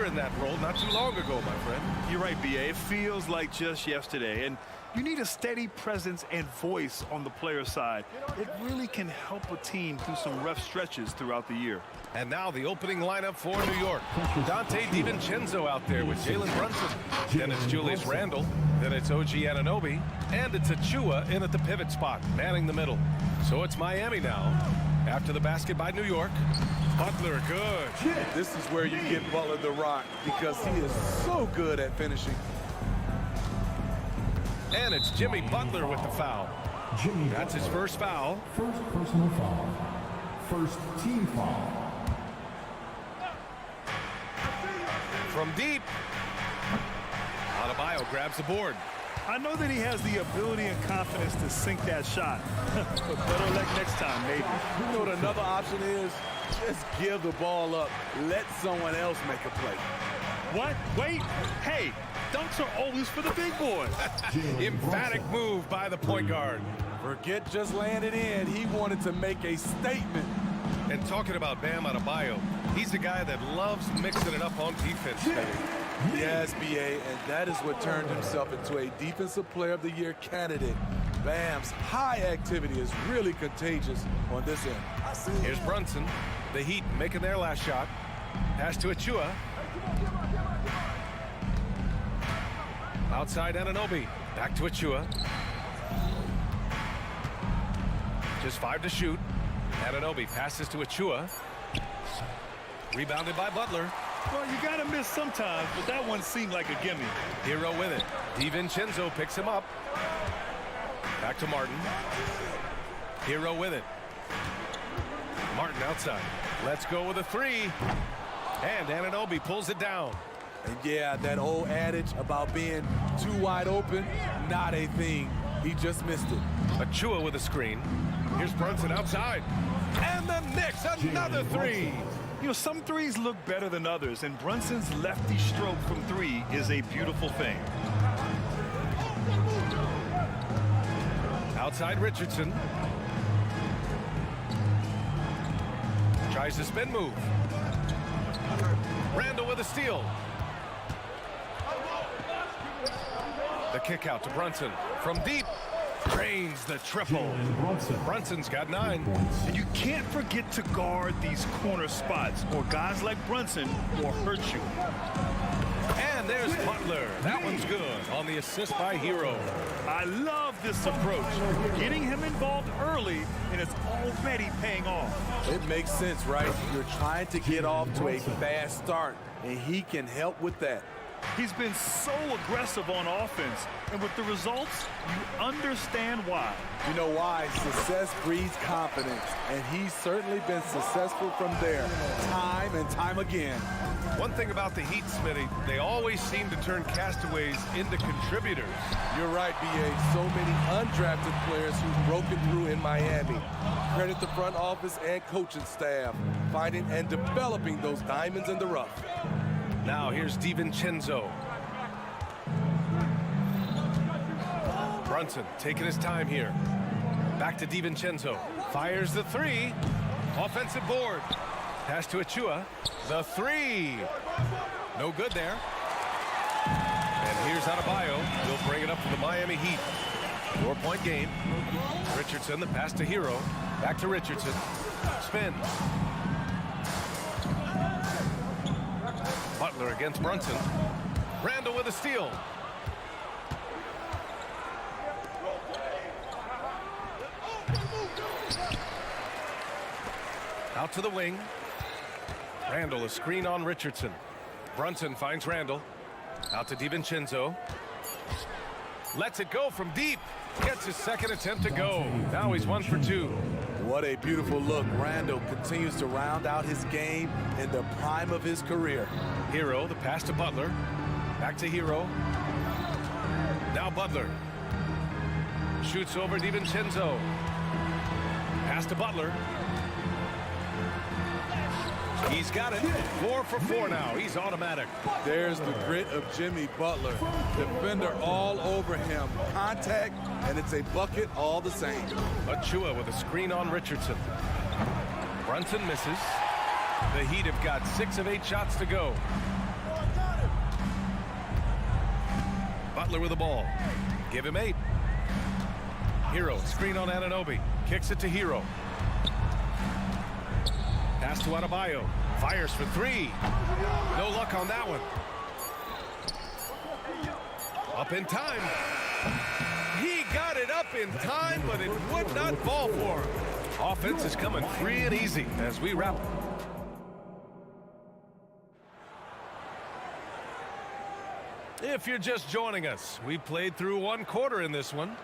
in that role not too long ago, my friend. You're right, B.A. It feels like just yesterday. And you need a steady presence and voice on the player side. It really can help a team through some rough stretches throughout the year. And now the opening lineup for New York. Dante DiVincenzo out there with Jalen Brunson. Then it's Julius Randle. Then it's OG Anunoby. And it's Achua in at the pivot spot, manning the middle. So it's Miami now. After the basket by New York. Butler, good. This is where you get Butler the rock because he is so good at finishing. And it's Jimmy Butler with the foul. That's his first foul. First personal foul. First team foul. From deep. Adebayo grabs the board. I know that he has the ability and confidence to sink that shot. But better luck next time, maybe. You know what another option is? Just give the ball up. Let someone else make a play. What? Wait. Hey, dunks are always for the big boys. Emphatic move by the point guard. Forget just laying it in. He wanted to make a statement. And talking about Bam Adebayo, he's a guy that loves mixing it up on defense. Yes, B.A., and that is what turned himself into a Defensive Player of the Year candidate. Bam's high activity is really contagious on this end. Here's Brunson. The Heat making their last shot. Pass to Achua. Outside Anunoby. Back to Achua. Just 5 to shoot. Anunoby passes to Achua. Rebounded by Butler. Well, you got to miss sometimes, but that one seemed like a gimme. Hero with it. DiVincenzo picks him up. Back to Martin. Hero with it. Martin outside. Let's go with a three. And Anunoby pulls it down. And yeah, that old adage about being too wide open, not a thing. He just missed it. Achua with a screen. Here's Brunson outside. And the Knicks, another three. You know, some threes look better than others, and Brunson's lefty stroke from three is a beautiful thing. Outside Richardson. Tries the spin move. Randle with a steal. The kick out to Brunson. From deep. Drains the triple. Brunson's got 9. And you can't forget to guard these corner spots, or guys like Brunson will hurt you. And there's Butler. That one's good on the assist by Hero. I love this approach. Getting him involved early, and it's already paying off. It makes sense, right? You're trying to get off to a fast start, and he can help with that. He's been so aggressive on offense, and with the results, you understand why. You know why? Success breeds confidence, and he's certainly been successful from there, time and time again. One thing about the Heat, Smitty, they always seem to turn castaways into contributors. You're right, B.A. So many undrafted players who've broken through in Miami. Credit the front office and coaching staff, finding and developing those diamonds in the rough. Now here's DiVincenzo. Brunson taking his time here. Back to DiVincenzo. Fires the three. Offensive board. Pass to Achua. The three. No good there. And here's Adebayo. He'll bring it up for the Miami Heat. 4-point game. Richardson, the pass to Hero. Back to Richardson. Spin. Butler against Brunson. Randle with a steal. Out to the wing. Randle, a screen on Richardson. Brunson finds Randle. Out to DiVincenzo. Lets it go from deep. Gets his second attempt to go. Now he's 1 for 2. What a beautiful look. Randle continues to round out his game in the prime of his career. Hero, the pass to Butler. Back to Hero. Now Butler. Shoots over DiVincenzo. Pass to Butler. He's got it. 4 for 4 now. He's automatic. There's the grit of Jimmy Butler. Defender all over him. Contact, and it's a bucket all the same. Achua with a screen on Richardson. Brunson misses. The Heat have got 6 of 8 shots to go. Butler with the ball. Give him 8. Hero, screen on Anunoby. Kicks it to Hero. Pass to Adebayo. Fires for 3. No luck on that one. Up in time. He got it up in time, but it would not fall for him. Offense is coming free and easy as we wrap. If you're just joining us, we played through 1 quarter in this one.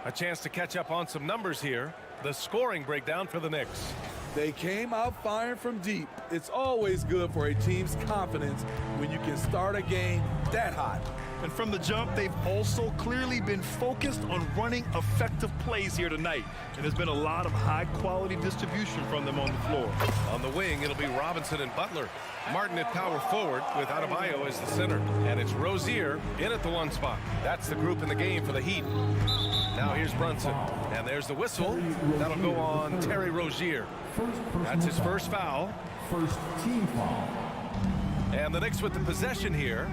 A chance to catch up on some numbers here. The scoring breakdown for the Knicks. They came out firing from deep. It's always good for a team's confidence when you can start a game that hot. And from the jump, they've also clearly been focused on running effective plays here tonight. And there's been a lot of high-quality distribution from them on the floor. On the wing, it'll be Robinson and Butler. Martin at power forward with Adebayo as the center. And it's Rozier in at the 1 spot. That's the group in the game for the Heat. Now here's Brunson. And there's the whistle. That'll go on Terry Rozier. That's his first foul. First team foul. And the Knicks with the possession here.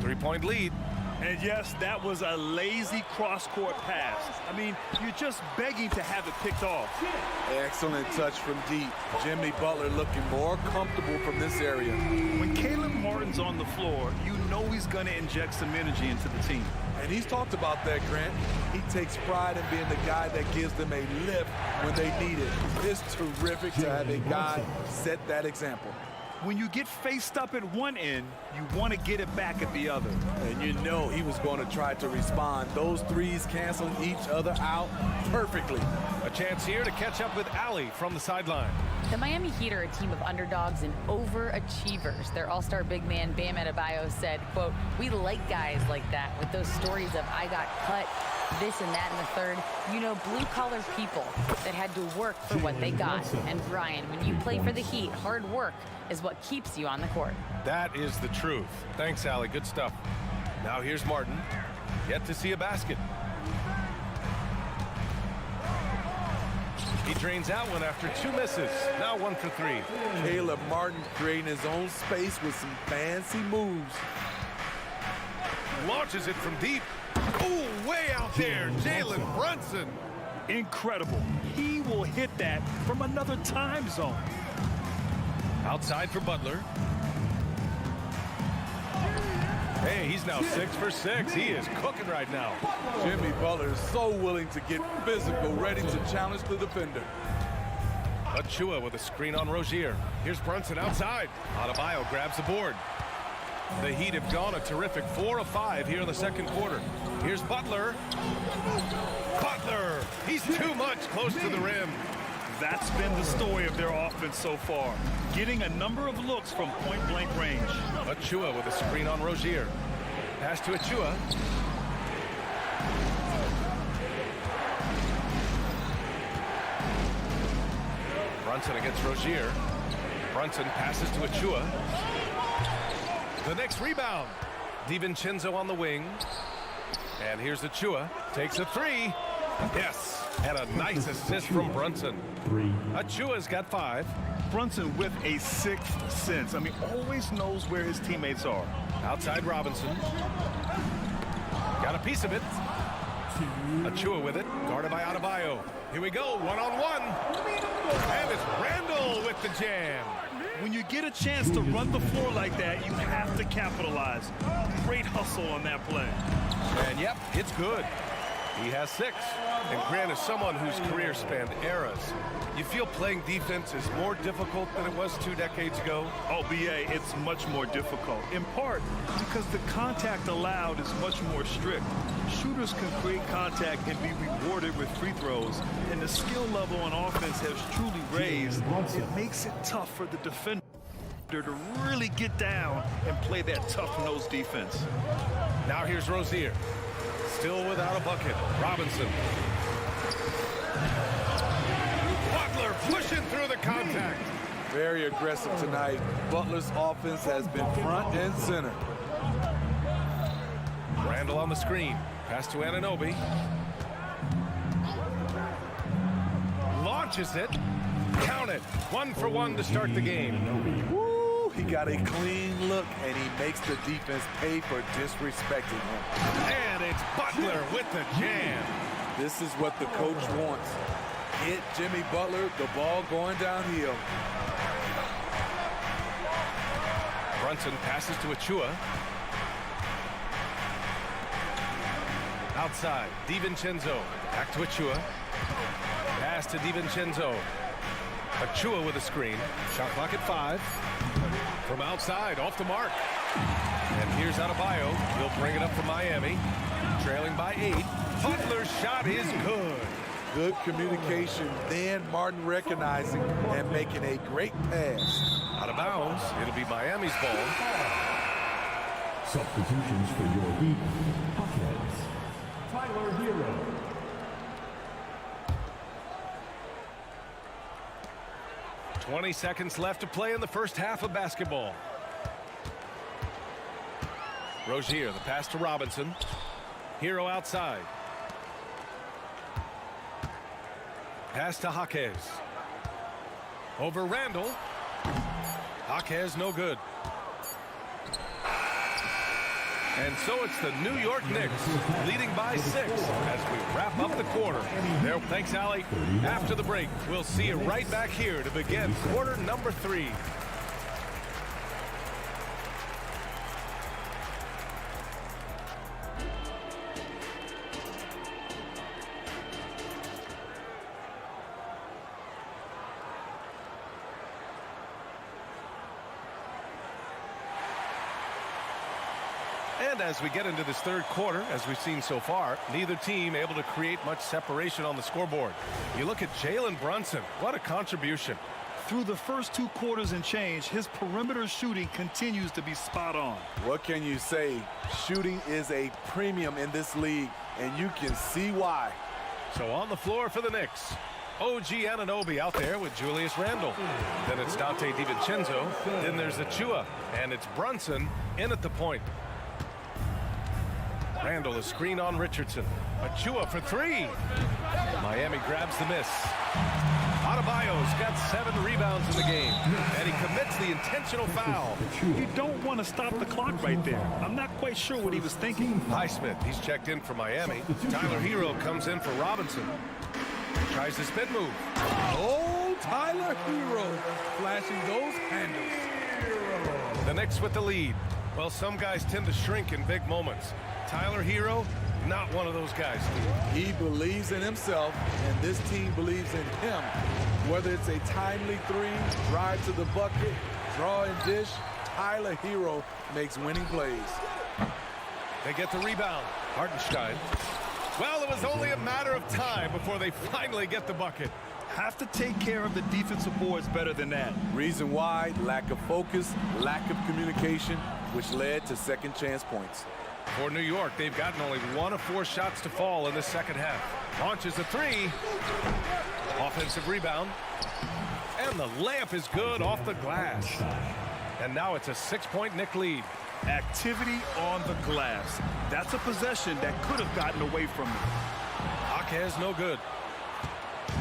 3-point lead. And yes, that was a lazy cross-court pass. I mean, you're just begging to have it picked off. Excellent touch from deep. Jimmy Butler looking more comfortable from this area. When Caleb Martin's on the floor, you know he's going to inject some energy into the team. And he's talked about that, Grant. He takes pride in being the guy that gives them a lift when they need it. It's terrific to have a guy set that example. When you get faced up at one end, you want to get it back at the other. And you know he was going to try to respond. Those threes canceling each other out perfectly. A chance here to catch up with Allie from the sideline. The Miami Heat are a team of underdogs and overachievers. Their all-star big man, Bam Adebayo, said, quote, "We like guys like that with those stories of I got cut, this and that and the third. You know, blue-collar people that had to work for what they got." And Brian, when you play for the Heat, hard work is what keeps you on the court. That is the truth. Thanks, Allie. Good stuff. Now here's Martin. Yet to see a basket. He drains out one after 2 misses. Now 1 for 3. Caleb Martin creating his own space with some fancy moves. Launches it from deep. Ooh, way out there. Jalen Brunson. Incredible. He will hit that from another time zone. Outside for Butler. Hey, he's now 6 for 6. He is cooking right now. Jimmy Butler is so willing to get physical, ready to challenge the defender. Achua with a screen on Rozier. Here's Brunson outside. Adebayo grabs the board. The Heat have gone a terrific 4 of 5 here in the second quarter. Here's Butler. Butler! He's too much close to the rim. That's been the story of their offense so far. Getting a number of looks from point-blank range. Achua with a screen on Rozier. Pass to Achua. Brunson against Rozier. Brunson passes to Achua. The next rebound. DiVincenzo on the wing. And here's Achua. Takes a 3. Yes. And a nice assist from Brunson. Achua's got 5. Brunson with a 6th sense. I mean, always knows where his teammates are. Outside Robinson. Got a piece of it. Achua with it. Guarded by Adebayo. Here we go. 1-on-1. And it's Randall with the jam. When you get a chance to run the floor like that, you have to capitalize. Great hustle on that play. And yep, it's good. He has 6. And Grant is someone whose career spanned eras. You feel playing defense is more difficult than it was 2 decades ago? Oh, BA, it's much more difficult. In part because the contact allowed is much more strict. Shooters can create contact and be rewarded with free throws. And the skill level on offense has truly raised. It makes it tough for the defender to really get down and play that tough-nosed defense. Now here's Rozier. Still without a bucket. Robinson. Butler pushing through the contact. Very aggressive tonight. Butler's offense has been front and center. Randall on the screen. Pass to Anunoby. Launches it. Count it. 1 for 1 to start the game. Woo! he got a clean look, and he makes the defense pay for disrespecting him. And it's Butler with the jam. This is what the coach wants. Hit Jimmy Butler, the ball going downhill. Brunson passes to Achua. Outside, DiVincenzo. Back to Achua. Pass to DiVincenzo. Achua with a screen. Shot clock at 5. From outside, off the mark. And here's Adebayo. He'll bring it up for Miami. Trailing by 8. Butler's shot is good. Good communication, then Martin recognizing and making a great pass. Out of bounds. It'll be Miami's ball. Substitutions for your Heat. Hawkins. Tyler Hero. .20 seconds left to play in the first half of basketball. Rozier, the pass to Robinson. Hero outside. Pass to Jaquez. Over Randall. Jaquez no good. And so it's the New York Knicks leading by 6 as we wrap up the quarter. There, thanks, Allie. After the break, we'll see you right back here to begin quarter number 3. And as we get into this third quarter, as we've seen so far, neither team able to create much separation on the scoreboard. You look at Jalen Brunson. What a contribution. Through the first 2 quarters and change, his perimeter shooting continues to be spot on. What can you say? Shooting is a premium in this league, and you can see why. So on the floor for the Knicks, OG Anunoby out there with Julius Randle. Then it's Dante DiVincenzo. Then there's Achua. And it's Brunson in at the point. Randle a screen on Richardson. Achua for 3. Miami grabs the miss. Adebayo's got 7 rebounds in the game, and he commits the intentional foul. You don't want to stop the clock right there. I'm not quite sure what he was thinking. Highsmith, he's checked in for Miami. Tyler Hero comes in for Robinson. Tries the spin move. Oh, Tyler Hero flashing those handles. The Knicks with the lead. Well, some guys tend to shrink in big moments. Tyler Hero, not one of those guys. He believes in himself, and this team believes in him. Whether it's a timely 3, drive to the bucket, draw and dish, Tyler Hero makes winning plays. They get the rebound. Hartenstein. Well, it was only a matter of time before they finally get the bucket. Have to take care of the defensive boards better than that. Reason why? Lack of focus, lack of communication, which led to second chance points. For New York, they've gotten only 1 of 4 shots to fall in the second half. Launches a 3. Offensive rebound. And the layup is good off the glass. And now it's a 6-point Knick lead. Activity on the glass. That's a possession that could have gotten away from them. Jaquez no good.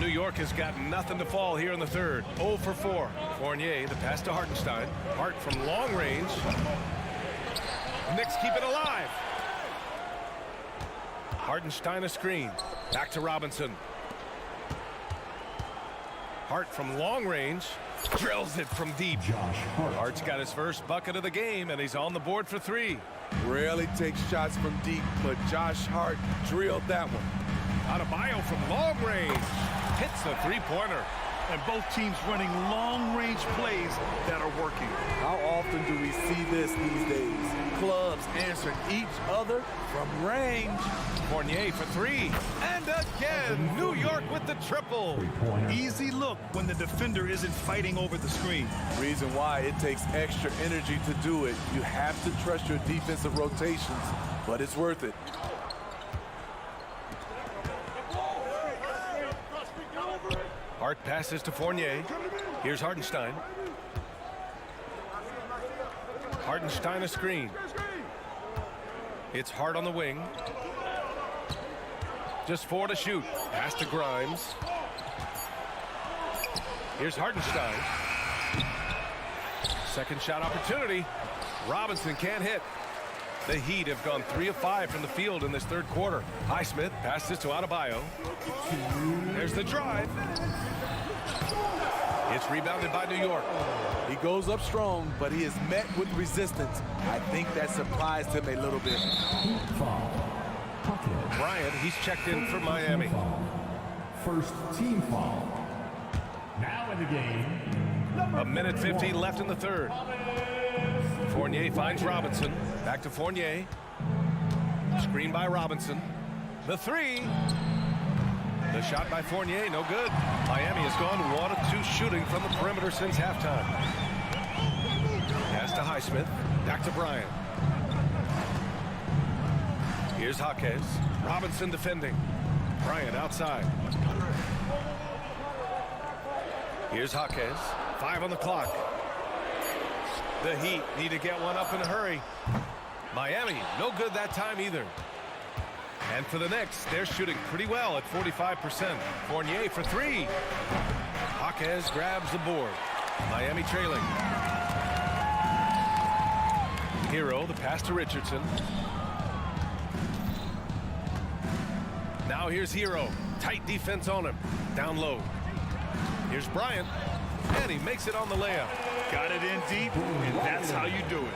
New York has got nothing to fall here in the third. 0 for 4. Fournier, the pass to Hartenstein. Hart from long range. Knicks keep it alive. Hartenstein a screen. Back to Robinson. Hart from long range. Drills it from deep. Hart's got his first bucket of the game, and he's on the board for 3. Rarely takes shots from deep, but Josh Hart drilled that one. Adebayo from long range. Hits a 3-pointer. And both teams running long-range plays that are working. How often do we see this these days? Clubs answering each other from range. Fournier for 3. And again, New York with the triple. Easy look when the defender isn't fighting over the screen. Reason why it takes extra energy to do it. You have to trust your defensive rotations, but it's worth it. Hart passes to Fournier. Here's Hartenstein. Hartenstein a screen. It's Hart on the wing. Just 4 to shoot. Pass to Grimes. Here's Hartenstein. Second shot opportunity. Robinson can't hit. The Heat have gone 3 of 5 from the field in this third quarter. Highsmith passes to Adebayo. There's the drive. It's rebounded by New York. He goes up strong, but he is met with resistance. I think that surprised him a little bit. Foul. Pocket. Bryant, he's checked in for Miami. First team foul. Now in the game. A minute 15 left in the third. Fournier finds Robinson. Back to Fournier. Screen by Robinson. The three. The shot by Fournier, no good. Miami has gone 1 of 2 shooting from the perimeter since halftime. Pass to Highsmith. Back to Bryant. Here's Jaquez. Robinson defending. Bryant outside. Here's Jaquez. 5 on the clock. The Heat need to get one up in a hurry. Miami, no good that time either. And for the Knicks, they're shooting pretty well at 45%. Fournier for 3. Jaquez grabs the board. Miami trailing. Hero, the pass to Richardson. Now here's Hero. Tight defense on him. Down low. Here's Bryant. And he makes it on the layup. Got it in deep, and that's how you do it.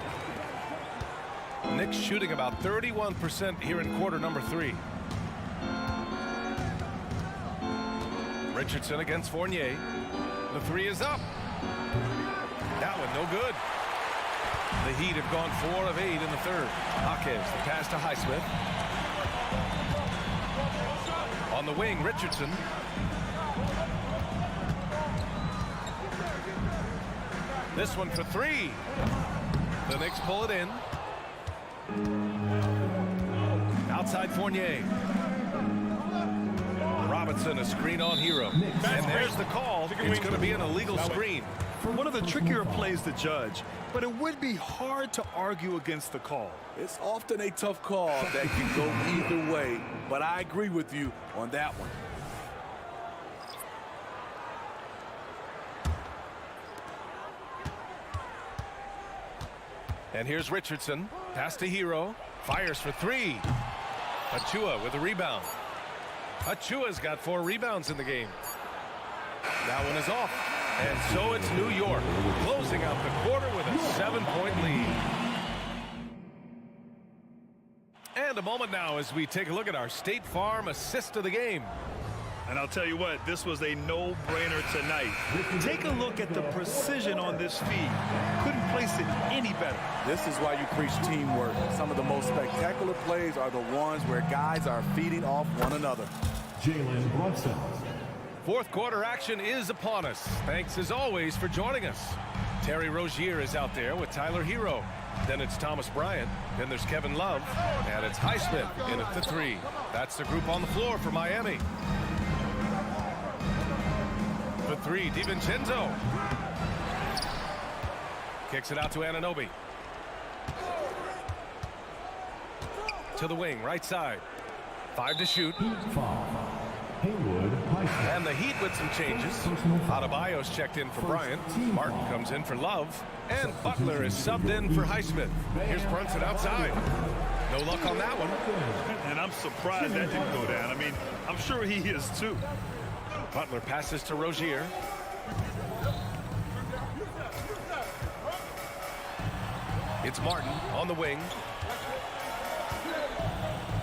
Knicks shooting about 31% here in quarter number 3. Richardson against Fournier. The 3 is up. That one no good. The Heat have gone 4 of 8 in the third. Jaquez, the pass to Highsmith. On the wing, Richardson. This one for 3. The Knicks pull it in. Outside Fournier. Robinson, a screen on Hero. And there's the call. It's going to be an illegal screen. One of the trickier plays to judge, but it would be hard to argue against the call. It's often a tough call that can go either way, but I agree with you on that one. And here's Richardson. Pass to Hero. Fires for 3. Achua with a rebound. Achua's got 4 rebounds in the game. That one is off. And so it's New York closing out the quarter with a 7-point lead. And a moment now as we take a look at our State Farm assist of the game. And I'll tell you what, this was a no-brainer tonight. Take a look at the precision on this feed. Couldn't place it any better. This is why you preach teamwork. Some of the most spectacular plays are the ones where guys are feeding off one another. Jalen Brunson. Fourth quarter action is upon us. Thanks as always for joining us. Terry Rozier is out there with Tyler Hero. Then it's Thomas Bryant. Then there's Kevin Love. And it's Highsmith in at the 3. That's the group on the floor for Miami. The 3, DiVincenzo. Kicks it out to Anunoby. To the wing, right side. 5 to shoot. And the Heat with some changes. Adebayo's checked in for Bryant. Martin comes in for Love. And Butler is subbed in for Highsmith. Here's Brunson outside. No luck on that one. And I'm surprised that didn't go down. I mean, I'm sure he is too. Butler passes to Rozier. It's Martin on the wing.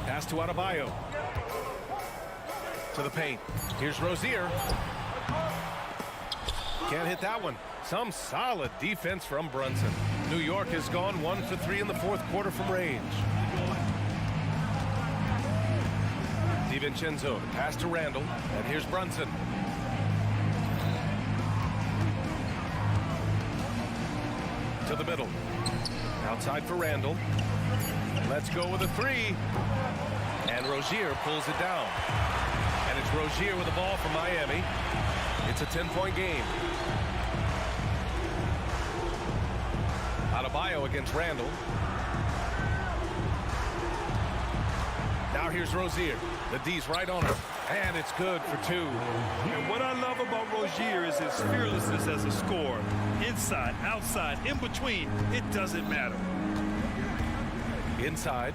Pass to Adebayo. To the paint. Here's Rozier. Can't hit that one. Some solid defense from Brunson. New York has gone 1 for 3 in the fourth quarter from range. DiVincenzo, pass to Randall, and here's Brunson. To the middle. Outside for Randall. Let's go with a 3. And Rozier pulls it down. And it's Rozier with the ball for Miami. It's a 10-point game. Adebayo against Randall. Now here's Rozier. The D's right on her. And it's good for 2. And what I love about Rozier is his fearlessness as a scorer. Inside, outside, in between, it doesn't matter. Inside.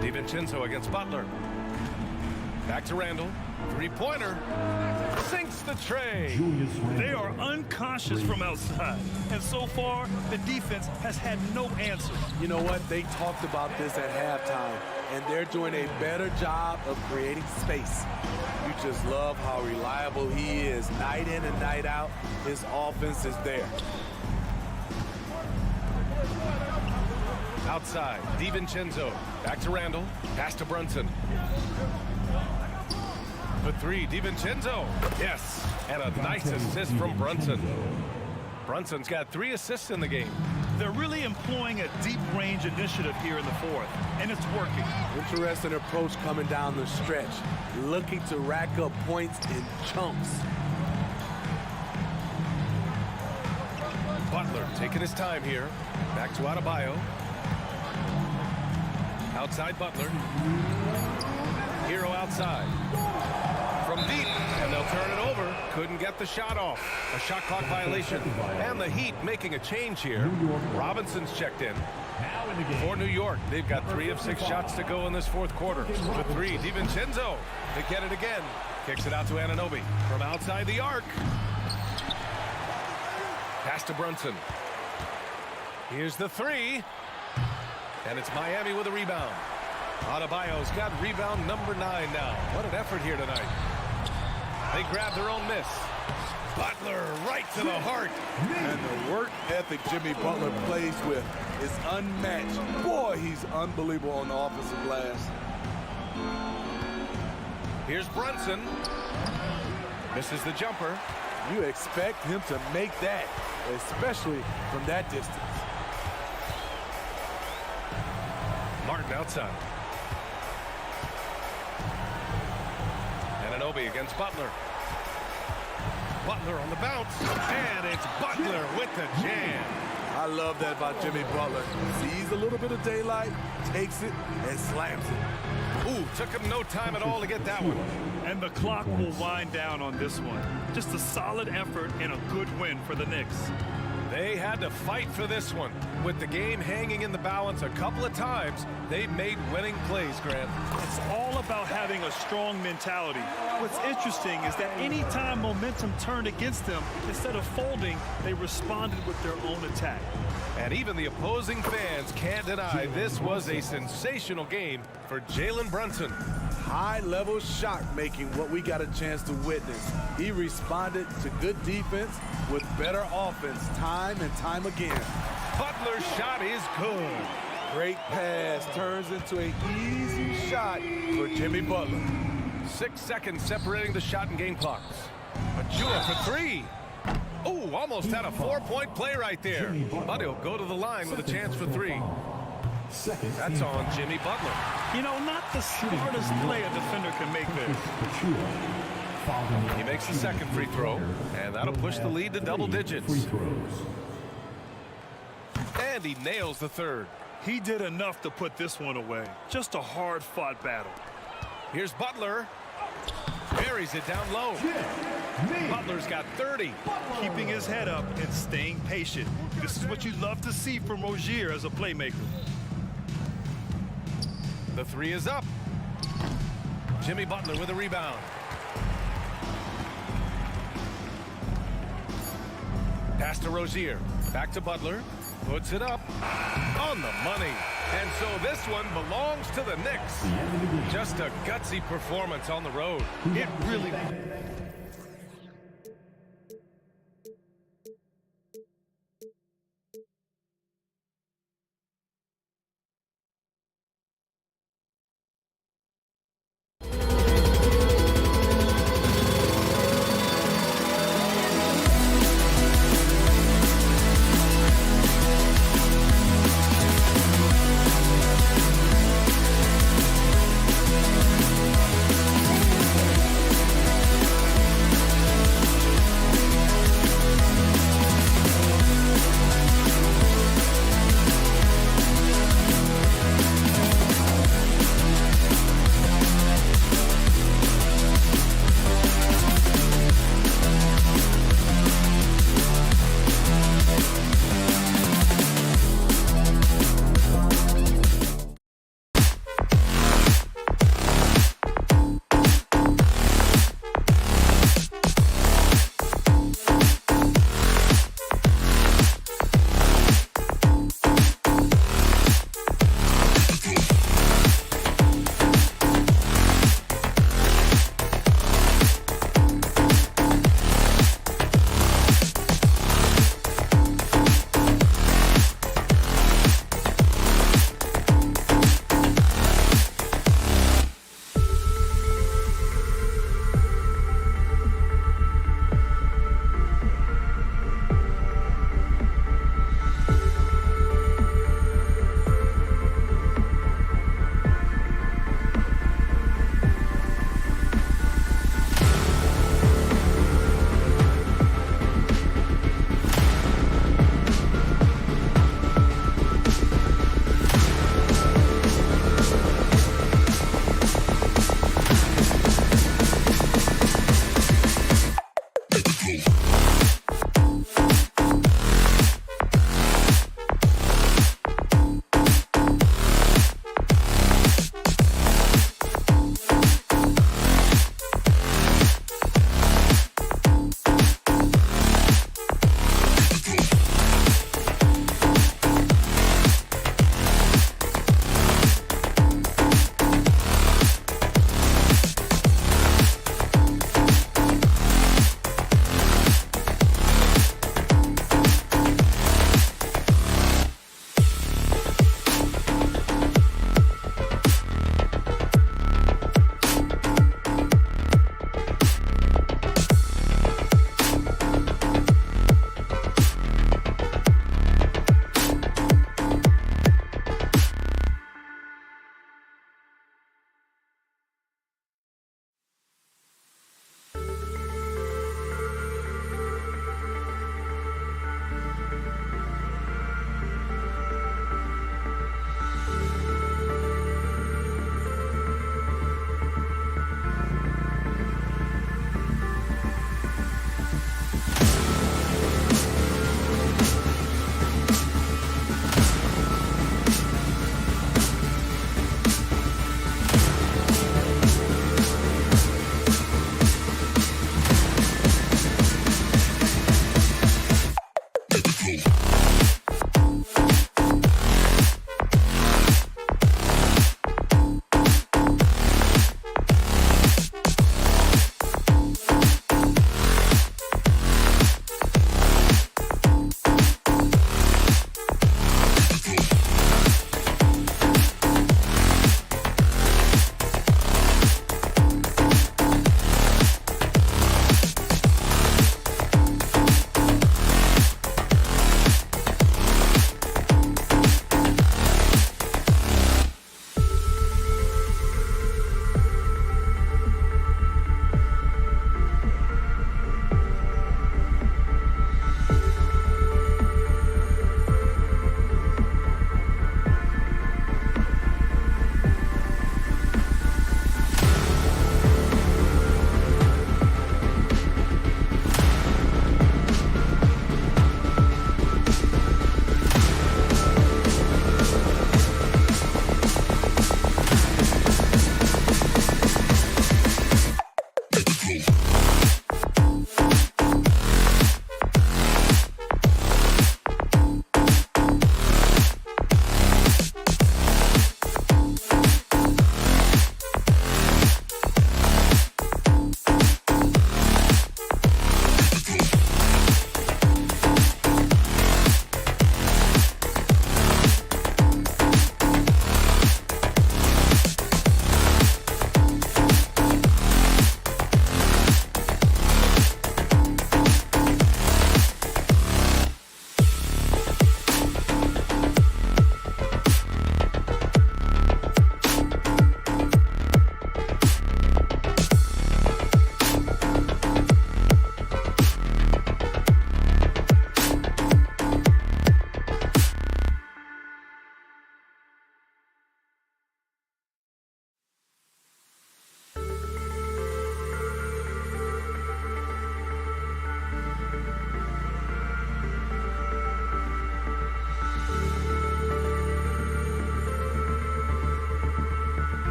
DiVincenzo against Butler. Back to Randall. Three-pointer. Sinks the tray. They are unconscious from outside. And so far, the defense has had no answer. You know what? They talked about this at halftime, and they're doing a better job of creating space. You just love how reliable he is. Night in and night out, his offense is there. Outside, DiVincenzo. Back to Randall. Pass to Brunson. For 3, DiVincenzo. Yes, and a nice assist from Brunson. Brunson's got 3 assists in the game. They're really employing a deep range initiative here in the fourth, and it's working. Interesting approach coming down the stretch, looking to rack up points in chunks. Butler taking his time here. Back to Adebayo. Outside Butler. Hero outside. From deep, and they'll turn it over. Couldn't get the shot off. A shot clock violation. And the Heat making a change here. Robinson's checked in. For New York, they've got 3 of 6 shots to go in this fourth quarter. For 3, DiVincenzo. They get it again. Kicks it out to Anunoby. From outside the arc. Pass to Brunson. Here's the 3. And it's Miami with a rebound. Adebayo's got rebound number 9 now. What an effort here tonight. They grab their own miss. Butler right to the heart. And the work ethic Jimmy Butler plays with is unmatched. Boy, he's unbelievable on the offensive glass. Here's Brunson. Misses the jumper. You expect him to make that, especially from that distance. Martin outside. Anunoby against Butler. Butler on the bounce. And it's Butler with the jam. I love that about Jimmy Butler. Sees a little bit of daylight, takes it, and slams it. Ooh, took him no time at all to get that one. And the clock will wind down on this one. Just a solid effort and a good win for the Knicks. They had to fight for this one. With the game hanging in the balance a couple of times, they made winning plays, Grant. It's all about having a strong mentality. What's interesting is that anytime momentum turned against them, instead of folding, they responded with their own attack. And even the opposing fans can't deny this was a sensational game for Jalen Brunson. High-level shot making, what we got a chance to witness. He responded to good defense with better offense time and time again. Butler's shot is good. Great pass turns into an easy shot for Jimmy Butler. 6 seconds separating the shot and game clocks. Achua for 3. Oh, almost had a 4-point play right there. But he'll go to the line with a chance for 3. That's on Jimmy Butler. You know, not the smartest play a defender can make there. He makes the second free throw, and that'll push the lead to double digits. And he nails the third. He did enough to put this one away. Just a hard-fought battle. Here's Butler. Buries it down low. Butler's got 30. Keeping his head up and staying patient. This is what you love to see from Rozier as a playmaker. The 3 is up. Jimmy Butler with a rebound. Pass to Rozier. Back to Butler. Puts it up. On the money. And so this one belongs to the Knicks. Just a gutsy performance on the road. It really...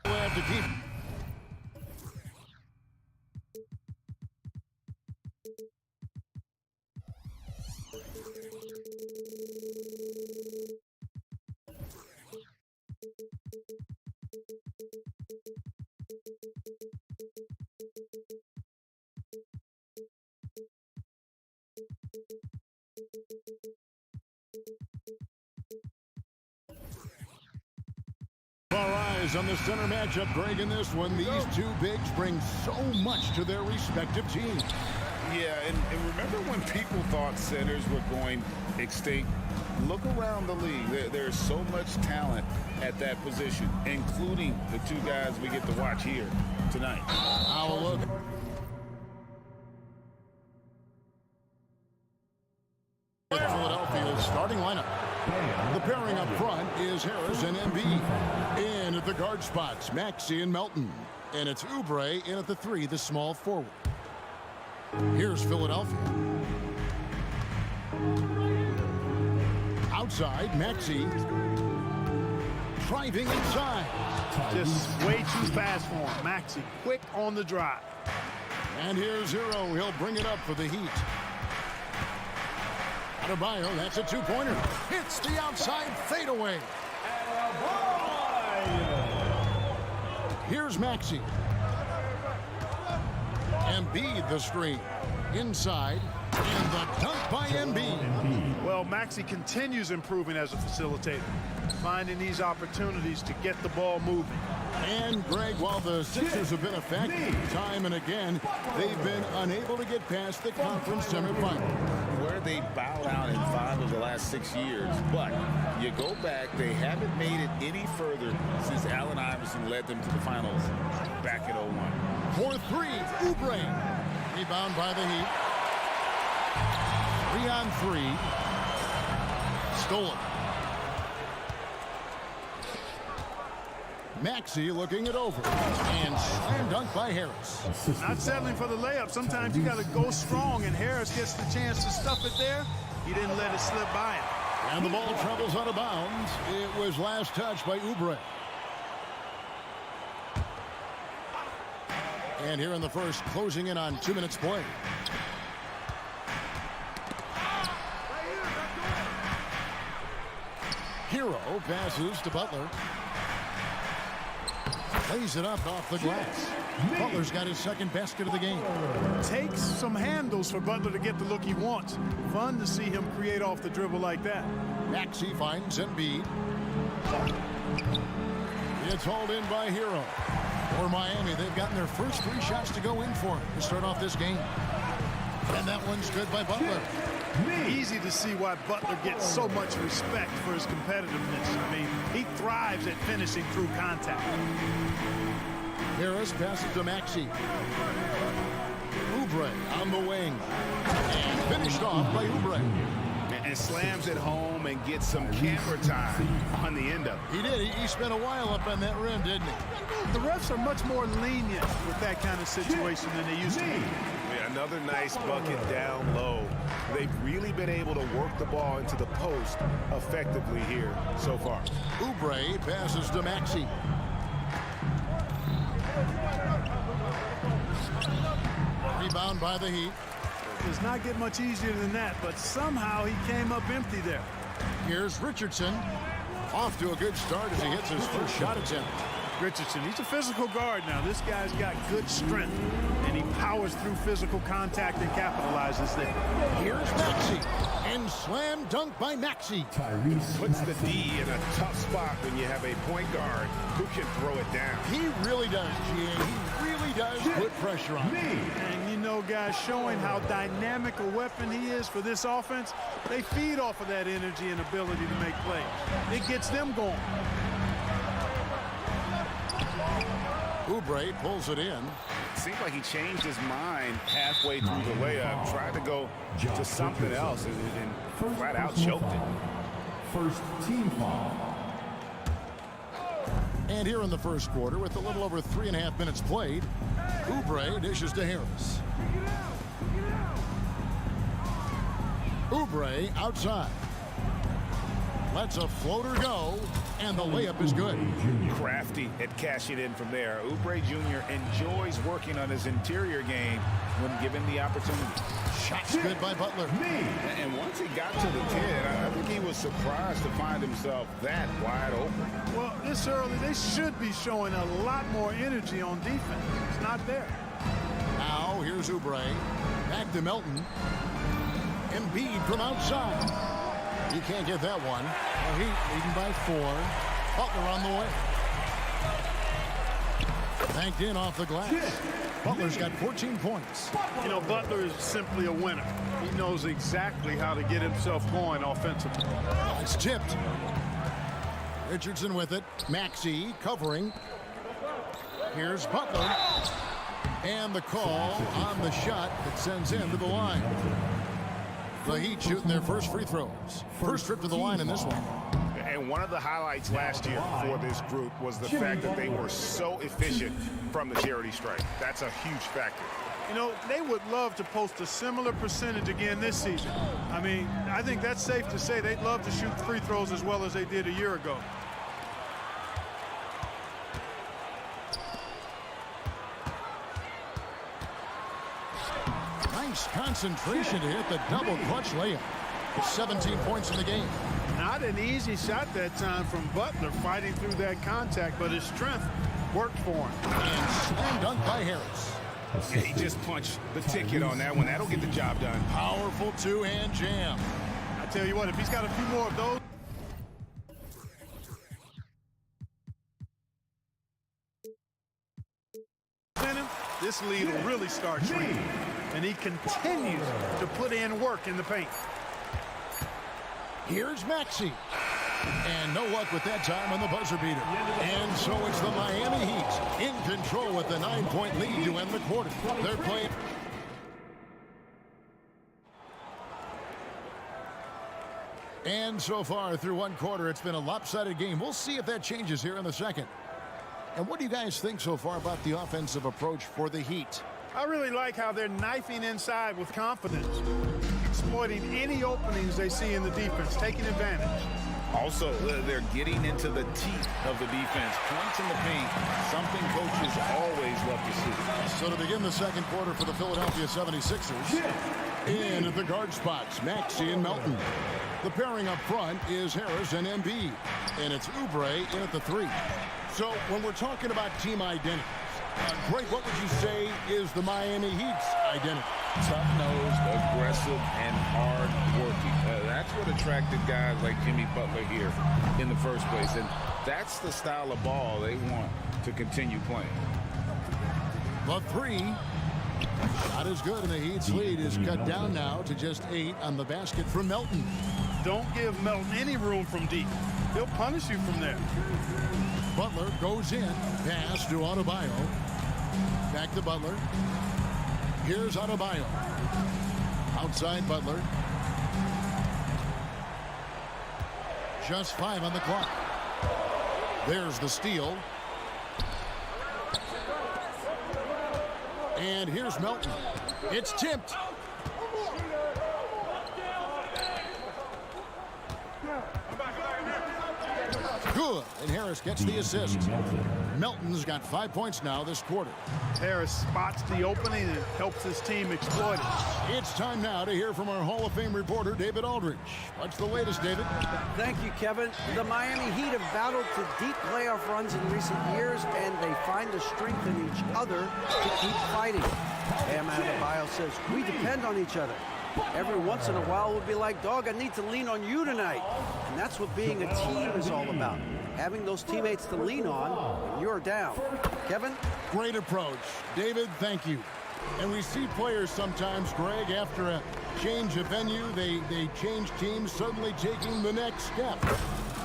Have to keep. All eyes on the center matchup, Greg, in this one. These two bigs bring so much to their respective teams. Yeah, and remember when people thought centers were going extinct? Look around the league. There's so much talent at that position, including the two guys we get to watch here tonight. Our look. Philadelphia's starting lineup. The pairing up front is Harris and Embiid. In at the guard spots, Maxey and Melton. And it's Oubre in at the 3, the small forward. Here's Philadelphia. Outside, Maxey. Driving inside. Just way too fast for him. Maxey, quick on the drive. And here's Hero. He'll bring it up for the Heat. Adebayo, that's a two-pointer. Hits the outside fadeaway. Here's Maxey. Embiid the screen. Inside. And the dunk by Embiid. Well, Maxey continues improving as a facilitator, finding these opportunities to get the ball moving. And, Greg, while the Sixers have been effective time and again, they've been unable to get past the conference semifinal. Where they bowed out in 5 of the last 6 years. But you go back, they haven't made it any further since Allen Iverson led them to the finals back in 01. For 3, Oubre. Rebound by the Heat. 3 on 3. Stolen. Maxey looking it over. And slam dunk by Harris. Not settling for the layup. Sometimes you got to go strong, and Harris gets the chance to stuff it there. He didn't let it slip by him. And the ball travels out of bounds. It was last touched by Oubre. And here in the first, closing in on 2 minutes play. Hero passes to Butler. Plays it up off the glass. Butler's got his second basket of the game. Takes some handles for Butler to get the look he wants. Fun to see him create off the dribble like that. Maxey finds Embiid. It's hauled in by Hero. For Miami, they've gotten their first 3 shots to go in for him to start off this game. And that one's good by Butler. Easy to see why Butler gets so much respect for his competitiveness. I mean, he thrives at finishing through contact. Harris passes to Maxey. Oubre on the wing. And finished off by Oubre. And slams it home and gets some camera time on the end of it. He did. He spent a while up on that rim, didn't he? The refs are much more lenient with that kind of situation than they used to be. Yeah, another nice bucket down low. They've really been able to work the ball into the post effectively here so far. Oubre passes to Maxey. Rebound by the Heat. Does not get much easier than that, but somehow he came up empty there. Here's Richardson. Off to a good start as he hits his first shot attempt. Richardson, he's a physical guard now. This guy's got good strength, and he powers through physical contact and capitalizes there. Here's Maxey. And slam dunk by Maxey. Puts the D in a tough spot when you have a point guard who can throw it down. He really does, GA. He really does put pressure on him. And you know, guys, showing how dynamic a weapon he is for this offense, they feed off of that energy and ability to make plays. It gets them going. Oubre pulls it in. Seemed like he changed his mind halfway through the layup, tried to go to something else, and flat out choked it. First team foul. And here in the first quarter, with a little over 3.5 minutes played, Oubre dishes to Harris. Oubre outside. Lets a floater go, and the layup is good. Crafty at cashing in from there. Oubre Jr. enjoys working on his interior game when given the opportunity. Shot's good by Butler. And once he got to the 10, I think he was surprised to find himself that wide open. Well, this early, they should be showing a lot more energy on defense. It's not there. Now, here's Oubre. Back to Melton. Embiid from outside. He can't get that one. The Heat leading by 4. Butler on the way. Banked in off the glass. Butler's got 14 points. You know, Butler is simply a winner. He knows exactly how to get himself going offensively. It's tipped. Richardson with it. Maxey covering. Here's Butler. And the call on the shot that sends him to the line. The Heat shooting their first free throws. First trip to the line in this one. And one of the highlights last year for this group was the fact that they were so efficient from the charity stripe. That's a huge factor. You know, they would love to post a similar percentage again this season. I mean, I think that's safe to say they'd love to shoot free throws as well as they did a year ago. Nice concentration to hit the double clutch layup. 17 points in the game. Not an easy shot that time from Butler fighting through that contact, but his strength worked for him. And slam dunk by Harris. Yeah, he just punched the ticket on that one. That'll get the job done. Powerful two-hand jam. I tell you what, if he's got a few more of those. This lead will really start shrinking. And he continues to put in work in the paint. Here's Maxey. And no luck with that time on the buzzer beater. And so it's the Miami Heat in control with the 9-point lead to end the quarter. They're playing. And so far through one quarter, it's been a lopsided game. We'll see if that changes here in the second. And what do you guys think so far about the offensive approach for the Heat? I really like how they're knifing inside with confidence, exploiting any openings they see in the defense, taking advantage. Also, they're getting into the teeth of the defense. Points in the paint, something coaches always love to see. So to begin the second quarter for the Philadelphia 76ers, in at the guard spots, Maxey and Melton. The pairing up front is Harris and Embiid, and it's Oubre in at the 3. So when we're talking about team identity, Greg, what would you say is the Miami Heat's identity? Tough-nosed, aggressive, and hard-working. That's what attracted guys like Jimmy Butler here in the first place. And that's the style of ball they want to continue playing. The 3. Not as good, and the Heat's lead is cut down now to just 8 on the basket from Melton. Don't give Melton any room from deep. He'll punish you from there. Butler goes in. Pass to Adebayo. Back to Butler. Here's Adebayo. Outside Butler. Just 5 on the clock. There's the steal. And here's Melton. It's tipped. Good, and Harris gets the assist. Melton's got 5 points now this quarter. Harris spots the opening and helps his team exploit it. It's time now to hear from our Hall of Fame reporter, David Aldridge. What's the latest, David? Thank you, Kevin. The Miami Heat have battled to deep playoff runs in recent years, and they find the strength in each other to keep fighting. Bam Adebayo says, we depend on each other. Every once in a while, we'll be like, dog, I need to lean on you tonight. And that's what being a team is all about. Having those teammates to lean on when you're down. Kevin? Great approach. David, thank you. And we see players sometimes, Greg, after a change of venue, they change teams, suddenly taking the next step.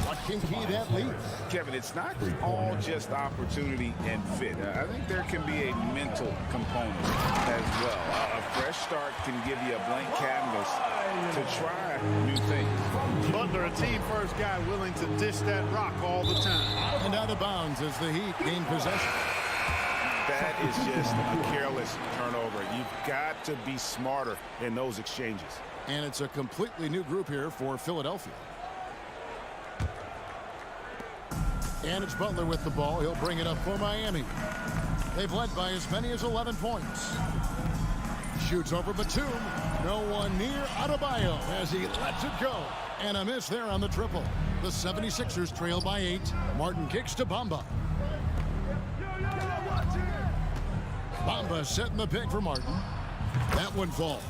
What can key that lead? Kevin, it's not all just opportunity and fit. I think there can be a mental component as well. A fresh start can give you a blank canvas to try new things. Butler, a team-first guy willing to dish that rock all the time. And out of bounds as the Heat gain possession. That is just a careless turnover. You've got to be smarter in those exchanges. And it's a completely new group here for Philadelphia. And it's Butler with the ball. He'll bring it up for Miami. They've led by as many as 11 points. Shoots over Batum. No one near Adebayo as he lets it go. And a miss there on the triple. The 76ers trail by 8. Martin kicks to Bamba. Bamba setting the pick for Martin. That one falls.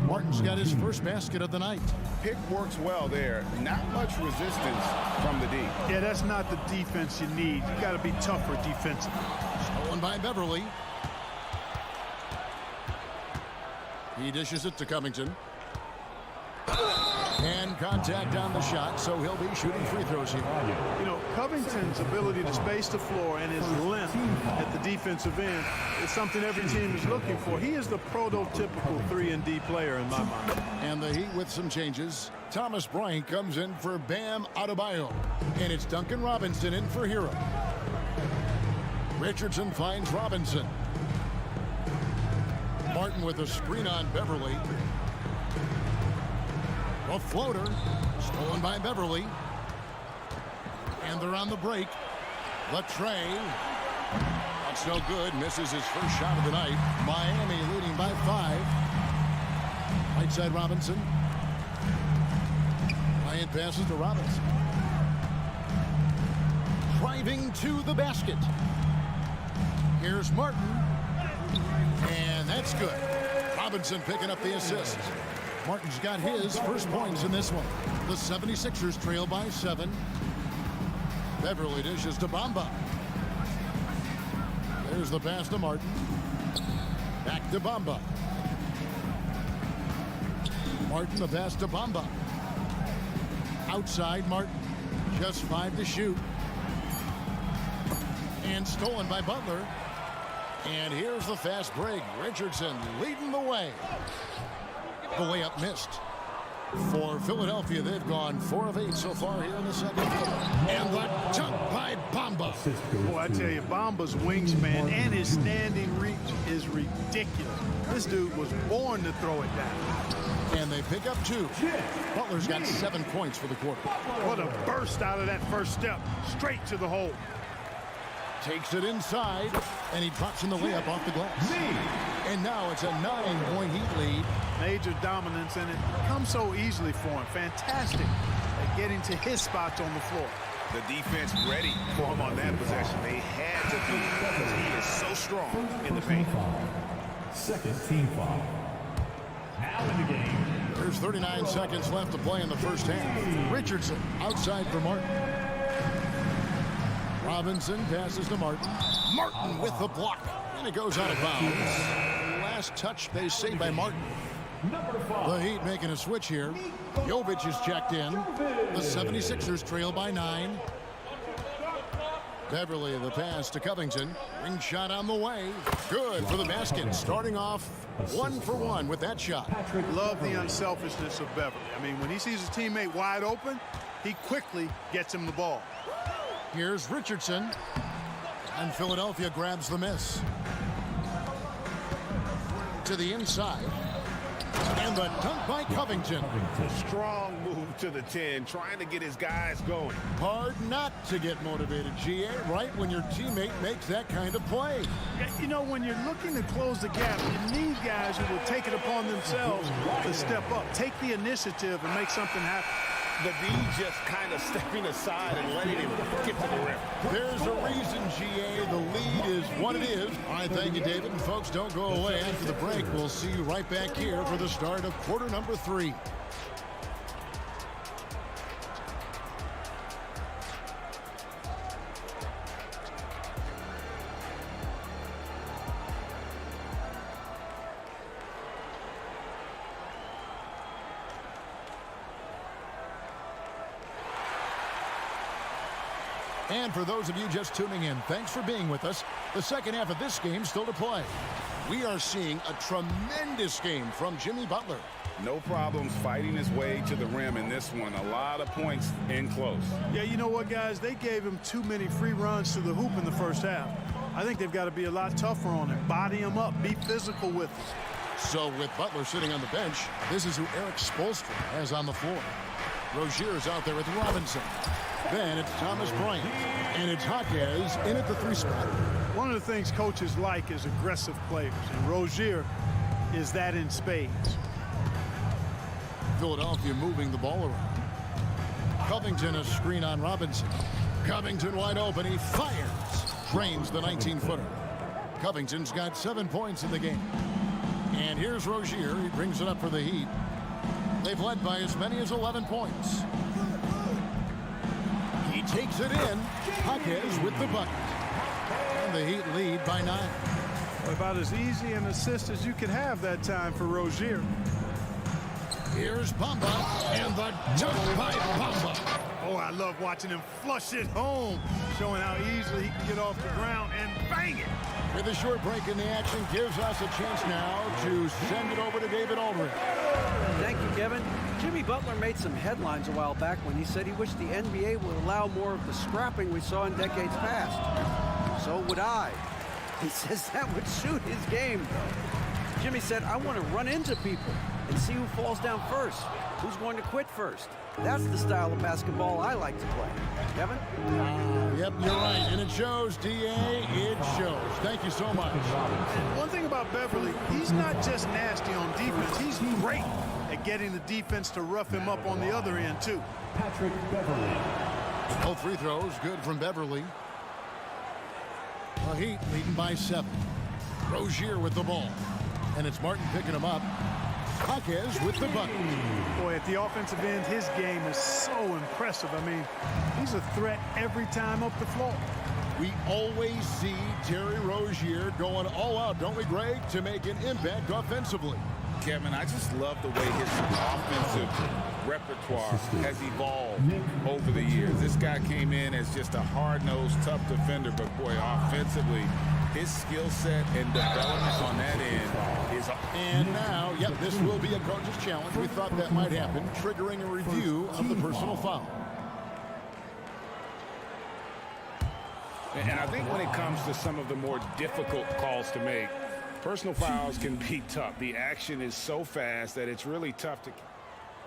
Martin's got his first basket of the night. Pick works well there. Not much resistance from the D. Yeah, that's not the defense you need. You got to be tougher defensively. Stolen by Beverly. He dishes it to Covington. And contact on the shot, so he'll be shooting free throws here. You know, Covington's ability to space the floor and his length at the defensive end is something every team is looking for. He is the prototypical 3-and-D player in my mind. And the Heat with some changes. Thomas Bryant comes in for Bam Adebayo. And it's Duncan Robinson in for Hero. Richardson finds Robinson. Martin with a screen on Beverly. A floater, stolen by Beverly. And they're on the break. Latrey. That's no good. Misses his first shot of the night. Miami leading by 5. Right side Robinson. Bryant passes to Robinson. Driving to the basket. Here's Martin. And that's good. Robinson picking up the assist. Martin's got his first points in this one. The 76ers trail by 7. Beverly dishes to Bamba. There's the pass to Martin. Back to Bamba. Martin, the pass to Bamba. Outside Martin. Just 5 to shoot. And stolen by Butler. And here's the fast break. Richardson leading the way. The layup missed. For Philadelphia, they've gone 4 of 8 so far here in the second quarter. And the dunk by Bamba. Boy, I tell you, Bamba's wingspan and his standing reach is ridiculous. This dude was born to throw it down. And they pick up 2. Butler's got 7 points for the quarter. What a burst out of that first step. Straight to the hole. Takes it inside, and he drops in the layup off the glass. And now it's a 9-point Heat lead. Major dominance, and it comes so easily for him. Fantastic at getting to his spots on the floor. The defense ready for him on that possession. They had to be because he is so strong in the paint. Second team foul. Now in the game. There's 39 seconds left to play in the first half. Richardson outside for Martin. Robinson passes to Martin. Martin with the block. And it goes out of bounds. Last touch, they say, by Martin. The Heat making a switch here. Jovic is checked in. The 76ers trail by 9. Beverly, the pass to Covington. Ring shot on the way. Good for the basket. Starting off 1 for 1 with that shot. Love the unselfishness of Beverly. I mean, when he sees his teammate wide open, he quickly gets him the ball. Here's Richardson. And Philadelphia grabs the miss. To the inside. And the dunk by Covington. Strong move to the 10, trying to get his guys going. Hard not to get motivated, GA, right when your teammate makes that kind of play. You know, when you're looking to close the gap, you need guys who will take it upon themselves to step up, take the initiative, and make something happen. The D just kind of stepping aside and letting him get to the rim. There's a reason, GA. The lead is what it is. All right, thank you, David. And folks, don't go away. After the break, we'll see you right back here for the start of quarter number 3. And for those of you just tuning in, thanks for being with us. The second half of this game still to play. We are seeing a tremendous game from Jimmy Butler. No problems fighting his way to the rim in this one. A lot of points in close. Yeah, you know what, guys? They gave him too many free runs to the hoop in the first half. I think they've got to be a lot tougher on him. Body him up. Be physical with him. So with Butler sitting on the bench, this is who Eric Spoelstra has on the floor. Rozier's out there with Robinson. Then it's Thomas Bryant. And it's Jaquez in at the 3 spot. One of the things coaches like is aggressive players, and Rozier is that in spades. Philadelphia moving the ball around. Covington a screen on Robinson. Covington wide open. He fires. Drains the 19-footer. Covington's got 7 points in the game. And here's Rozier. He brings it up for the Heat. They've led by as many as 11 points. He takes it in. Jaquez with the bucket. And the Heat lead by 9. About as easy an assist as you could have that time for Rozier. Here's Bamba, and the dunk by Bamba. Oh, I love watching him flush it home, showing how easily he can get off the ground and bang it. With a short break in the action, gives us a chance now to send it over to David Aldridge. Thank you, Kevin. Jimmy Butler made some headlines a while back when he said he wished the NBA would allow more of the scrapping we saw in decades past. So would I. He says that would suit his game, though. Jimmy said, I want to run into people and see who falls down first, who's going to quit first. That's the style of basketball I like to play. Kevin? Yep, you're right. And it shows, D.A. It shows. Thank you so much. And one thing about Beverly, he's not just nasty on defense. He's great at getting the defense to rough him up on the other end, too. Patrick Beverly. Both free throws good from Beverly. The Heat leading by 7. Rozier with the ball. And it's Martin picking him up. Jaquez with the bucket. Boy, at the offensive end, his game is so impressive. I mean, he's a threat every time up the floor. We always see Terry Rozier going all out, don't we, Greg, to make an impact offensively. Kevin, I just love the way his offensive repertoire has evolved over the years. This guy came in as just a hard-nosed, tough defender, but boy, offensively, his skill set and development on that end is... And now, yep, this will be a coach's challenge. We thought that might happen, triggering a review of the personal foul. And I think when it comes to some of the more difficult calls to make, personal fouls can be tough. The action is so fast that it's really tough to...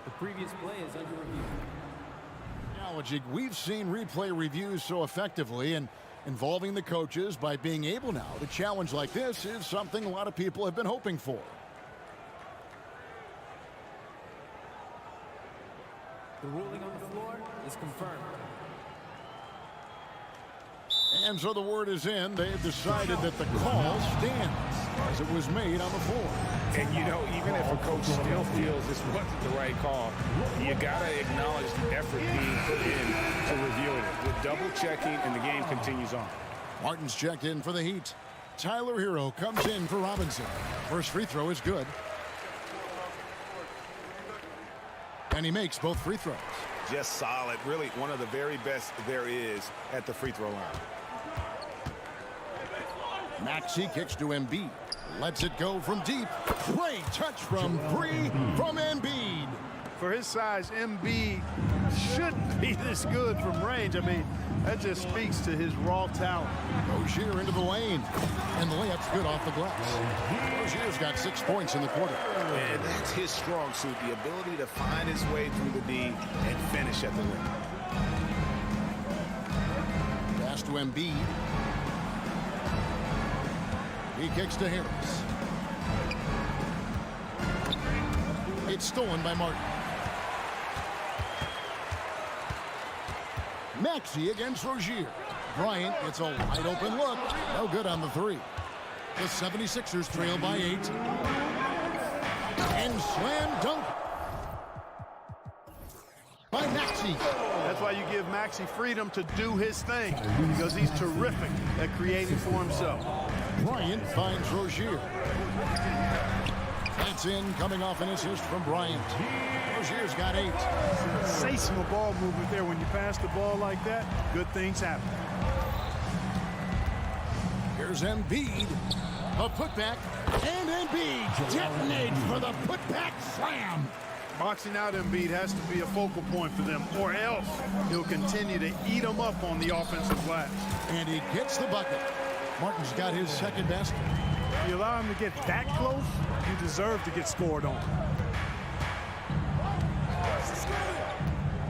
The previous play is under review. Technology, we've seen replay reviews so effectively, and involving the coaches by being able now to challenge like this is something a lot of people have been hoping for. The ruling on the floor is confirmed. And so the word is in. They've decided that the call stands as it was made on the floor. And, you know, even if a coach still feels this wasn't the right call, you got to acknowledge the effort being put in to reviewing it. With double-checking, and the game continues on. Martin's checked in for the Heat. Tyler Hero comes in for Robinson. First free throw is good. And he makes both free throws. Just solid. Really one of the very best there is at the free throw line. Maxey kicks to Embiid. Lets it go from deep. Great touch from 3 from Embiid. For his size, Embiid shouldn't be this good from range. I mean, that just speaks to his raw talent. Rozier into the lane. And the layup's good off the glass. Rozier's got 6 points in the quarter. And that's his strong suit, the ability to find his way through the D and finish at the rim. Pass to Embiid. He kicks to Harris. It's stolen by Martin. Maxey against Rozier. Bryant gets a wide open look. No good on the 3. The 76ers trail by 8. And slam dunk by Maxey. That's why you give Maxey freedom to do his thing, because he's terrific at creating for himself. Bryant finds Rozier. That's in, coming off an assist from Bryant. Rozier's got 8. Sensational ball movement there. When you pass the ball like that, good things happen. Here's Embiid. A putback, and Embiid detonates for the putback slam. Boxing out Embiid has to be a focal point for them, or else he'll continue to eat them up on the offensive glass. And he gets the bucket. Martin's got his second basket. you allow him to get that close, you deserve to get scored on.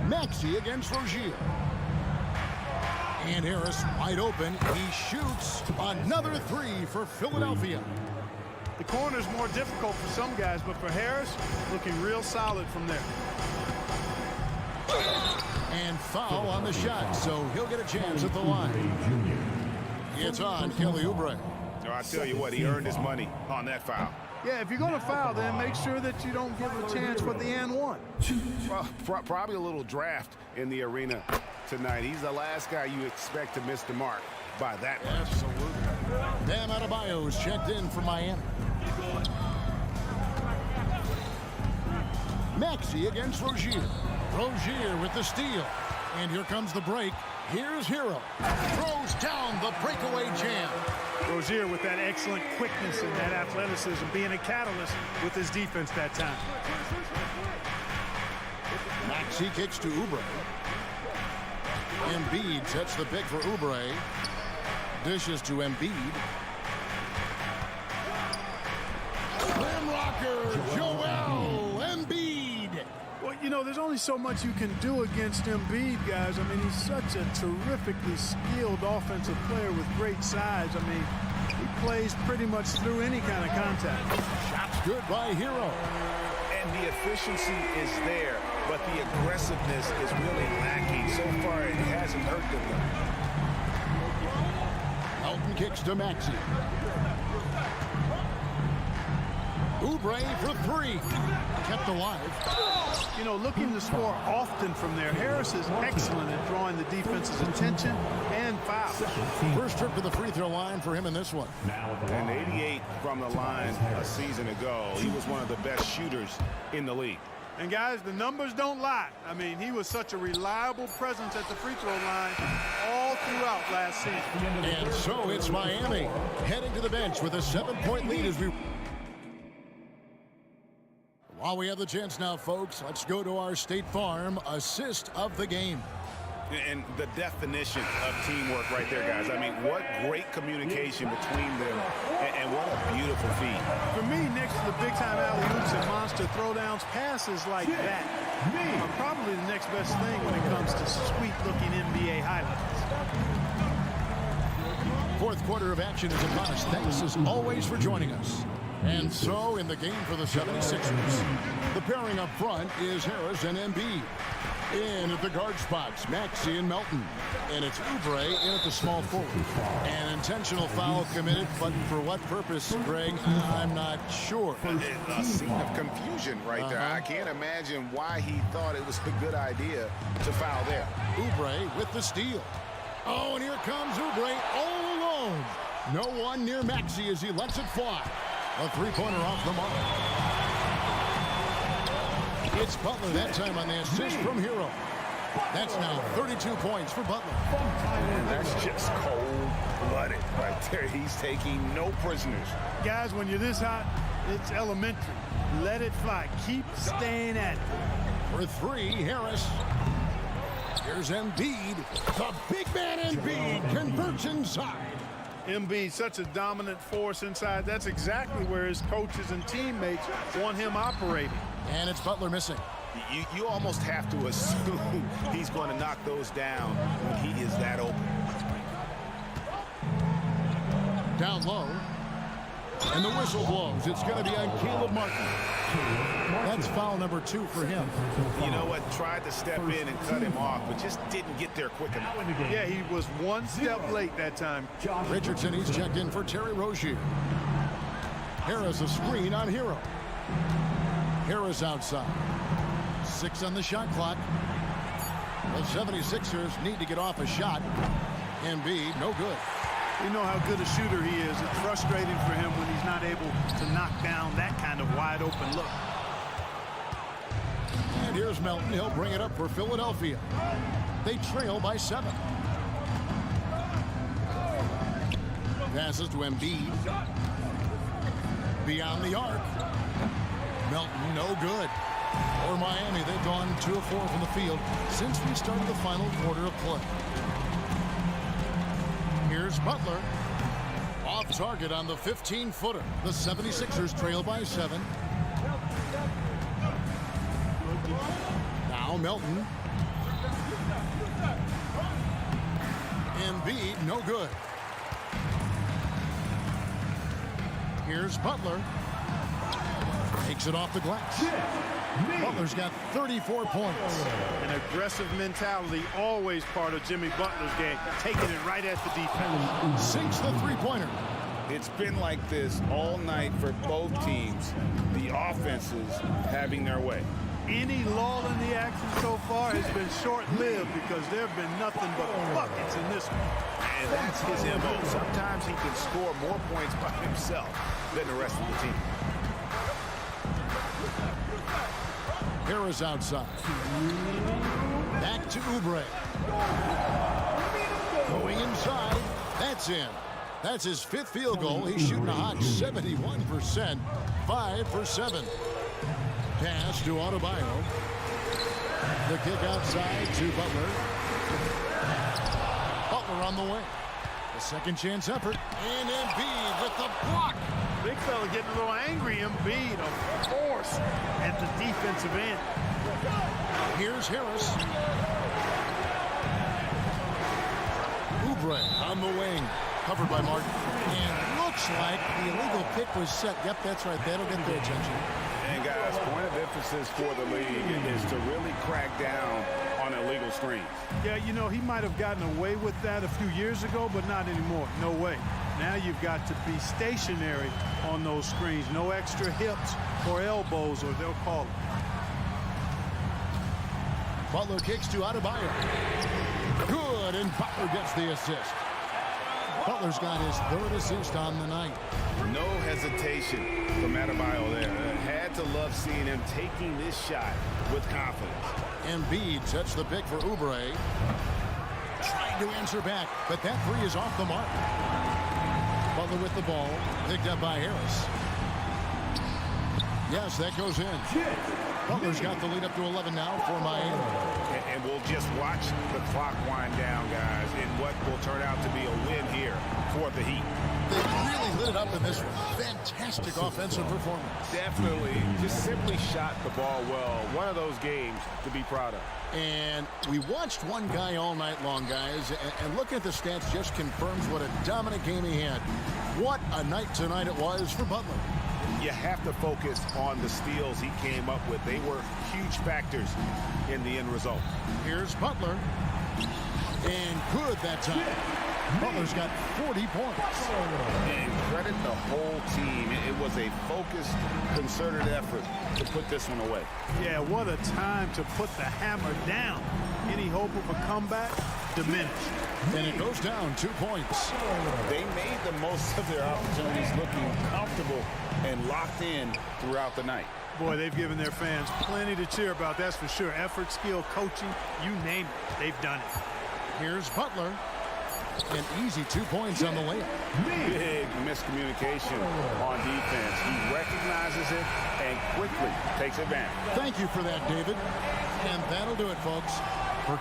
Maxey against Rozier. And Harris wide open. He shoots another three for Philadelphia. The corner's more difficult for some guys, but for Harris, looking real solid from there. And foul on the shot, so he'll get a chance at the line. It's on Kelly Oubre. Oh, I tell you what, he earned his money on that foul. Yeah, if you're going to foul, then make sure that you don't give a chance for the and one. Well, probably a little draft in the arena tonight. He's the last guy you expect to miss the mark by that much. Absolutely. Bam Adebayo's checked in for Miami. Maxey against Rozier. Rozier with the steal. And here comes the break. Here's Hero. Throws down the breakaway jam. Rozier with that excellent quickness and that athleticism, being a catalyst with his defense that time. Maxey kicks to Oubre. Embiid sets the pick for Oubre. Dishes to Embiid. Rim rocker, Joel Embiid. Well, you know, there's only so much you can do against Embiid, guys. I mean, he's such a terrifically skilled offensive player with great size. I mean, he plays pretty much through any kind of contact. Shots good by Hero. And the efficiency is there, but the aggressiveness is really lacking. So far, it hasn't hurt them. Melton kicks to Maxey. Oubre for three. Kept alive. You know, looking to score often from there. Harris is excellent at drawing the defense's attention and fouls. First trip to the free throw line for him in this one. And 88 from the line a season ago. He was one of the best shooters in the league. And guys, the numbers don't lie. I mean, he was such a reliable presence at the free throw line all throughout last season. And so it's Miami heading to the bench with a 7-point lead as we... While we have the chance now, folks, let's go to our State Farm assist of the game. And the definition of teamwork right there, guys. I mean, what great communication between them, and what a beautiful feat. For me, next to the big-time alley-oops and monster throwdowns, passes like that are probably the next best thing when it comes to sweet-looking NBA highlights. Fourth quarter of action is upon us. Thanks, as always, for joining us. And so, in the game for the 76ers, the pairing up front is Harris and Embiid. In at the guard spots, Maxey and Melton. And it's Oubre in at the small forward. An intentional foul committed, but for what purpose, Greg, I'm not sure. A scene of confusion right there. I can't imagine why he thought it was a good idea to foul there. Oubre with the steal. Oh, and here comes Oubre all alone. No one near Maxey as he lets it fly. A three-pointer off the mark. It's Butler that time on the assist from Hero. That's now 32 points for Butler. And that's just cold-blooded right there. He's taking no prisoners. Guys, when you're this hot, it's elementary. Let it fly. Keep staying at it. For three, Harris. Here's Embiid. The big man Embiid converts inside. Embiid, such a dominant force inside. That's exactly where his coaches and teammates want him operating. And it's Butler missing. You almost have to assume he's going to knock those down when he is that open. Down low. And the whistle blows. It's going to be on Caleb Martin. That's foul number 2 for him. You know what? Tried to step in and cut him off, but just didn't get there quick enough. Yeah, he was one step late that time. Richardson, he's checked in for Terry Rozier. Harris a screen on Hero. Harris outside. 6 on the shot clock. The 76ers need to get off a shot. Embiid, no good. You know how good a shooter he is. It's frustrating for him when he's not able to knock down that kind of wide open look. And here's Melton. He'll bring it up for Philadelphia. They trail by 7. Passes to Embiid. Beyond the arc. Melton, no good. For Miami, they've gone 2 of 4 from the field since we started the final quarter of play. Here's Butler. Off target on the 15-footer. The 76ers trail by 7. Now Melton. Embiid, no good. Here's Butler. Takes it off the glass. Butler's got 34 points. An aggressive mentality, always part of Jimmy Butler's game, taking it right at the defense. Sinks the three-pointer. It's been like this all night for both teams. The offenses having their way. Any lull in the action so far has been short-lived because there have been nothing but buckets in this one. And that's his MO. Sometimes he can score more points by himself than the rest of the team. Harris outside. Back to Oubre. Going inside. That's in. That's his 5th field goal. He's shooting a hot 71%. 5 for 7. Pass to Adebayo. The kick outside to Butler. Butler on the way. A second chance effort. And Embiid with the block. Big fella getting a little angry. Embiid, of course, at the defensive end. Here's Harris. Oubre on the wing. Covered by Martin. And looks like the illegal pick was set. Yep, that's right. That'll get their attention. And guys, point of emphasis for the league is to really crack down on illegal screens. Yeah, you know, he might have gotten away with that a few years ago, but not anymore. No way. Now you've got to be stationary on those screens. No extra hips or elbows, or they'll call it. Butler kicks to Adebayo. Good, and Butler gets the assist. Butler's got his 3rd assist on the night. No hesitation from Adebayo there. Had to love seeing him taking this shot with confidence. Embiid sets the pick for Oubre. Trying to answer back, but that 3 is off the mark. Butler with the ball, picked up by Harris. Yes, that goes in. Butler's got the lead up to 11 now for Miami. And we'll just watch the clock wind down, guys, in what will turn out to be a win here for the Heat. They really lit it up in this one. Fantastic offensive performance. Definitely. Just simply shot the ball well. One of those games to be proud of. And we watched one guy all night long, guys, and looking at the stats just confirms what a dominant game he had. What a night tonight it was for Butler. You have to focus on the steals he came up with. They were huge factors in the end result. Here's Butler. And good that time. Butler's got 40 points. And credit the whole team. It was a focused, concerted effort to put this one away. Yeah, what a time to put the hammer down. Any hope of a comeback? Diminished. And it goes down 2 points. They made the most of their opportunities, looking comfortable and locked in throughout the night. Boy, they've given their fans plenty to cheer about, that's for sure. Effort, skill, coaching, you name it, they've done it. Here's Butler. An easy 2 points on the layup. Big miscommunication on defense. He recognizes it and quickly takes advantage. Thank you for that, David. And that'll do it, folks. For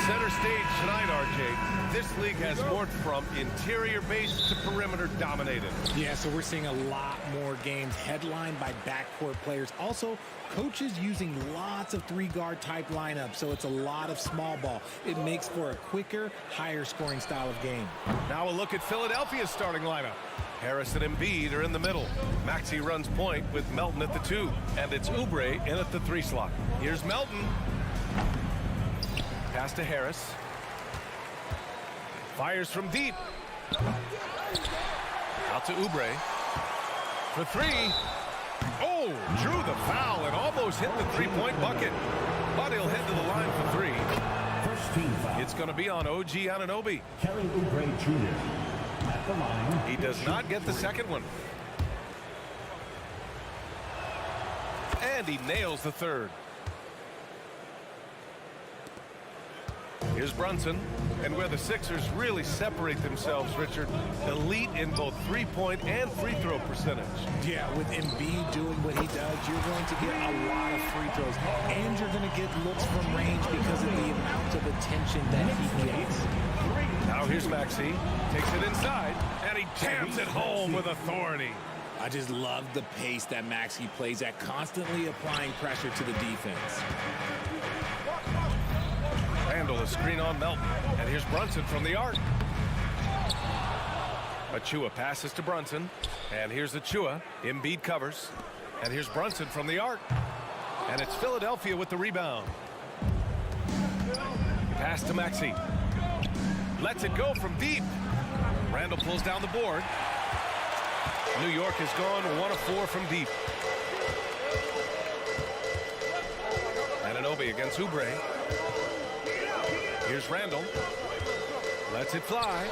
Center stage tonight, RJ. This league has morphed from interior-based to perimeter-dominated. Yeah, so we're seeing a lot more games headlined by backcourt players. Also, coaches using lots of three-guard type lineups, so it's a lot of small ball. It makes for a quicker, higher-scoring style of game. Now a look at Philadelphia's starting lineup. Harris and Embiid are in the middle. Maxey runs point with Melton at the 2. And it's Oubre in at the 3 slot. Here's Melton. Pass to Harris. Fires from deep. Out to Oubre. For 3. Oh, drew the foul and almost hit the three-point bucket. But he'll head to the line for 3. First team foul. It's going to be on OG Anunoby. Kelly Oubre Jr. At the line. He does not get the second one. And he nails the third. Here's Brunson. And where the Sixers really separate themselves, Richard, elite in both three-point and free-throw percentage. Yeah, with Embiid doing what he does, you're going to get a lot of free throws. And you're going to get looks from range because of the amount of attention that he gets. Now here's Maxey. Takes it inside, and he jams it home with authority. I just love the pace that Maxey plays at, constantly applying pressure to the defense. Randall a screen on Melton. And here's Brunson from the arc. Achua passes to Brunson. And here's Achua. Embiid covers. And here's Brunson from the arc. And it's Philadelphia with the rebound. Pass to Maxey. Lets it go from deep. Randall pulls down the board. New York has gone 1 of 4 from deep. Anunoby against Oubre. Here's Randall. Lets it fly.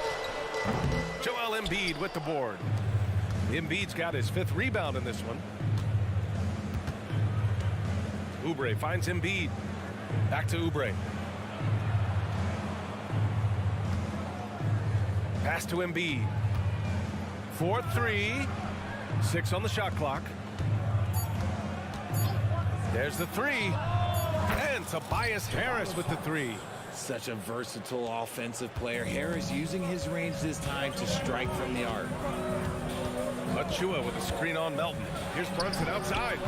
Joel Embiid with the board. Embiid's got his 5th rebound in this one. Oubre finds Embiid. Back to Oubre. Pass to Embiid. 4-3. 6 on the shot clock. There's the 3. And Tobias Harris with the 3. Such a versatile offensive player. Harris using his range this time to strike from the arc. Achua with a screen on Melton. Here's Brunson outside.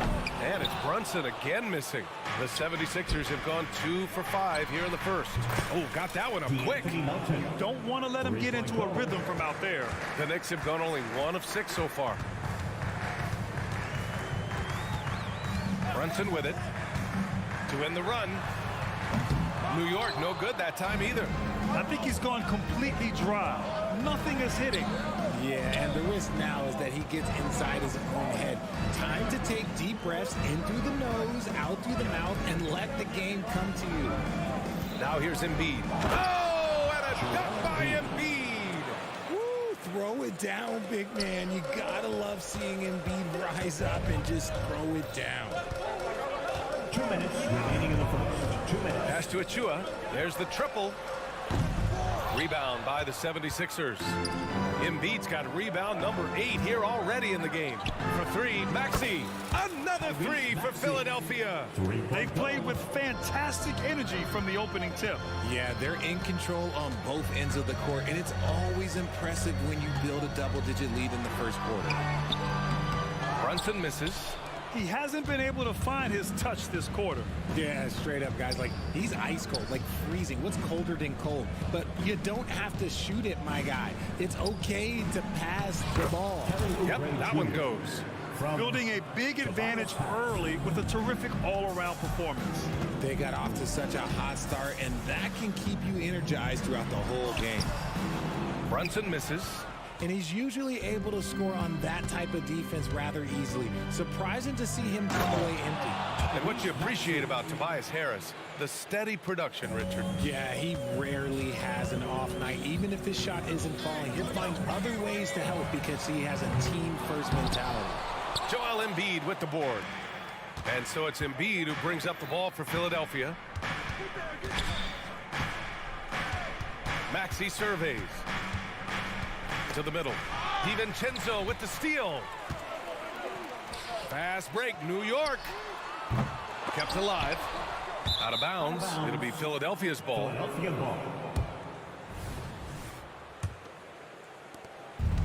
And it's Brunson again missing. The 76ers have gone 2 for 5 here in the first. Oh, got that one up quick. Don't want to let him get into a rhythm from out there. The Knicks have gone only 1 of 6 so far. Brunson with it. To end the run. New York no good that time either. I think he's gone completely dry. Nothing is hitting. Yeah, and the risk now is that he gets inside his own head. Time to take deep breaths in through the nose, out through the mouth, and let the game come to you. Now here's Embiid. Oh, and a dunk by Embiid. Woo, throw it down, big man. You gotta love seeing Embiid rise up and just throw it down. 2 minutes remaining in the first. 2 minutes. Pass to Achua. There's the triple. Rebound by the 76ers. Embiid's got rebound number 8 here already in the game. For 3, Maxey. Another 3 for Philadelphia. They played with fantastic energy from the opening tip. Yeah, they're in control on both ends of the court, and it's always impressive when you build a double-digit lead in the first quarter. Brunson misses. He hasn't been able to find his touch this quarter. Yeah, straight up, guys. Like, he's ice cold, like freezing. What's colder than cold? But you don't have to shoot it, my guy. It's okay to pass the ball. Yep, that one goes. Building a big advantage early with a terrific all-around performance. They got off to such a hot start, and that can keep you energized throughout the whole game. Brunson misses. And he's usually able to score on that type of defense rather easily. Surprising to see him come away empty. And what you appreciate about Tobias Harris, the steady production, Richard. Yeah, he rarely has an off night. Even if his shot isn't falling, he'll find other ways to help because he has a team-first mentality. Joel Embiid with the board. And so it's Embiid who brings up the ball for Philadelphia. Maxey surveys. To the middle. DiVincenzo with the steal. Fast break. New York. Kept alive. Out of bounds. It'll be Philadelphia's ball. Philadelphia ball.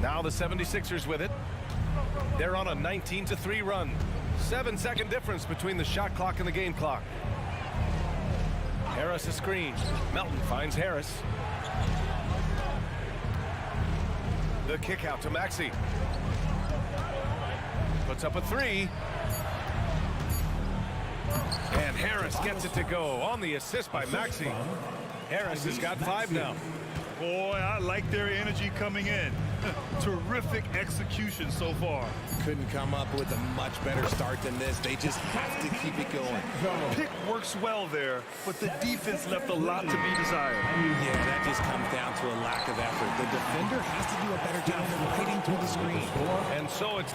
Now the 76ers with it. They're on a 19-3 run. 7-second difference between the shot clock and the game clock. Harris a screen. Melton finds Harris. The kick out to Maxey. Puts up a three. And Harris gets it to go on the assist by Maxey. Harris has got 5 now. Boy, I like their energy coming in. Terrific execution so far. Couldn't come up with a much better start than this. They just have to keep it going. Pick works well there, but the defense left a lot to be desired. Yeah, that just comes down to a lack of effort. The defender has to do a better job of fighting through the screen. And so it's...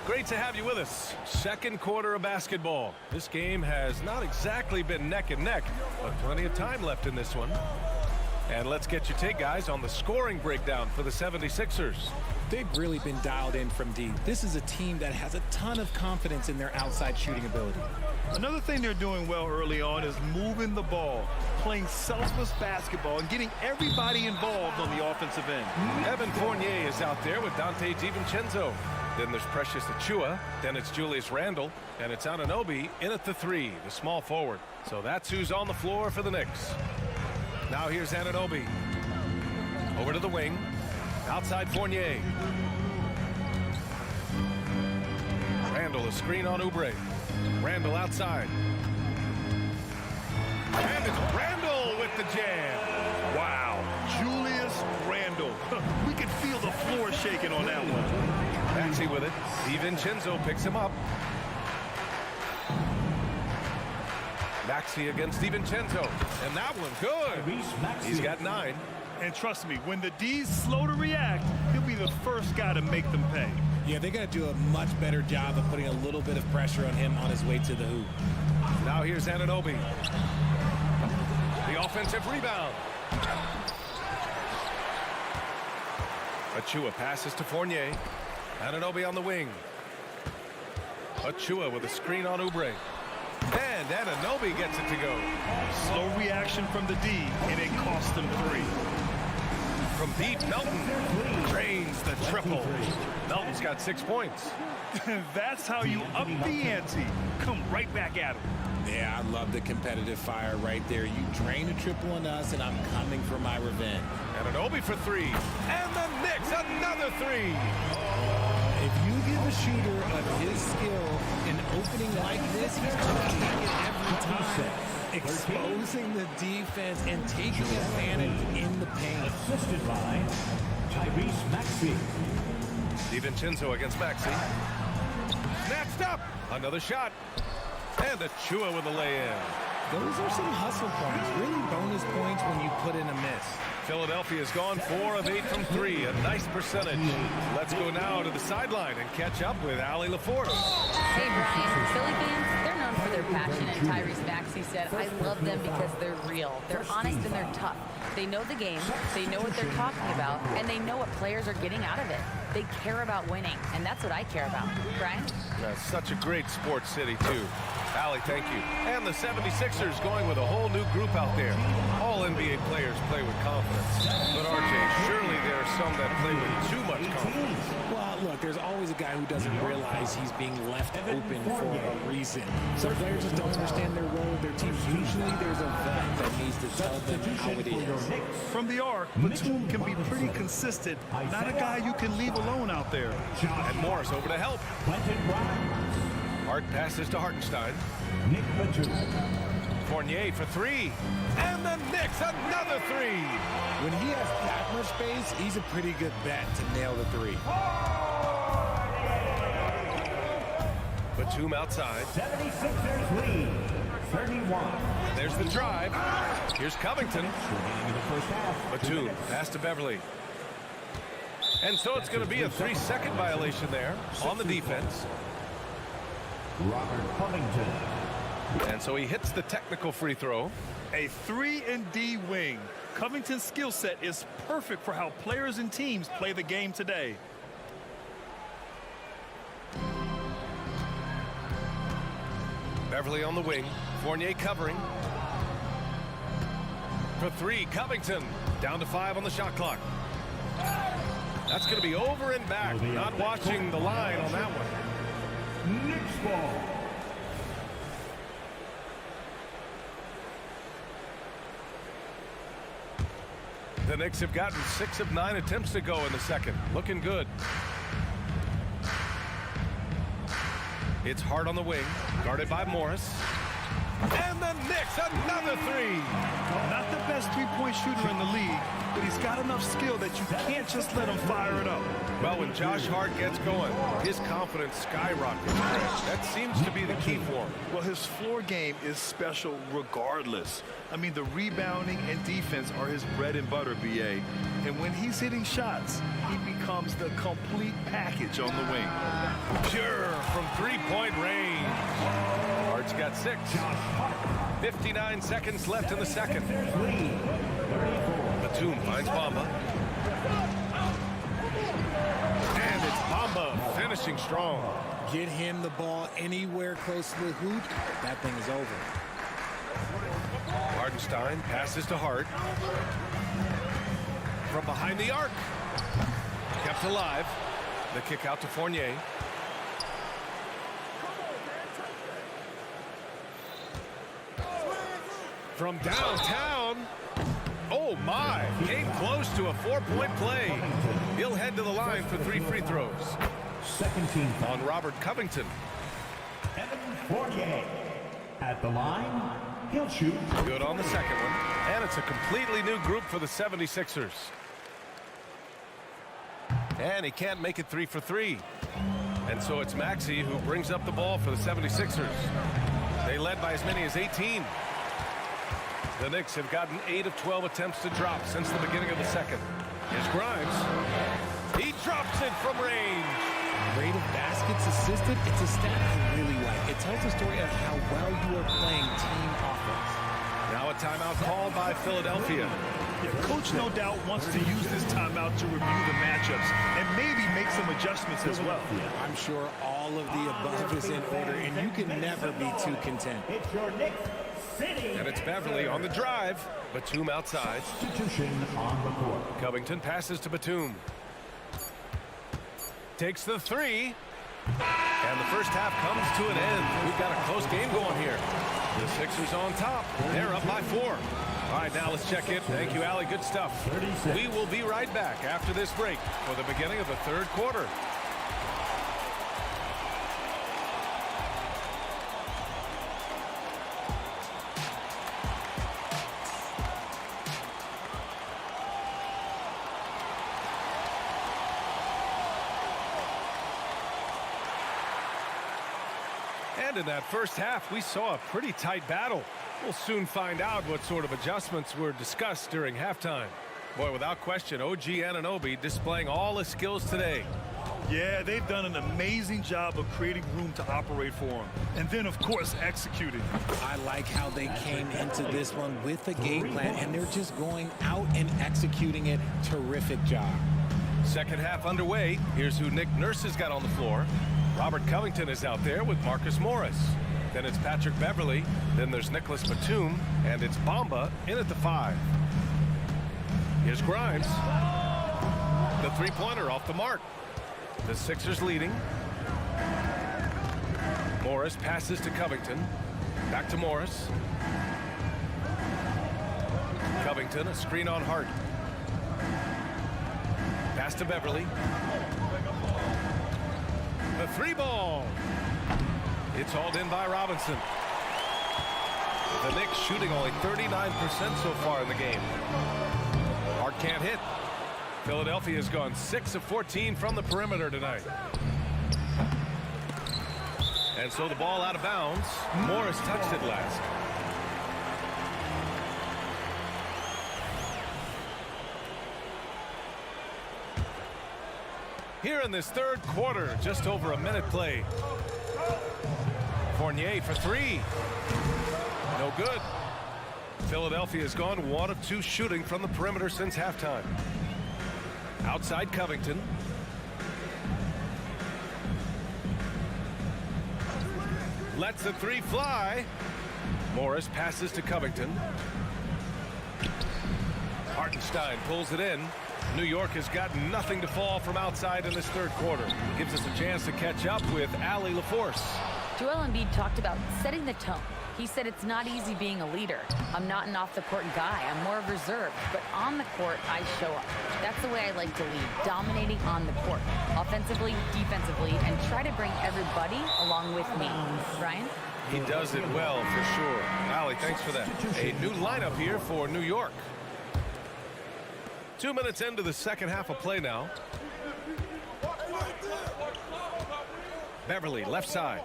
Great to have you with us. Second quarter of basketball. This game has not exactly been neck and neck, but plenty of time left in this one. And let's get your take, guys, on the scoring breakdown for the 76ers. They've really been dialed in from deep. This is a team that has a ton of confidence in their outside shooting ability. Another thing they're doing well early on is moving the ball, playing selfless basketball, and getting everybody involved on the offensive end. Evan Fournier is out there with Dante DiVincenzo. Then there's Precious Achiuwa. Then it's Julius Randle. And it's Anunoby in at the 3, the small forward. So that's who's on the floor for the Knicks. Now here's Anunoby. Over to the wing. Outside Fournier. Randle, a screen on Oubre. Randle outside. And it's Randle with the jam. Wow, Julius Randle. We could feel the floor shaking on that one. Maxey with it. DiVincenzo picks him up. Maxey against DiVincenzo. And that one good. He's got 9. And trust me, when the D's slow to react, he'll be the first guy to make them pay. Yeah, they got to do a much better job of putting a little bit of pressure on him on his way to the hoop. Now here's Anunoby. The offensive rebound. Achiuwa passes to Fournier. Anunoby on the wing. Achiuwa with a screen on Oubre. And Anunoby gets it to go. Slow reaction from the D, and it cost them 3. From deep, Melton drains the triple. Melton's got 6 points. That's how you up the ante. Come right back at him. Yeah, I love the competitive fire right there. You drain a triple on us, and I'm coming for my revenge. Anunoby for 3. And the Knicks, another 3. If you give a shooter of his skill an opening like this, he's going to take it every time. Exposing the defense and taking advantage in the paint. Assisted by Tyrese Maxey. DiVincenzo against Maxey. Snatched up. Another shot. And Achiuwa with a lay-in. Those are some hustle points, really bonus points when you put in a miss. Philadelphia's gone 4 of 8 from 3, a nice percentage. Let's go now to the sideline and catch up with Allie LaForce. Hey, Brian. Philly fans, they're known for their passion, and Tyrese Maxey said, I love them because they're real. They're honest and they're tough. They know the game, they know what they're talking about, and they know what players are getting out of it. They care about winning, and that's what I care about. Brian? That's such a great sports city, too. Allie, thank you. And the 76ers going with a whole new group out there. All NBA players play with confidence. But, RJ, surely there are some that play with too much confidence. Well, look, there's always a guy who doesn't realize he's being left open for a reason. Some players just don't understand their role, their team. Usually there's a vet that needs to tell them how it is. From the arc, Batum can be pretty consistent. Not a guy you can leave alone out there. And Morris over to help. Hart passes to Hartenstein. Nick Batum. Fournier for 3. And the Knicks, another 3. When he has that much space, he's a pretty good bet to nail the 3. Batum outside. 76ers lead. 31. There's the drive. Here's Covington. Batum pass to Beverly. And so it's going to be a 3-second violation there on the defense. Robert Covington. And so he hits the technical free throw. A 3-and-D wing. Covington's skill set is perfect for how players and teams play the game today. Beverly on the wing. Fournier covering. For three, Covington. Down to 5 on the shot clock. That's going to be over and back. Not watching the line on that one. Knicks ball. The Knicks have gotten 6 of 9 attempts to go in the second. Looking good. It's Hart on the wing, guarded by Morris. And the Knicks, another three. Not the best three-point shooter in the league, but he's got enough skill that you can't just let him fire it up. Well, when Josh Hart gets going, his confidence skyrockets. That seems to be the key for him. Well, his floor game is special regardless. I mean, the rebounding and defense are his bread and butter, BA. And when he's hitting shots, he becomes the complete package on the wing. Pure from three-point range. Hart's got 6. 59 seconds left in the second. Batum finds Bamba. And it's Bamba finishing strong. Get him the ball anywhere close to the hoop. That thing is over. Hardenstein passes to Hart. From behind the arc. Kept alive. The kick out to Fournier. From downtown. Oh my, came close to a 4-point play. He'll head to the line for 3 free throws. Second team foul. On Robert Covington. Evan Fournier. At the line, he'll shoot. Good on the second one. And it's a completely new group for the 76ers. And he can't make it 3 for 3. And so it's Maxey who brings up the ball for the 76ers. They led by as many as 18. The Knicks have gotten 8 of 12 attempts to drop since the beginning of the second. Here's Grimes. He drops it from range. Rate of baskets assisted, it's a stat I really like. It tells the story of how well you are playing team offense. Now a timeout called by Philadelphia. Yeah, Coach no doubt wants to use this timeout to review the matchups and maybe make some adjustments as well. I'm sure all of the above is in order, and you can never be too content. It's your Knicks City. And it's Beverly on the drive. Batum outside. Substitution on the court. Covington passes to Batum. Takes the 3. And the first half comes to an end. We've got a close game going here. The Sixers on top. They're up by 4. All right, now let's check in. Thank you, Allie. Good stuff. We will be right back after this break for the beginning of the third quarter. And in that first half, we saw a pretty tight battle. We'll soon find out what sort of adjustments were discussed during halftime. Boy, without question, OG Anunoby displaying all his skills today. Yeah, they've done an amazing job of creating room to operate for him. And then, of course, executing. I like how they came into this one with a game plan, and they're just going out and executing it. Terrific job. Second half underway. Here's who Nick Nurse has got on the floor. Robert Covington is out there with Marcus Morris. Then it's Patrick Beverly. Then there's Nicholas Batum. And it's Bamba in at the 5. Here's Grimes. The three-pointer off the mark. The Sixers leading. Morris passes to Covington. Back to Morris. Covington, a screen on Hart. Pass to Beverly. The 3-ball. It's hauled in by Robinson. The Knicks shooting only 39% so far in the game. Hart can't hit. Philadelphia has gone 6 of 14 from the perimeter tonight. And so the ball out of bounds. Morris touched it last. Here in this third quarter, just over a minute played. Fournier for 3. No good. Philadelphia has gone 1 of 2 shooting from the perimeter since halftime. Outside Covington. lets the three fly. Morris passes to Covington. Hartenstein pulls it in. New York has got nothing to fall from outside in this third quarter. Gives us a chance to catch up with Allie LaForce. Joel Embiid talked about setting the tone. He said it's not easy being a leader. I'm not an off-the-court guy. I'm more reserved. But on the court, I show up. That's the way I like to lead, dominating on the court, offensively, defensively, and try to bring everybody along with me. Ryan? He does it well, for sure. Allie, thanks for that. A new lineup here for New York. 2 minutes into the second half of play now. Beverly, left side.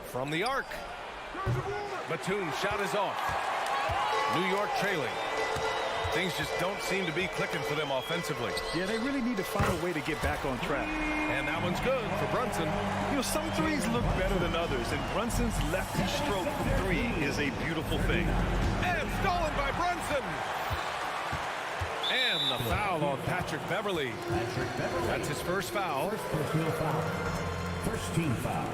From the arc. Batum's shot is off. New York trailing. Things just don't seem to be clicking for them offensively. Yeah, they really need to find a way to get back on track. And that one's good for Brunson. You know, some threes look better than others, and Brunson's lefty stroke from three is a beautiful thing. And stolen by Brunson. And the foul on Patrick Beverly. That's his first foul. Personal foul. First team foul.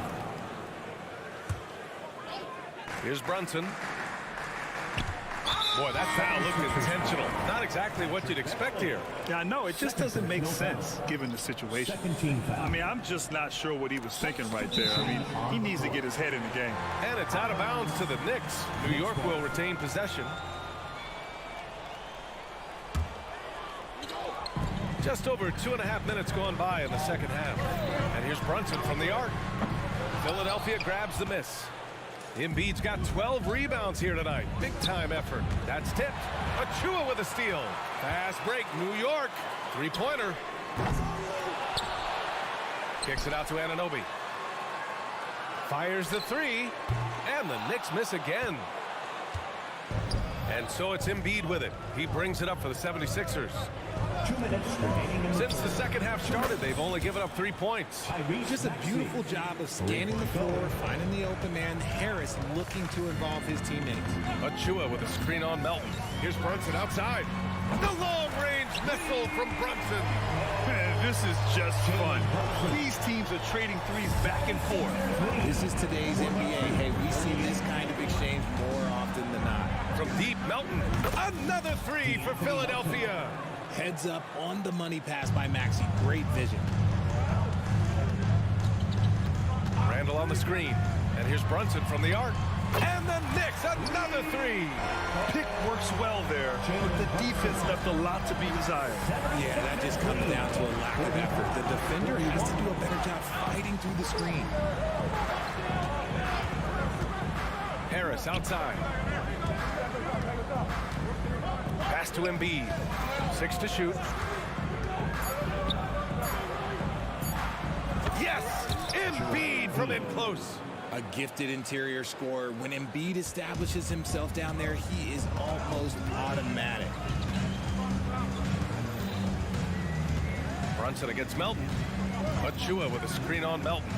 Here's Brunson. Boy, that foul looked intentional. Not exactly what you'd expect here. Yeah, I know. It just doesn't make sense given the situation. Second team foul. I mean, I'm just not sure what he was thinking right there. I mean, he needs to get his head in the game. And it's out of bounds to the Knicks. New York will retain possession. Just over 2.5 minutes gone by in the second half. And here's Brunson from the arc. Philadelphia grabs the miss. Embiid's got 12 rebounds here tonight. Big time effort. That's tipped. Achua with a steal. Fast break, New York. Three-pointer. Kicks it out to Anunoby. Fires the three. And the Knicks miss again. And so it's Embiid with it. He brings it up for the 76ers. 2 minutes remaining. Since the second half started, they've only given up 3 points. Just a beautiful job of scanning the floor, finding the open man. Harris looking to involve his teammates. Achua with a screen on Melton. Here's Brunson outside. The long-range missile from Brunson. Man, this is just fun. These teams are trading threes back and forth. This is today's NBA. Hey, we see this kind of exchange more often than not. From deep, Melton. Another three for Philadelphia. Heads up on the money pass by Maxey. Great vision. Randall on the screen. And here's Brunson from the arc. And the Knicks, another three. Pick works well there, but the defense left a lot to be desired. Yeah, that just comes down to a lack of effort. The defender has to do a better job fighting through the screen. Harris outside. Pass to Embiid. 6 to shoot. Yes! Embiid from in close. A gifted interior scorer. When Embiid establishes himself down there, he is almost automatic. Brunson against Melton. Achua with a screen on Melton.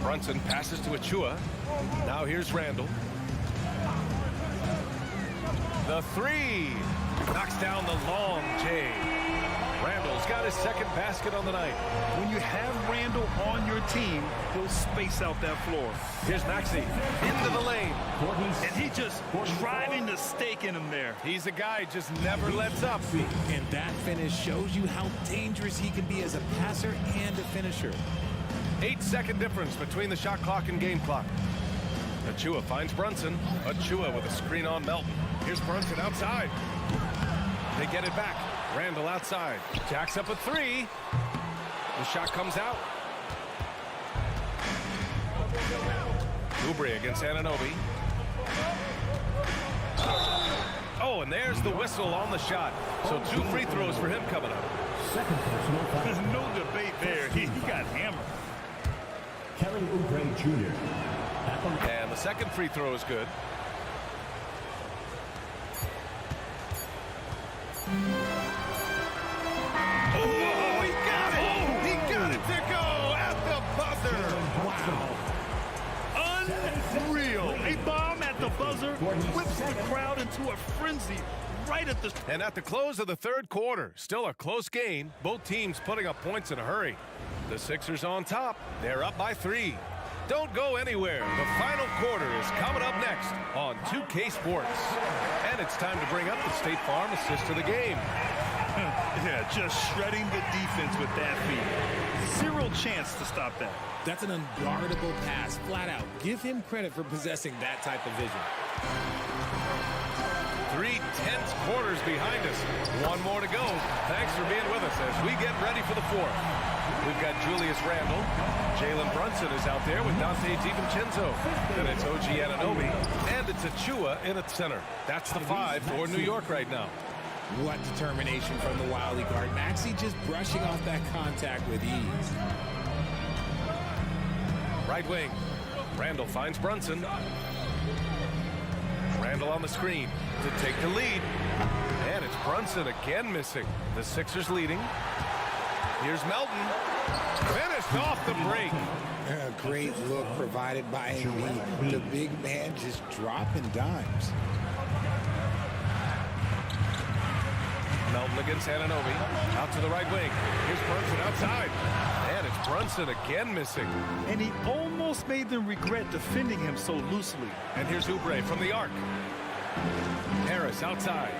Brunson passes to Achua. Now here's Randall. The three. Knocks down the long J. Randall's got his second basket on the night. When you have Randall on your team, he'll space out that floor. Here's Maxey into the lane. And he just driving the stake in him there. He's a guy just never lets up. And that finish shows you how dangerous he can be as a passer and a finisher. 8-second difference between the shot clock and game clock. Achua finds Brunson. Achua with a screen on Melton. Here's Brunson outside. They get it back. Randall outside. Jacks up a three. The shot comes out. Oubre against Anunoby. Oh, and there's the whistle on the shot. So 2 free throws for him coming up. Second personal foul. There's no debate there. He got hammered. Kelly Oubre Jr. And the second free throw is good. Oh, he got it! He got it to go at the buzzer! Wow. Unreal. A bomb at the buzzer whips the crowd into a frenzy right at the... And at the close of the third quarter, still a close game. Both teams putting up points in a hurry. The Sixers on top. They're up by 3. Don't go anywhere. The final quarter is coming up next on 2K Sports. And it's time to bring up the State Farm assist of the game. Yeah, just shredding the defense with that feed. Zero chance to stop that. That's an unguardable pass, flat out. Give him credit for possessing that type of vision. 3 tense quarters behind us. One more to go. Thanks for being with us as we get ready for the 4th. We've got Julius Randle. Jalen Brunson is out there with Dante DiVincenzo. Then it's OG Anunoby. And it's Achua in at center. That's the 5 for New York right now. What determination from the Wiley guard. Maxey just brushing off that contact with ease. Right wing. Randle finds Brunson. Randle on the screen to take the lead. And it's Brunson again missing. The Sixers leading. Here's Melton. Finished off the break. A great look provided by Embiid. The big man just dropping dimes. Melton against Anunoby. Out to the right wing. Here's Brunson outside. And it's Brunson again missing. And he almost made them regret defending him so loosely. And here's Oubre from the arc. Harris outside.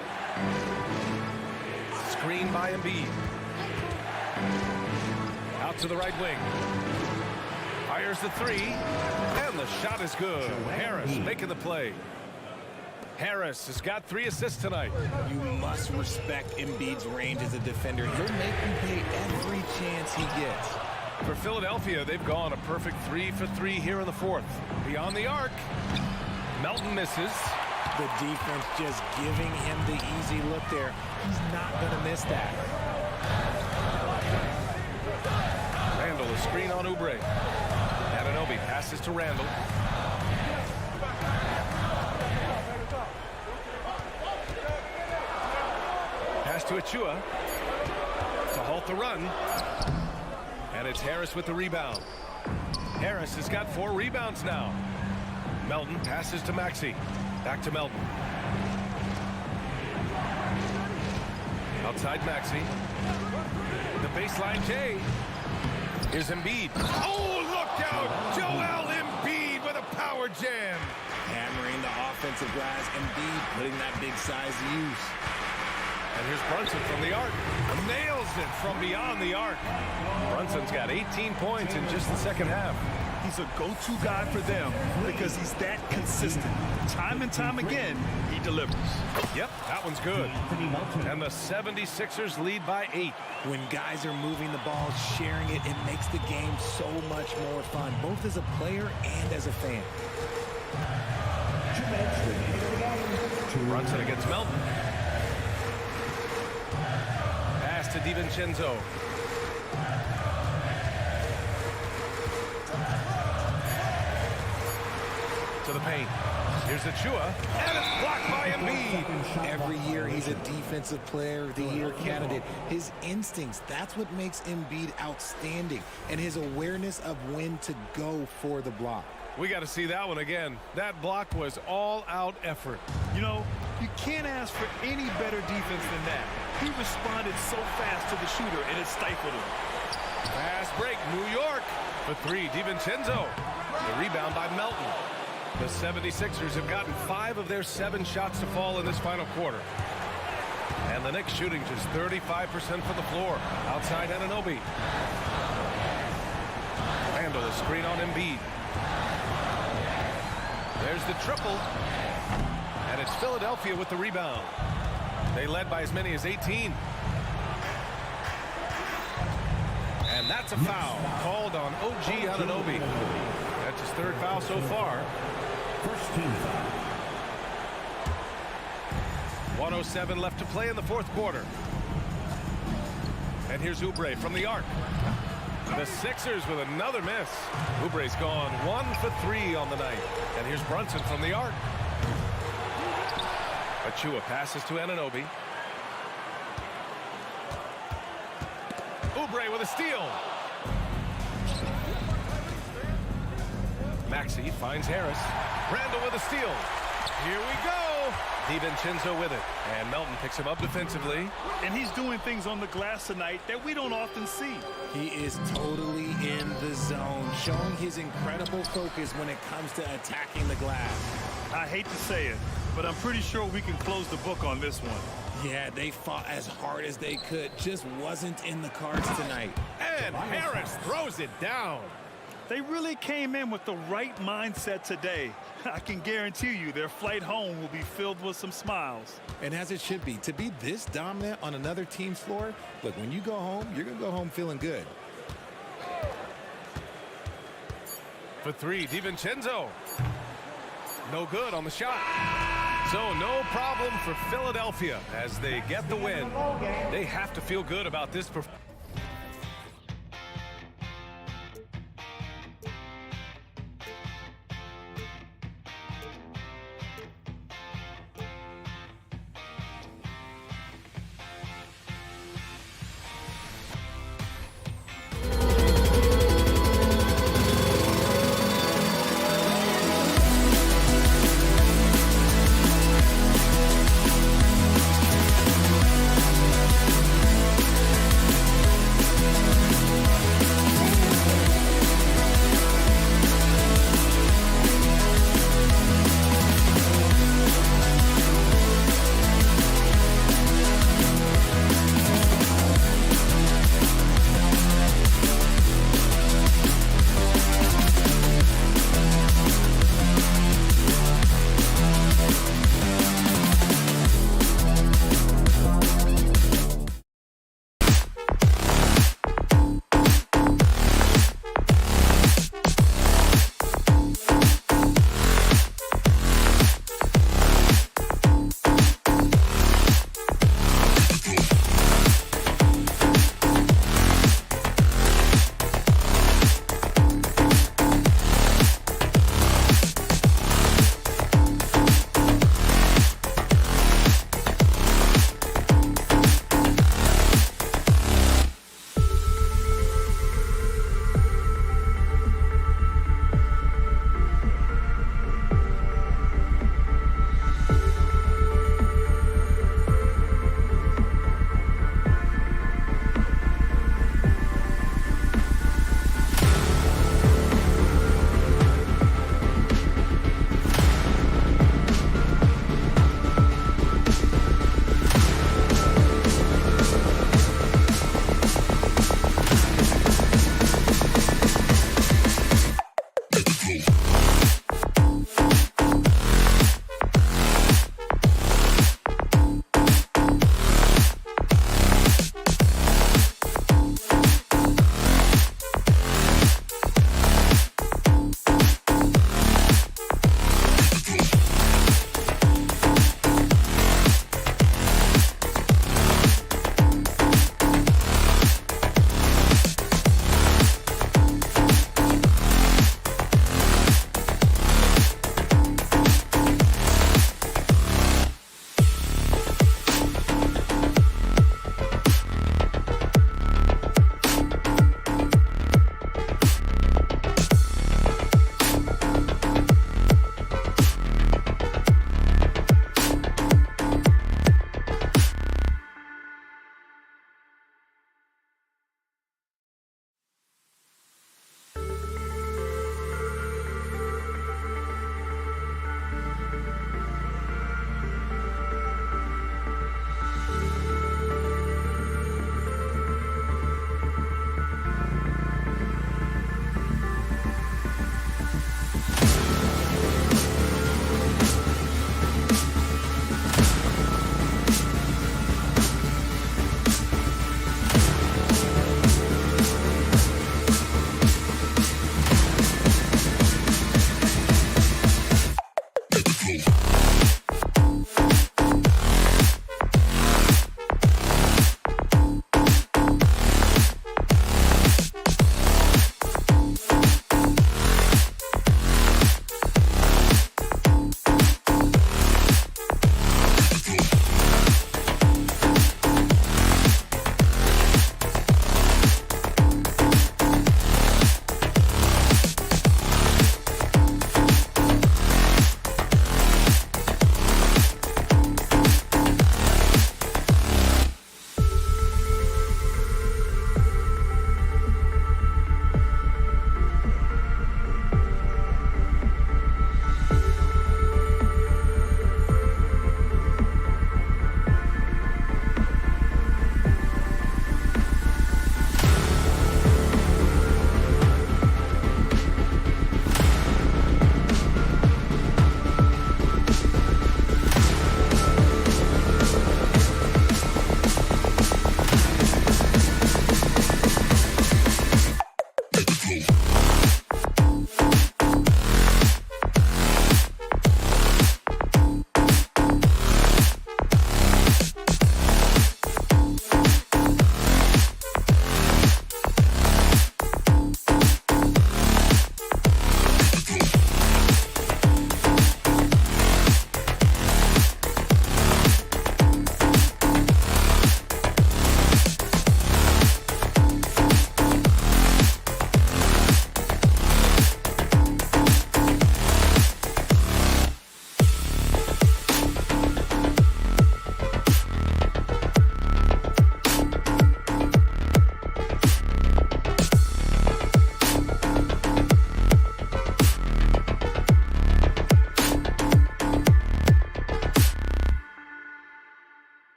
Screen by Embiid. Out to the right wing. Fires the 3. And the shot is good. Harris making the play. Harris has got 3 assists tonight. You must respect Embiid's range as a defender. He'll make you pay every chance he gets. For Philadelphia, they've gone a perfect 3 for 3 here in the 4th. Beyond the arc. Melton misses. The defense just giving him the easy look there. He's not going to miss that. Randle, a screen on Oubre. Anunoby passes to Randle. Pass to Achua to halt the run. And it's Harris with the rebound. Harris has got 4 rebounds now. Melton passes to Maxey. Back to Melton. Outside Maxey. The baseline J. Here's Embiid. Oh, look out! Joel Embiid with a power jam. Hammering the offensive glass. Embiid putting that big size to use. And here's Brunson from the arc. Nails it from beyond the arc. Brunson's got 18 points in just the second half. He's a go-to guy for them because he's that consistent. Time and time again, he delivers. Yep, that one's good. And the 76ers lead by 8. When guys are moving the ball, sharing it, it makes the game so much more fun, both as a player and as a fan. Brunson against Melton. Pass to DiVincenzo. To the paint. Here's Achua, and it's blocked by Embiid. Every year he's a defensive player of the year candidate. His instincts, that's what makes Embiid outstanding, and his awareness of when to go for the block. We got to see that one again. That block was all-out effort. You know, you can't ask for any better defense than that. He responded so fast to the shooter, and it stifled him. Fast break, New York. For 3, DiVincenzo. The rebound by Melton. The 76ers have gotten 5 of their 7 shots to fall in this final quarter. And the Knicks shooting just 35% from the floor. Outside Anunoby. Randle, a screen on Embiid. There's the triple. And it's Philadelphia with the rebound. They led by as many as 18. And that's a foul called on OG Anunoby. That's his 3rd foul so far. First team foul. 1:07 left to play in the 4th quarter. And here's Oubre from the arc. The Sixers with another miss. Oubre's gone 1 for 3 on the night. And here's Brunson from the arc. Achua passes to Anunoby. Oubre with a steal. Maxey finds Harris. Randle with a steal. Here we go. DiVincenzo with it. And Melton picks him up defensively. And he's doing things on the glass tonight that we don't often see. He is totally in the zone, showing his incredible focus when it comes to attacking the glass. I hate to say it, but I'm pretty sure we can close the book on this one. Yeah, they fought as hard as they could. Just wasn't in the cards tonight. And Harris throws it down. They really came in with the right mindset today. I can guarantee you their flight home will be filled with some smiles. And as it should be, to be this dominant on another team's floor, look, when you go home, you're going to go home feeling good. For three, DiVincenzo. No good on the shot. So no problem for Philadelphia as they get the win. They have to feel good about this performance.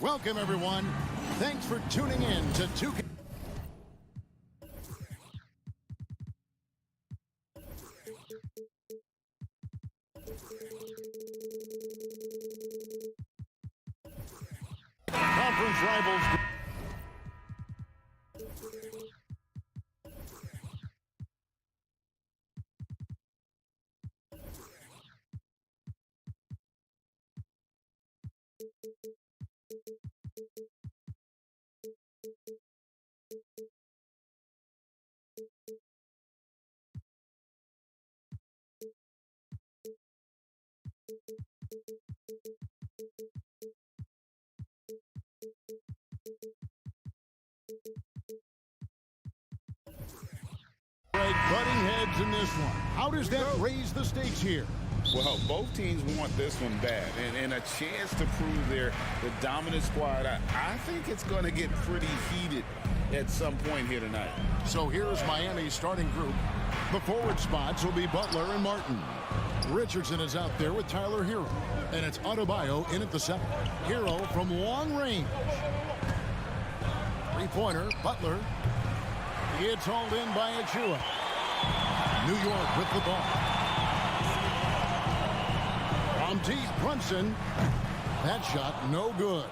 Welcome, everyone. Thanks for tuning in to 2K. Conference rivals. Butting heads in this one. How does that raise the stakes here? Well, both teams want this one bad, and a chance to prove they're the dominant squad. I think it's going to get pretty heated at some point here tonight. So here's Miami's starting group. The forward spots will be Butler and Martin. Richardson is out there with Tyler Hero, and it's Adebayo in at the 7. Hero from long range. Three-pointer, Butler. It's hauled in by Achua. New York with the ball. From deep, Brunson. That shot, no good.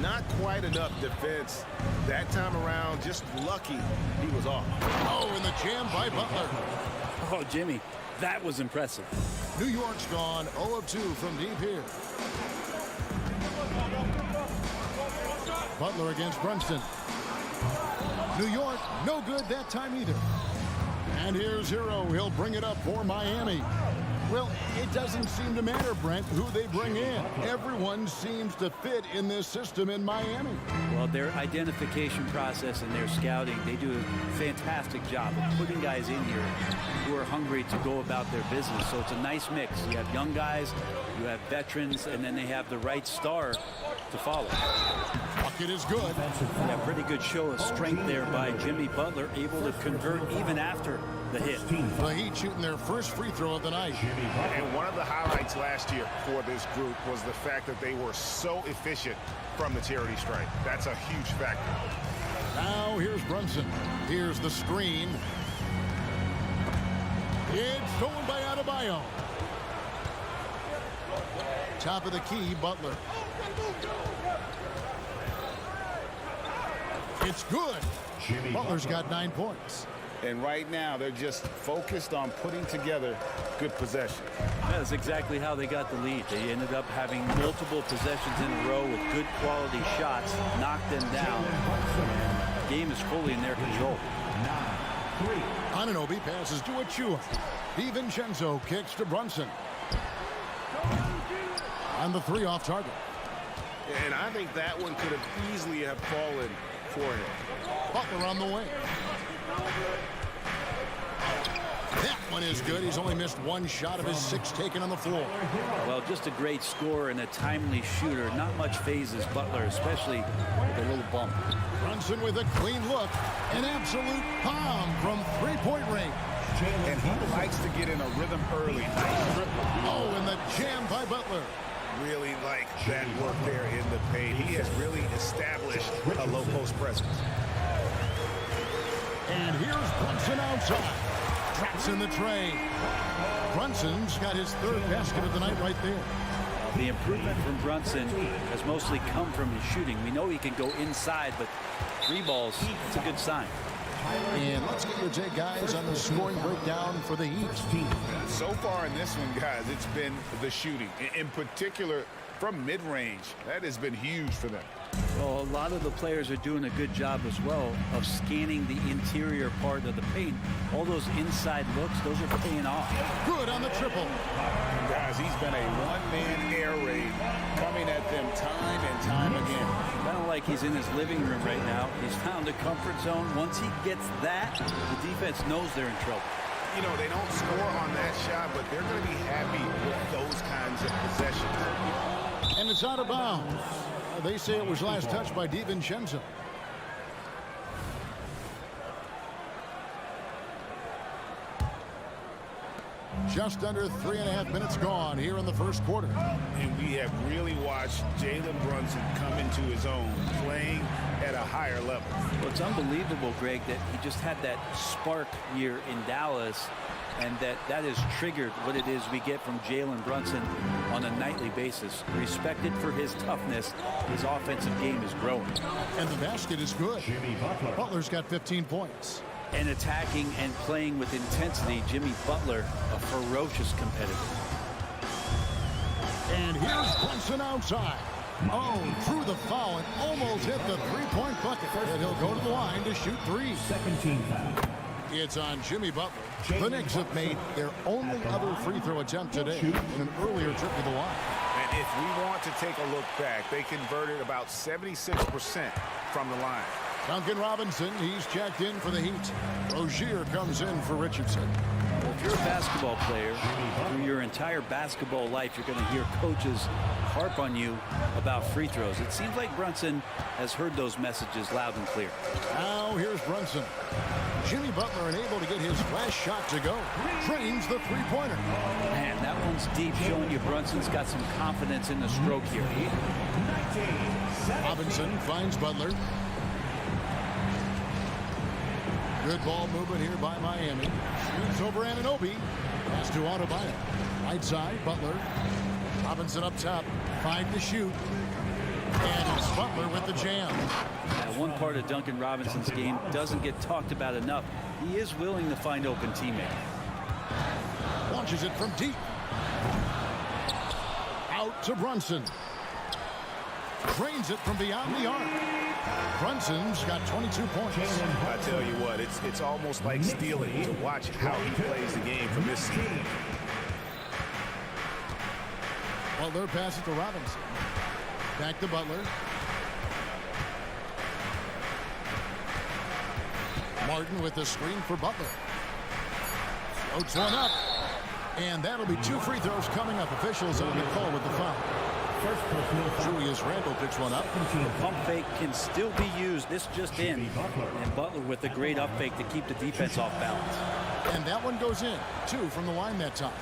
Not quite enough defense that time around. Just lucky he was off. Oh, and the jam by Butler. Oh, Jimmy, that was impressive. New York's gone 0 of 2 from deep here. Butler against Brunson. New York, no good that time either. And here's Hero. He'll bring it up for Miami. Well, it doesn't seem to matter, Brent, who they bring in. Everyone seems to fit in this system in Miami. Well, their identification process and their scouting, they do a fantastic job of putting guys in here who are hungry to go about their business. So it's a nice mix. You have young guys, you have veterans, and then they have the right star to follow. Bucket is good. Yeah, pretty good show of strength there by Jimmy Butler, able to convert even after the hit. The Heat shooting their first free throw of the night. And one of the highlights last year for this group was the fact that they were so efficient from the charity stripe. That's a huge factor. Now here's Brunson. Here's the screen. It's stolen by Adebayo. Top of the key, Butler. It's good. Butler's got 9 points. And right now, they're just focused on putting together good possessions. That's exactly how they got the lead. They ended up having multiple possessions in a row with good quality shots, knocked them down. The game is fully in their control. Anunoby passes to Achua. DiVincenzo kicks to Brunson. And the 3 off target. And I think that one could have easily have fallen for him. Butler on the wing. That one is good. He's only missed 1 shot of his 6 taken on the floor. Well, just a great scorer and a timely shooter. Not much phases Butler, especially with a little bump. Brunson with a clean look. An absolute bomb from 3-point range. And he likes to get in a rhythm early. Nice triple. Oh, and the jam by Butler. Really like that work there in the paint. He has really established a low post presence. And here's Brunson outside. Traps in the tray. Brunson's got his 3rd basket of the night right there. The improvement from Brunson has mostly come from his shooting. We know he can go inside, but 3 balls, it's a good sign. And let's get your take, guys, on the scoring breakdown for the Heat. So far in this one, guys, it's been the shooting. In particular, from mid-range. That has been huge for them. Well, a lot of the players are doing a good job as well of scanning the interior part of the paint. All those inside looks, those are paying off. Good on the triple. Guys, he's been a one-man air raid coming at them time and time again. Kind of like he's in his living room right now. He's found a comfort zone. Once he gets that, the defense knows they're in trouble. You know, they don't score on that shot, but they're going to be happy with those kinds of possessions. And it's out of bounds. They say it was last touched by DiVincenzo. Just under 3.5 minutes gone here in the first quarter. And we have really watched Jalen Brunson come into his own, playing at a higher level. Well, it's unbelievable, Greg, that he just had that spark year in Dallas, and that has triggered what it is we get from Jalen Brunson on a nightly basis. Respected for his toughness, his offensive game is growing. And the basket is good. Butler's got 15 points. And attacking and playing with intensity, Jimmy Butler, a ferocious competitor. And here's Brunson outside. Oh, through the foul and almost hit the three-point bucket. And he'll go to the line to shoot three. Second team foul. It's on Jimmy Butler. The Knicks have made their only other free throw attempt today in an earlier trip to the line. And if we want to take a look back, they converted about 76% from the line. Duncan Robinson, he's checked in for the Heat. Rozier comes in for Richardson. Well, if you're a basketball player, through your entire basketball life, you're going to hear coaches harp on you about free throws. It seems like Brunson has heard those messages loud and clear. Now here's Brunson. Jimmy Butler unable to get his last shot to go. Trains the three-pointer. Man, that one's deep, showing you Brunson's got some confidence in the stroke here. Robinson finds Butler. Good ball movement here by Miami. Shoots over Anunoby. Pass to Adebayo. Right side, Butler. Robinson up top. 5 to shoot. And it's Butler with the jam. One part of Duncan Robinson's game doesn't get talked about enough. He is willing to find open teammates. Launches it from deep. Out to Brunson. Drains it from beyond the arc. Brunson's got 22 points. I tell you what, it's almost like stealing to watch how he plays the game from this season. Butler passes to Robinson. Back to Butler. Martin with the screen for Butler. Floats one up. And that'll be 2 free throws coming up. Officials on the call with the foul. Julius Randle picks one up. The pump fake can still be used. This just in. And Butler with a great up fake to keep the defense off balance. And that one goes in. 2 from the line that time.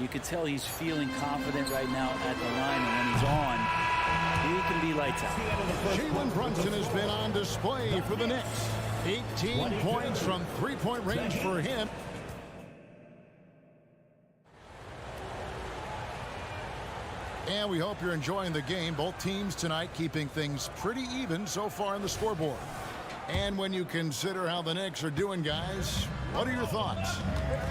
You can tell he's feeling confident right now at the line. And when he's on, he can be lights out. Jalen Brunson has been on display for the Knicks. 18 points from three-point range for him. And we hope you're enjoying the game. Both teams tonight keeping things pretty even so far on the scoreboard. And when you consider how the Knicks are doing, guys, what are your thoughts?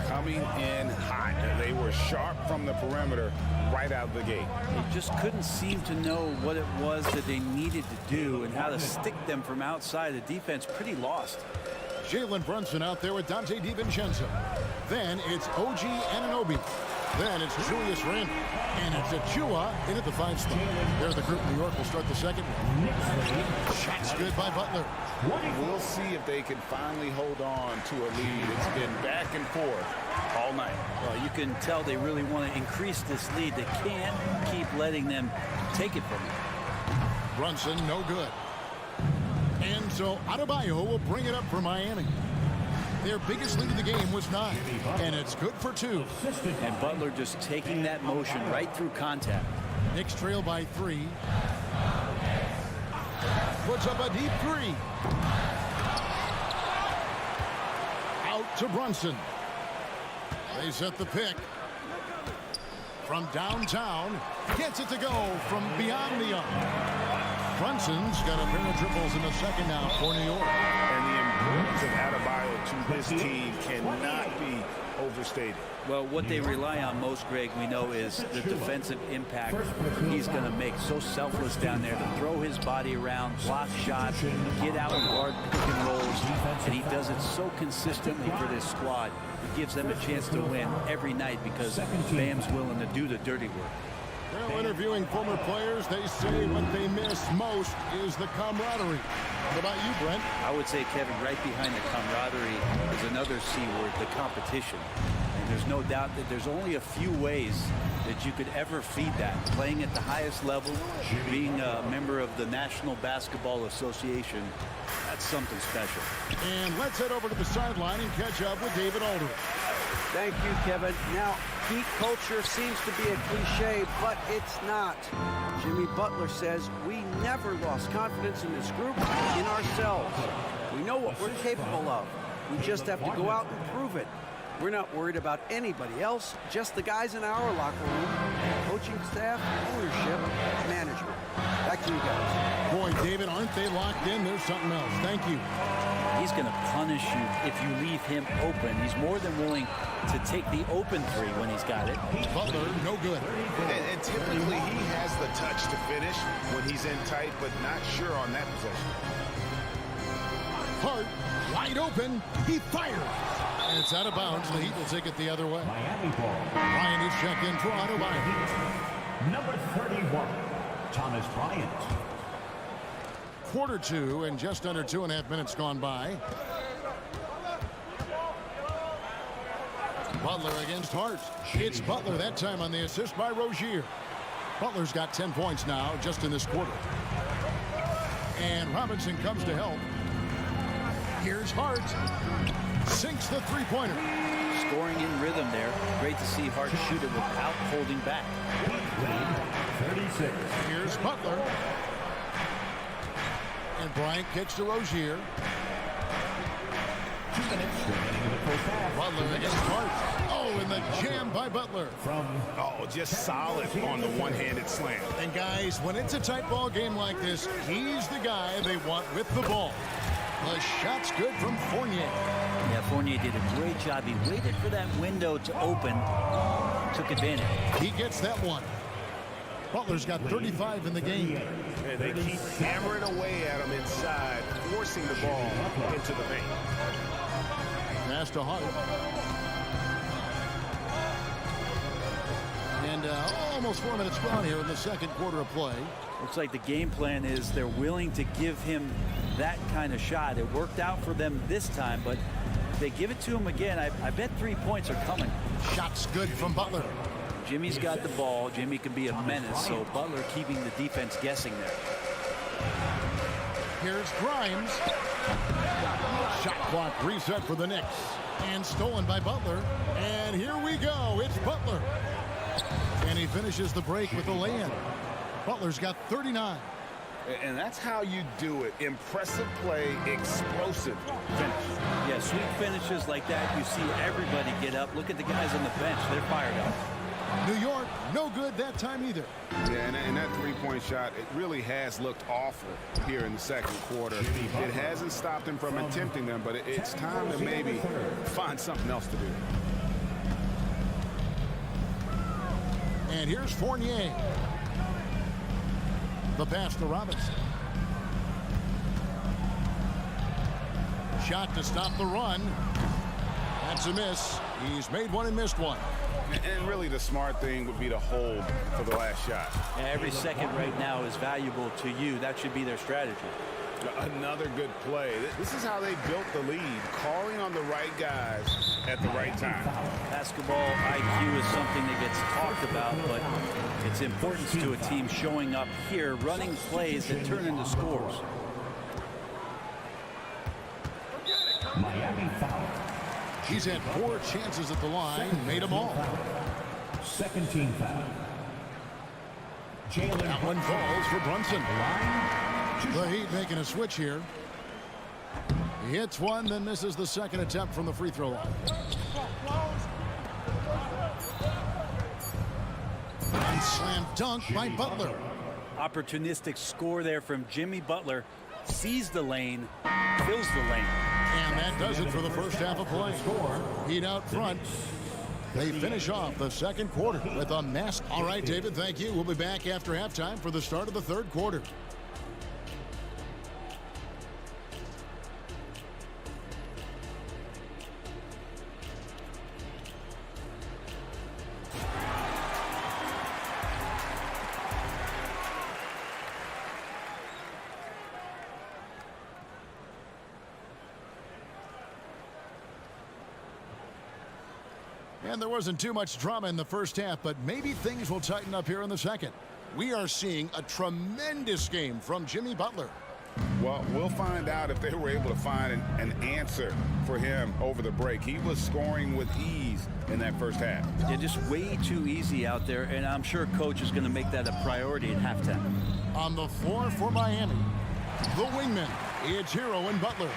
Coming in hot. They were sharp from the perimeter right out of the gate. They just couldn't seem to know what it was that they needed to do and how to stick them from outside. The defense pretty lost. Jalen Brunson out there with Dante DiVincenzo. Then it's OG Anunoby. Then it's Julius Randle. And it's Achua in at the 5 spot. There the group. New York will start the second one. Shots good by Butler. We'll see if they can finally hold on to a lead. It's been back and forth all night. Well, you can tell they really want to increase this lead. They can't keep letting them take it from them. Brunson, no good. And so Adebayo will bring it up for Miami. Their biggest lead of the game was 9, and it's good for 2. And Butler just taking that motion right through contact. Knicks trail by 3. Puts up a deep 3. Out to Brunson. They set the pick. From downtown, gets it to go from beyond the arc. Brunson's got a pair of triples in the second now for New York. And the importance of Adebayo to this team cannot be overstated. Well, what they rely on most, Greg, we know, is the defensive impact he's going to make. So selfless down there to throw his body around, block shots, get out and guard pick and rolls. And he does it so consistently for this squad. It gives them a chance to win every night because Bam's willing to do the dirty work. Well, interviewing former players, they say what they miss most is the camaraderie. What about you, Brent? I would say, Kevin, right behind the camaraderie is another C word, the competition. And there's no doubt that there's only a few ways that you could ever feed that. Playing at the highest level, being a member of the National Basketball Association, that's something special. And let's head over to the sideline and catch up with David Aldridge. Thank you, Kevin. Now, Heat culture seems to be a cliche, but it's not. Jimmy Butler says, we never lost confidence in this group, in ourselves. We know what we're capable of. We just have to go out and prove it. We're not worried about anybody else, just the guys in our locker room, coaching staff, ownership, management. Back to you guys. Boy, David, aren't they locked in? There's something else. Thank you. He's going to punish you if you leave him open. He's more than willing to take the open three when he's got it. Butler, no good. And typically he has the touch to finish when he's in tight, but not sure on that possession. Hart, wide open. He fires. And it's out of bounds. The Heat will take it the other way. Miami ball. Bryant is checked in for Otto Bryant. Number 31, Thomas Bryant. Quarter two and just under 2.5 minutes gone by. Butler against Hart. It's Butler that time on the assist by Rozier. Butler's got 10 points now just in this quarter. And Robinson comes to help. Here's Hart. Sinks the three-pointer. Scoring in rhythm there. Great to see Hart shoot it without holding back. 36. Here's Butler. And Bryant kicks to Rozier. 2 minutes remaining in the first half. Butler against Hart. Oh, and the jam by Butler. Oh, just solid on the one-handed slam. And guys, when it's a tight ball game like this, he's the guy they want with the ball. The shot's good from Fournier. Yeah, Fournier did a great job. He waited for that window to open. Took advantage. He gets that one. Butler's got 35 in the game. And they keep hammering away at him inside, forcing the ball into the paint. Pass to Hart. And almost 4 minutes gone here in the second quarter of play. Looks like the game plan is they're willing to give him that kind of shot. It worked out for them this time, but if they give it to him again, I bet 3 points are coming. Shot's good from Butler. Jimmy's got the ball. Jimmy can be a menace, so Butler keeping the defense guessing there. Here's Grimes. Shot clock reset for the Knicks. And stolen by Butler. And here we go. It's Butler. And he finishes the break with the lay-in. Butler's got 39. And that's how you do it. Impressive play, explosive finish. Yeah, sweet finishes like that, you see everybody get up. Look at the guys on the bench. They're fired up. New York, no good that time either. Yeah, and that three-point shot, it really has looked awful here in the second quarter. It hasn't stopped him from attempting them, but it's time to maybe find something else to do. And here's Fournier. The pass to Robinson. Shot to stop the run. That's a miss. He's made one and missed one. And really the smart thing would be to hold for the last shot. Yeah, every second right now is valuable to you. That should be their strategy. Another good play. This is how they built the lead, calling on the right guys at the right time. Basketball IQ is something that gets talked about, but its importance to a team showing up here, running plays that turn into scores. Miami foul. He's had 4 chances at the line, made them all. Second team foul. Jalen. That one falls for Brunson. Line. The Heat making a switch here. He hits one, then misses the second attempt from the free throw line. And slam dunk by Butler. Opportunistic score there from Jimmy Butler. Sees the lane, fills the lane. And that does it for the first half of play. Heat out front. They finish off the second quarter with a mess. All right, David, thank you. We'll be back after halftime for the start of the third quarter. And there wasn't too much drama in the first half, but maybe things will tighten up here in the second. We are seeing a tremendous game from Jimmy Butler. Well, we'll find out if they were able to find an answer for him over the break. He was scoring with ease in that first half. Yeah, just way too easy out there, and I'm sure coach is going to make that a priority at halftime. On the floor for Miami, the wingmen, it's Hero and Butler.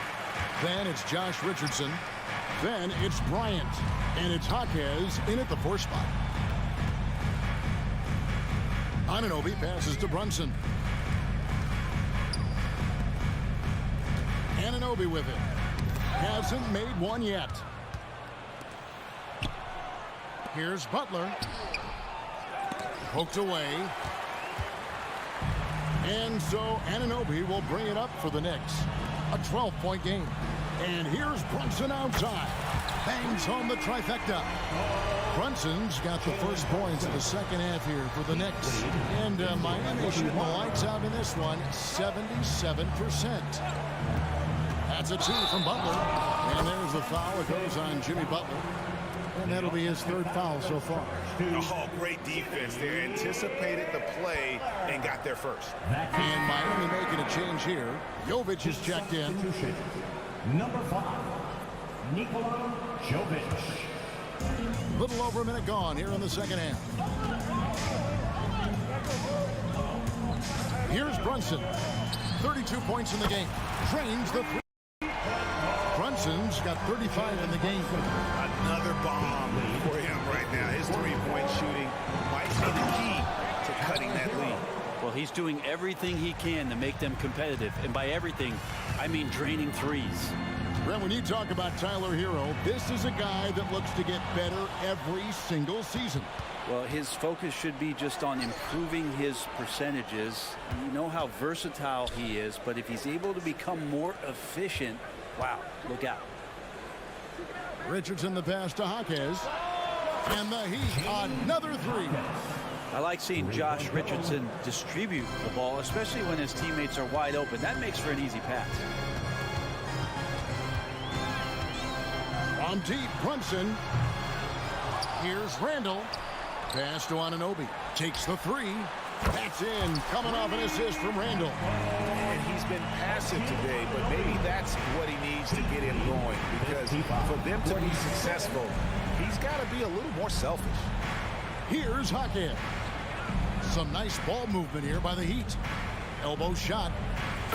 Then it's Josh Richardson. Then it's Bryant. And it's Jaquez in at the 4 spot. Anunoby passes to Brunson. Anunoby with it. Hasn't made one yet. Here's Butler. Poked away. And so Anunoby will bring it up for the Knicks. A 12-point game. And here's Brunson outside. Bangs home the trifecta. Brunson's got the first points of the second half here for the Knicks. And Miami shooting the lights out in this one, 77%. That's a 2 from Butler. And there's the foul. It goes on Jimmy Butler. And that'll be his 3rd foul so far. Oh, great defense. They anticipated the play and got there first. And Miami making a change here. Jovic is checked in. Number 5, Nikola Jovic. Little over a minute gone here in the second half. Here's Brunson. 32 points in the game. Drains the 3. Brunson's got 35 in the game. Another bomb for him right now. His 3-point shooting might be the key to cutting that lead. Well, he's doing everything he can to make them competitive. And by everything, I mean draining threes. Brent, when you talk about Tyler Hero, this is a guy that looks to get better every single season. Well, his focus should be just on improving his percentages. You know how versatile he is, but if he's able to become more efficient, wow, look out. Richardson the pass to Jaquez. And the Heat, another 3. I like seeing Josh Richardson distribute the ball, especially when his teammates are wide open. That makes for an easy pass. From deep, Brunson. Here's Randall. Pass to Anunoby. Takes the 3. That's in. Coming off an assist from Randall. And he's been passive today, but maybe that's what he needs to get him going, because for them to be successful, he's got to be a little more selfish. Here's Jaquez. Some nice ball movement here by the Heat. Elbow shot.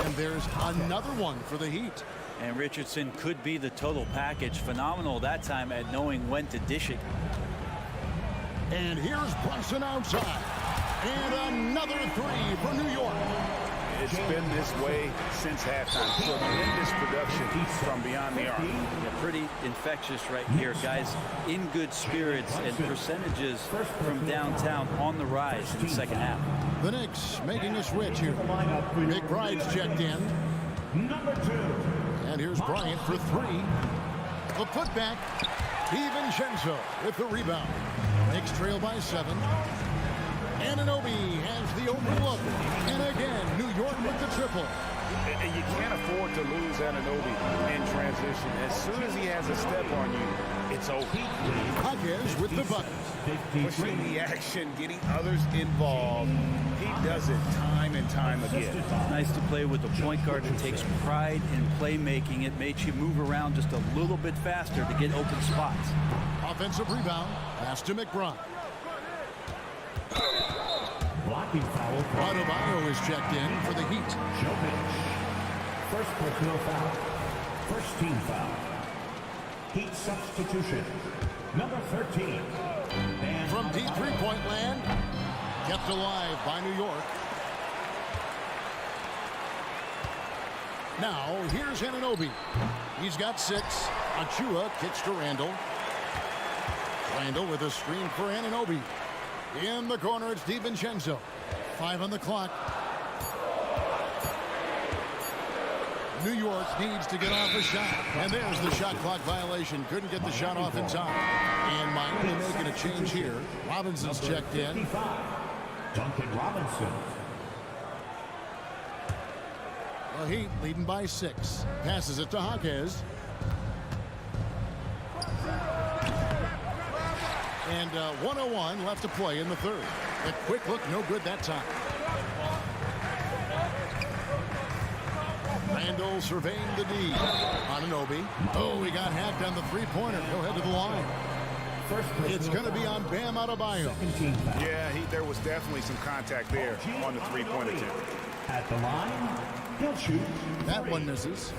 And there's another one for the Heat. And Richardson could be the total package. Phenomenal that time at knowing when to dish it. And here's Brunson outside. And another 3 for New York. It's been this way since halftime. Tremendous production from beyond the arc. Yeah, pretty infectious right here. Guys in good spirits, and percentages from downtown on the rise in the second half. The Knicks making a switch here. McBride's checked in. Number 2. And here's Bryant for 3. The putback. DiVincenzo with the rebound. Knicks trail by 7. Anunoby has the open look. And again, New York with the triple. And you can't afford to lose Anunoby in transition. As soon as he has a step on you, it's over. Jaquez with the bucket. Pushing the action, getting others involved. He does it time and time again. Nice to play with a point guard that takes pride in playmaking. It makes you move around just a little bit faster to get open spots. Offensive rebound. Pass to McBride. Blocking foul. Adebayo is checked in for the Heat. Jovic. First personal foul. First team foul. Heat substitution. Number 13. And from deep 3-point land. Kept alive by New York. Now, here's Anunoby. He's got 6. Achua kicks to Randall. Randall with a screen for Anunoby. In the corner, it's DiVincenzo. 5 on the clock. New York needs to get off a shot. And there's the shot clock violation. Couldn't get the shot off in time. And Miami making a change here. Robinson's checked in. Duncan Robinson. The Heat leading by 6. Passes it to Jaquez. And 1:01 left to play in the third. A quick look, no good that time. Randall surveying the D. Anunoby. Oh, he got hacked on the three-pointer. He'll head to the line. It's going to be on Bam Adebayo. Yeah, there was definitely some contact there on the three-point attempt. At the line, he'll shoot. That one misses.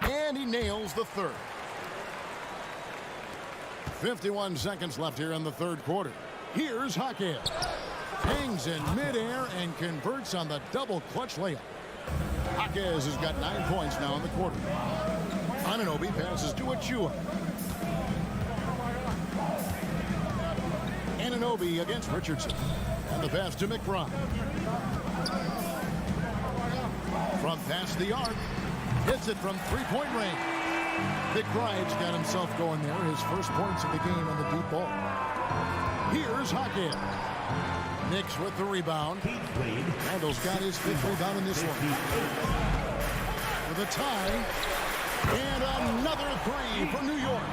And he nails the third. 51 seconds left here in the third quarter. Here's Jaquez. Hangs in midair and converts on the double clutch layup. Jaquez has got 9 points now in the quarter. Anunoby passes to Achua. Anunoby against Richardson. And the pass to McBride. From past the arc. Hits it from three-point range. McBride's got himself going there. His first points of the game on the deep ball. Here's Jaquez. Knicks with the rebound. Randall's got his fifth rebound in this one. With a tie. And another three for New York.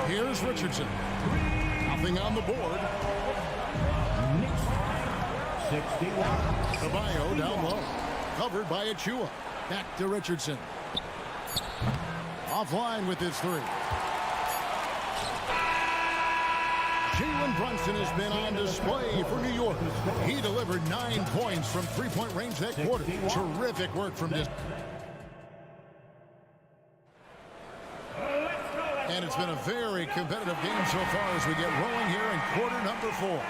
Here's Richardson. Nothing on the board. 61. Adebayo down low. Covered by Achua. Back to Richardson. Offline with his three. Jalen Brunson has been on display for New York. He delivered 9 points from three-point range that quarter. Terrific work from this. And it's been a very competitive game so far as we get rolling here in quarter number 4.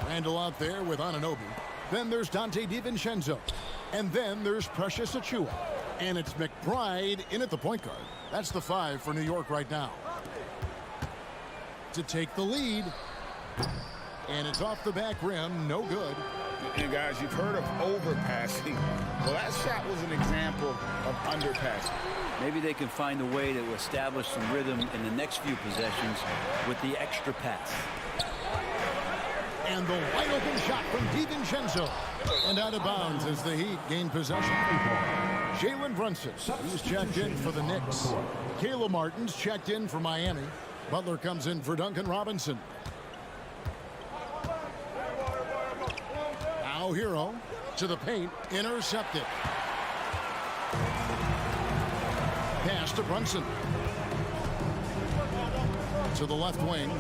Randall out there with Anunoby. Then there's Dante DiVincenzo. And then there's Precious Achua. And it's McBride in at the point guard. That's the 5 for New York right now. To take the lead. And it's off the back rim. No good. And guys, you've heard of overpassing. Well, that shot was an example of underpassing. Maybe they can find a way to establish some rhythm in the next few possessions with the extra pass. And the wide open shot from DiVincenzo. And out of bounds as the Heat gain possession. Jalen Brunson, he's checked in for the Knicks. Caleb Martin's checked in for Miami. Butler comes in for Duncan Robinson. Now Hero to the paint, intercepted. Pass to Brunson. To the left wing.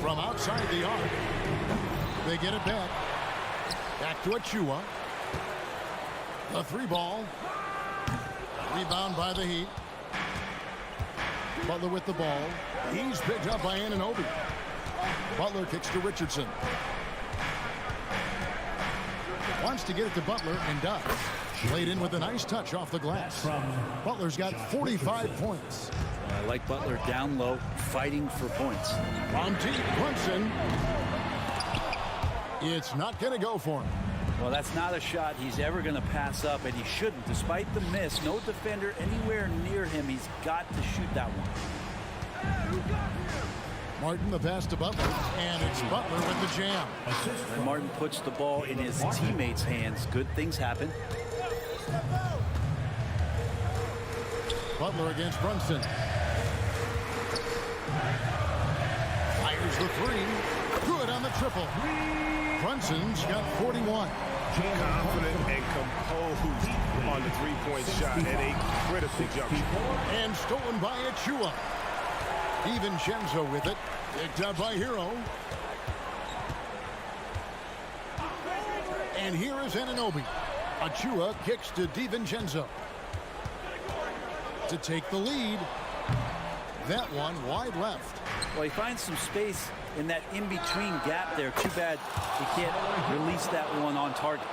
From outside the arc. They get it back. Back to Achua. The three ball. Rebound by the Heat. Butler with the ball. He's picked up by Anunoby. Butler kicks to Richardson. Wants to get it to Butler and does. Played in with a nice touch off the glass. Butler's got 45 points. I like Butler down low, fighting for points. From deep, Brunson. It's not going to go for him. Well, that's not a shot he's ever going to pass up, and he shouldn't. Despite the miss, no defender anywhere near him. He's got to shoot that one. Martin the pass to Butler, and it's Butler with the jam. When Martin puts the ball in his teammates' hands, good things happen. Butler against Brunson. Fires the three. Good on the triple. Brunson's got 41. Confident and composed on the three-point shot at a critical juncture. And stolen by Achua. DiVincenzo with it. Picked up by Hero. And here is Anunoby. Achua kicks to DiVincenzo. To take the lead. That one wide left. Well, he finds some space in that in-between gap there. Too bad he can't release that one on target.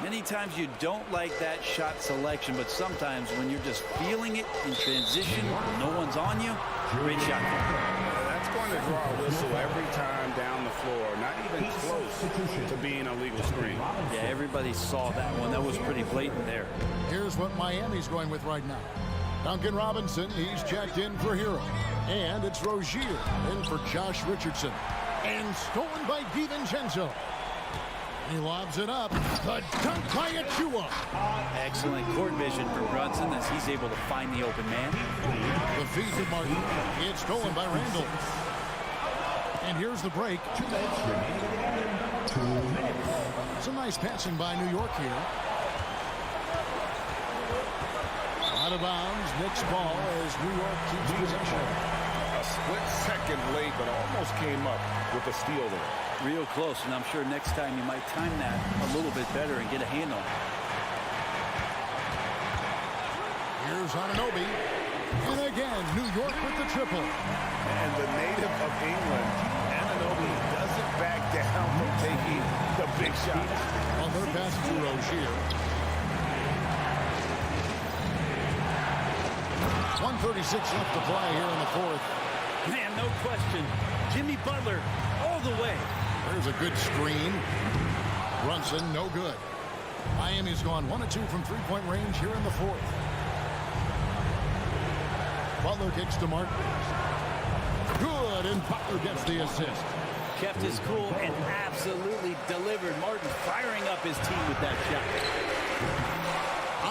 Many times you don't like that shot selection, but sometimes when you're just feeling it in transition, no one's on you, great shot. That's going to draw a whistle every time down the floor. Not even close to being a legal screen. Yeah, everybody saw that one. That was pretty blatant there. Here's what Miami's going with right now. Duncan Robinson, he's checked in for Hero. And it's Rozier in for Josh Richardson. And stolen by DiVincenzo. He lobs it up. The dunk by Achua. Excellent court vision for Brunson as he's able to find the open man. The feed to Martin. It's stolen by Randall. And here's the break. 2 minutes remaining in the game. 2 minutes. Some nice passing by New York here. Out of bounds. Knicks ball as New York keeps possession. A split second late, but almost came up with a steal there. Real close, and I'm sure next time you might time that a little bit better and get a handle. Here's Anunoby. And again, New York with the triple. And the native of England, Anunoby, doesn't back down from taking the big shots. On their pass to Rozier. 1:36 left to play here in the fourth. Man, no question. Jimmy Butler all the way. There's a good screen. Brunson, no good. Miami's gone 1 of 2 from three-point range here in the fourth. Butler kicks to Martin. Good, and Butler gets the assist. Kept his cool and absolutely delivered. Martin firing up his team with that shot.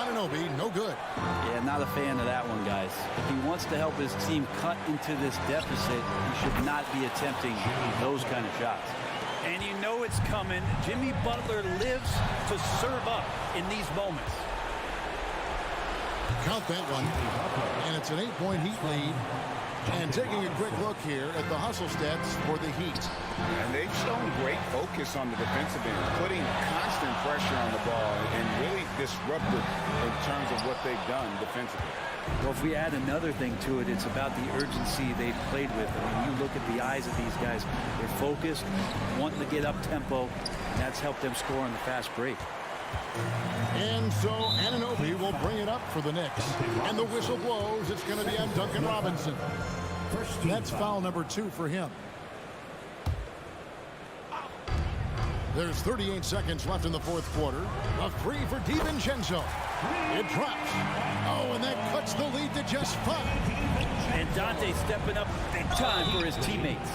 Anunoby, no good. Yeah, not a fan of that one, guys. If he wants to help his team cut into this deficit, he should not be attempting those kind of shots. And you know it's coming. Jimmy Butler lives to serve up in these moments. Count that one. And it's an 8-point Heat lead. And taking a quick look here at the hustle stats for the Heat. And they've shown great focus on the defensive end, putting constant pressure on the ball and really disruptive in terms of what they've done defensively. Well, if we add another thing to it, it's about the urgency they've played with. I mean, you look at the eyes of these guys. They're focused, wanting to get up tempo, and that's helped them score on the fast break. And so Anunoby will bring it up for the Knicks. And the whistle blows. It's going to be on Duncan Robinson. That's foul number 2 for him. There's 38 seconds left in the fourth quarter. A 3 for DiVincenzo. It drops. Oh, and that cuts the lead to just 5. And Dante stepping up big time for his teammates.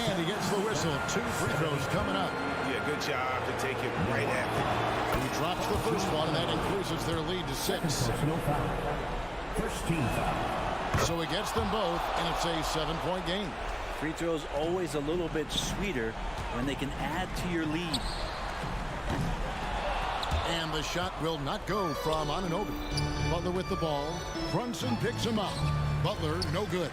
And he gets the whistle. 2 free throws coming up. Yeah, good job to take it right after. He drops the first one, and that increases their lead to 6. Personal foul. First team foul. So he gets them both, and it's a 7-point game. Free throws always a little bit sweeter when they can add to your lead. And the shot will not go from Anunoby. Butler with the ball. Brunson picks him up. Butler, no good.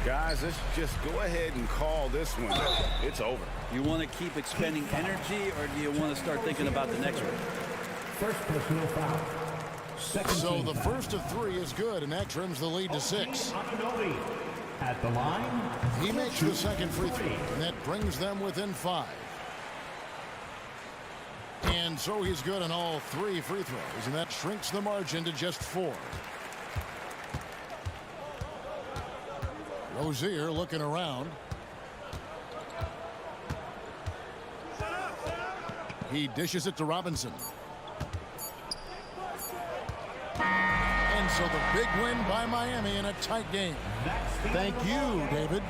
Guys, let's just go ahead and call this one. It's over. You want to keep expending energy, or do you want to start thinking about the next one? First personal foul. So the first of 3 is good, and that trims the lead to 6. Anunoby at the line. He makes the second free throw, and that brings them within 5. And so he's good on all 3 free throws, and that shrinks the margin to just 4. Rozier looking around. He dishes it to Robinson. And so the big win by Miami in a tight game. Thank you, David.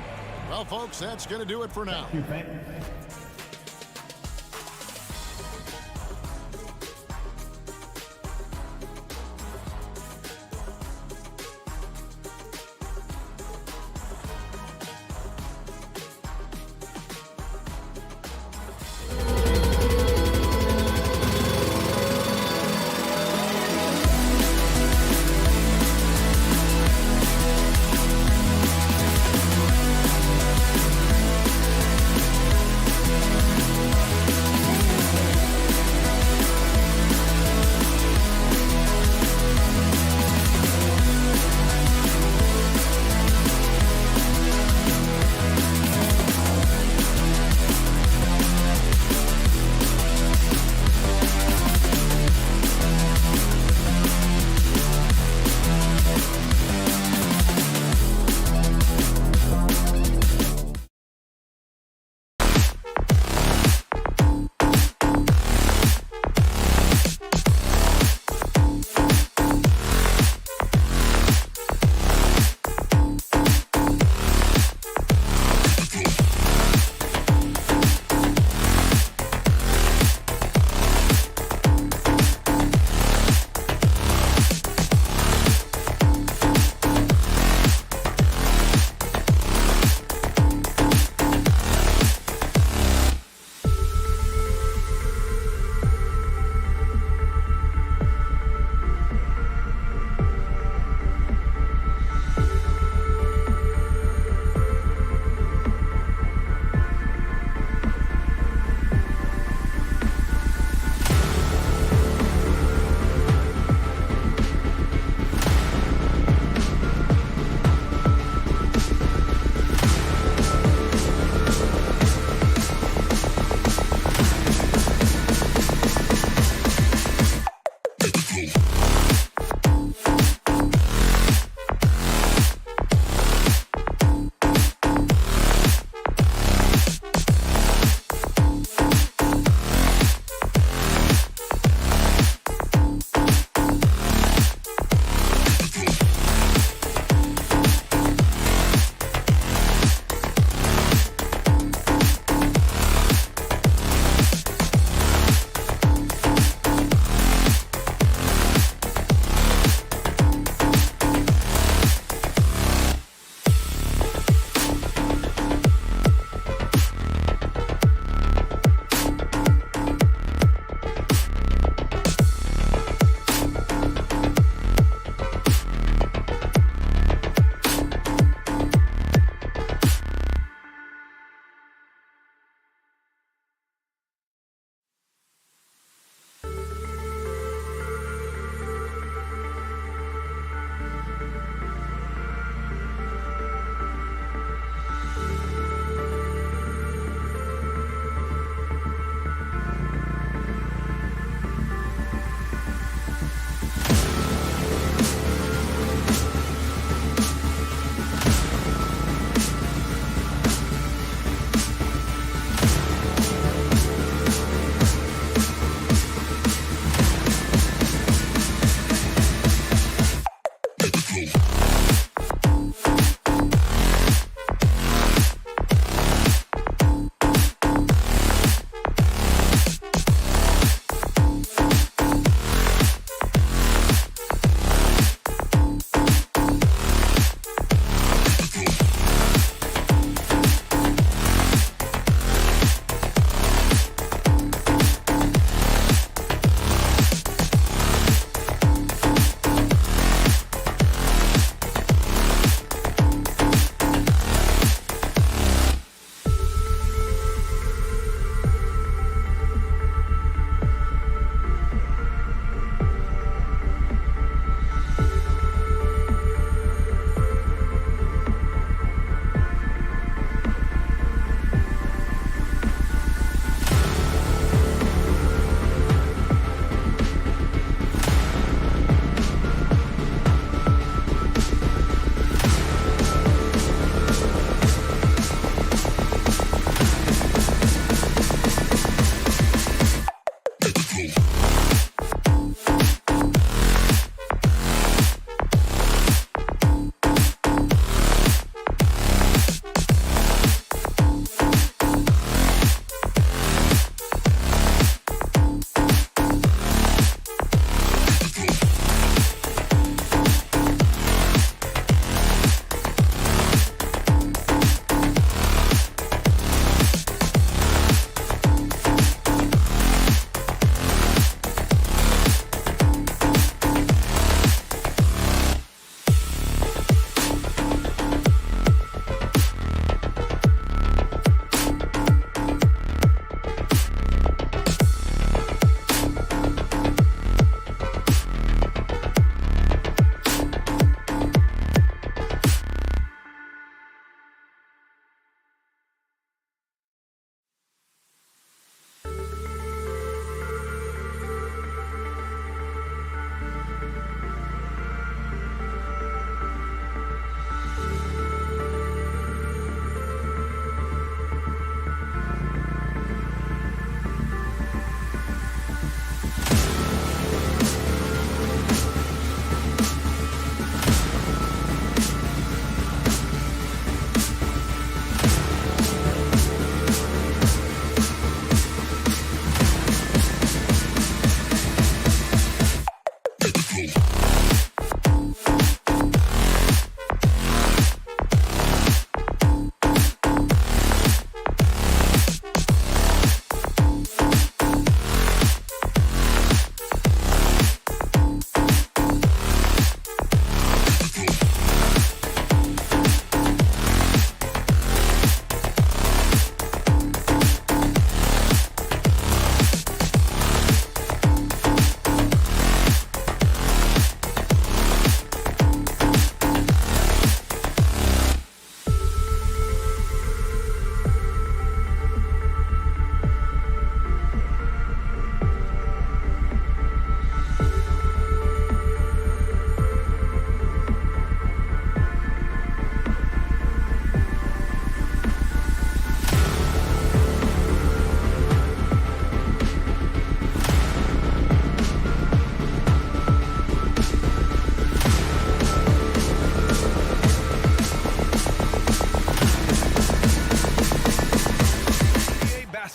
Well, folks, that's going to do it for now.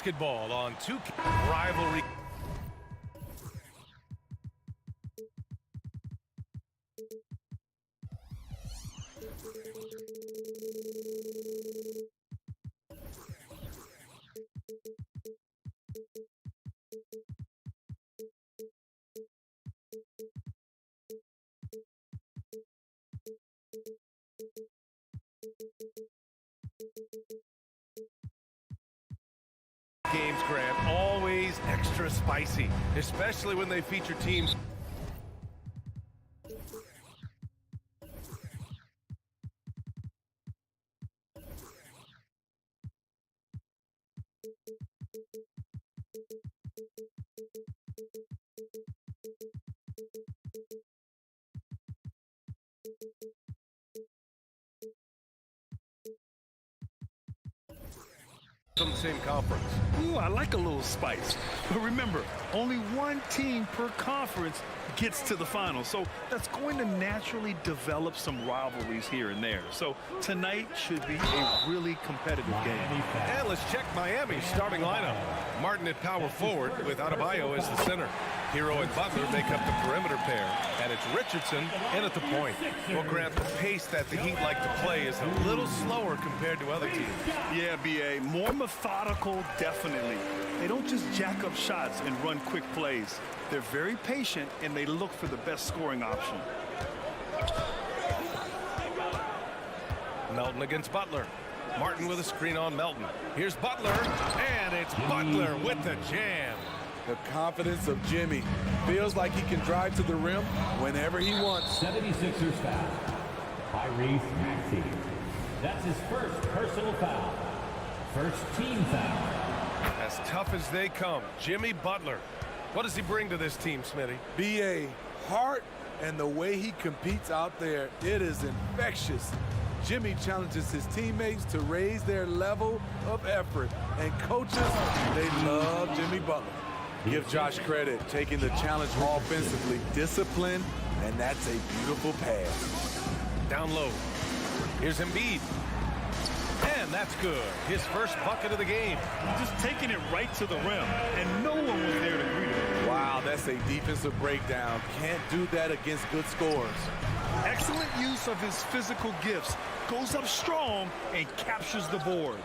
basketball on 2 rivalry. Games, Grant, always extra spicy, especially when they feature teams. From the same conference. Ooh, I like a little spice. But remember, only one team per conference gets to the final. So that's going to naturally develop some rivalries here and there. So tonight should be a really competitive game. And let's check Miami's starting lineup. Martin at power forward with Adebayo as the center. Hero and Butler make up the perimeter pair, and it's Richardson in at the point. Well, Grant, the pace that the Heat like to play is a little slower compared to other teams. Yeah, B.A., more methodical, definitely. They don't just jack up shots and run quick plays. They're very patient, and they look for the best scoring option. Melton against Butler. Martin with a screen on Melton. Here's Butler, and it's Butler with the jam. The confidence of Jimmy. Feels like he can drive to the rim whenever he wants. 76ers foul. Tyrese Maxey. That's his first personal foul. First team foul. As tough as they come, Jimmy Butler. What does he bring to this team, Smitty? B.A. heart and the way he competes out there, it is infectious. Jimmy challenges his teammates to raise their level of effort. And coaches, they love Jimmy Butler. Give Josh credit, taking the challenge offensively, discipline, and that's a beautiful pass. Down low. Here's Embiid. And that's good. His first bucket of the game. Just taking it right to the rim, and no one was there to greet him. Wow, that's a defensive breakdown. Can't do that against good scores. Excellent use of his physical gifts. Goes up strong and captures the board.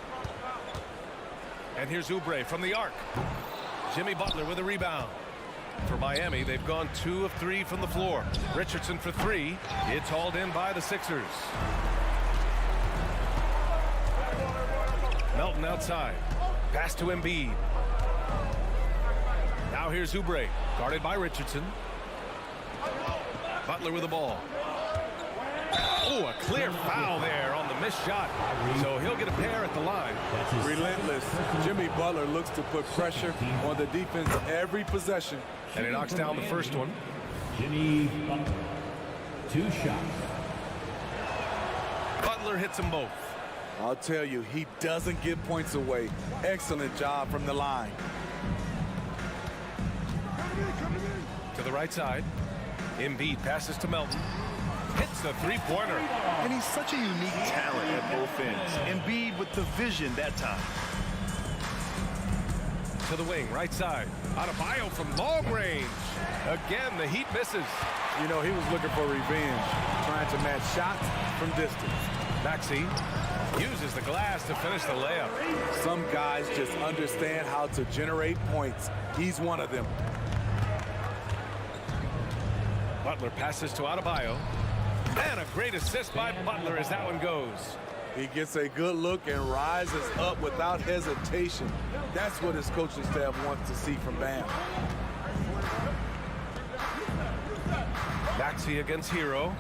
And here's Oubre from the arc. Jimmy Butler with a rebound. For Miami, they've gone 2 of 3 from the floor. Richardson for 3. It's hauled in by the Sixers. Melton outside. Pass to Embiid. Now here's Oubre, guarded by Richardson. Butler with the ball. Oh, a clear foul there on the missed shot. So he'll get a pair at the line. Relentless. Jimmy Butler looks to put pressure on the defense every possession. And he knocks down the first one. Jimmy Butler. 2 shots. Butler hits them both. I'll tell you, he doesn't give points away. Excellent job from the line. To the right side. Embiid passes to Melton. Hits the three-pointer. And he's such a unique talent at both ends. Embiid with the vision that time. To the wing, right side. Adebayo from long range. Again, the Heat misses. You know, he was looking for revenge, trying to match shots from distance. Maxey uses the glass to finish the layup. Some guys just understand how to generate points. He's one of them. Butler passes to Adebayo. And a great assist by Butler as that one goes. He gets a good look and rises up without hesitation. That's what his coaching staff wants to see from Bam. Maxey against Hero.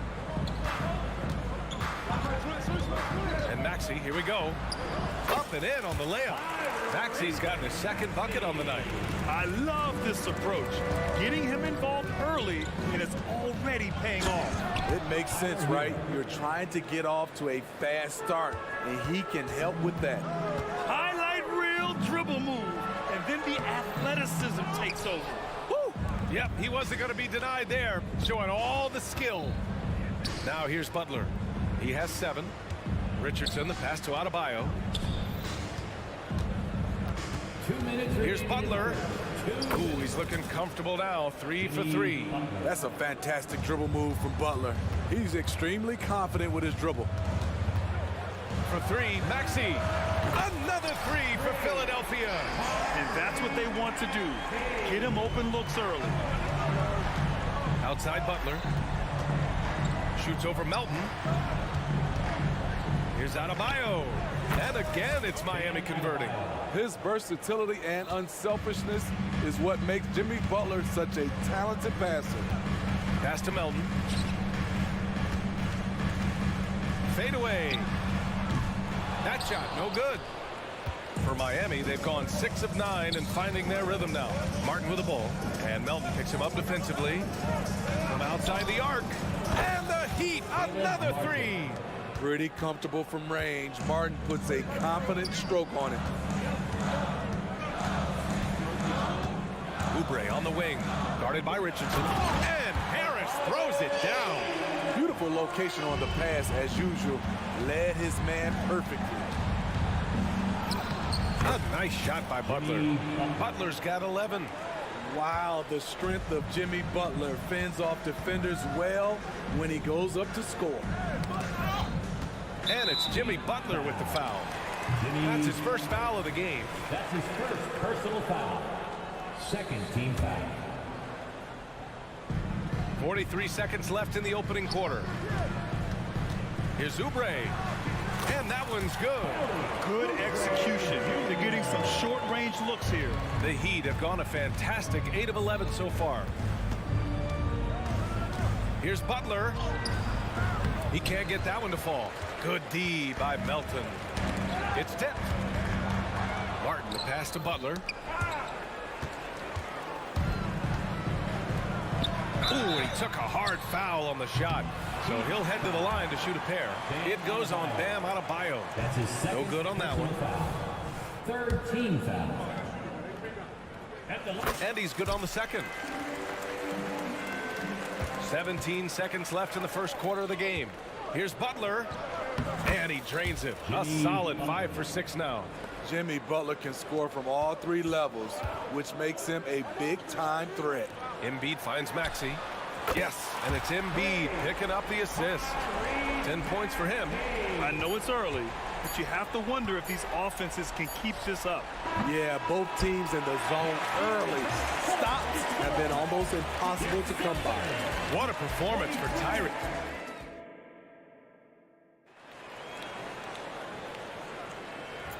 And Maxey, here we go. Up and in on the layup. Maxey's gotten his second bucket on the night. I love this approach. Getting him involved early, and it's already paying off. It makes sense, right? You're trying to get off to a fast start, and he can help with that. Highlight reel dribble move, and then the athleticism takes over. Woo! Yep, he wasn't going to be denied there, showing all the skill. Now here's Butler. He has 7. Richardson, the pass to Adebayo. 2 minutes. Here's Butler. Ooh, he's looking comfortable now. 3 for 3. That's a fantastic dribble move from Butler. He's extremely confident with his dribble. For 3, Maxey. Another 3 for Philadelphia. And that's what they want to do. Get him open looks early. Outside Butler. Shoots over Melton. Here's Adebayo. And again, it's Miami converting. His versatility and unselfishness is what makes Jimmy Butler such a talented passer. Pass to Melton. Fade away. That shot, no good. For Miami, they've gone 6 of 9 and finding their rhythm now. Martin with the ball. And Melton picks him up defensively. From outside the arc. And the Heat, another 3. Pretty comfortable from range. Martin puts a confident stroke on it. Oubre on the wing, guarded by Richardson. And throws it down. Beautiful location on the pass, as usual. Led his man perfectly. A nice shot by Butler. Butler's got 11. Wow, the strength of Jimmy Butler fends off defenders well when he goes up to score. And it's Jimmy Butler with the foul. That's his first foul of the game. That's his first personal foul. Second team foul. 43 seconds left in the opening quarter. Here's Oubre. And that one's good. Good execution. They're getting some short-range looks here. The Heat have gone a fantastic 8 of 11 so far. Here's Butler. He can't get that one to fall. Good D by Melton. It's tipped. Martin, the pass to Butler. Ooh, he took a hard foul on the shot. So he'll head to the line to shoot a pair. It goes on Bam Adebayo. That's his second. No good on that one. Foul. Third team foul. And he's good on the second. 17 seconds left in the first quarter of the game. Here's Butler. And he drains it. A solid 5 for 6 now. Jimmy Butler can score from all 3 levels, which makes him a big-time threat. Embiid finds Maxey. Yes, and it's Embiid picking up the assist. 10 points for him. I know it's early, but you have to wonder if these offenses can keep this up. Yeah, both teams in the zone early. Stops have been almost impossible to come by. What a performance for Tyree.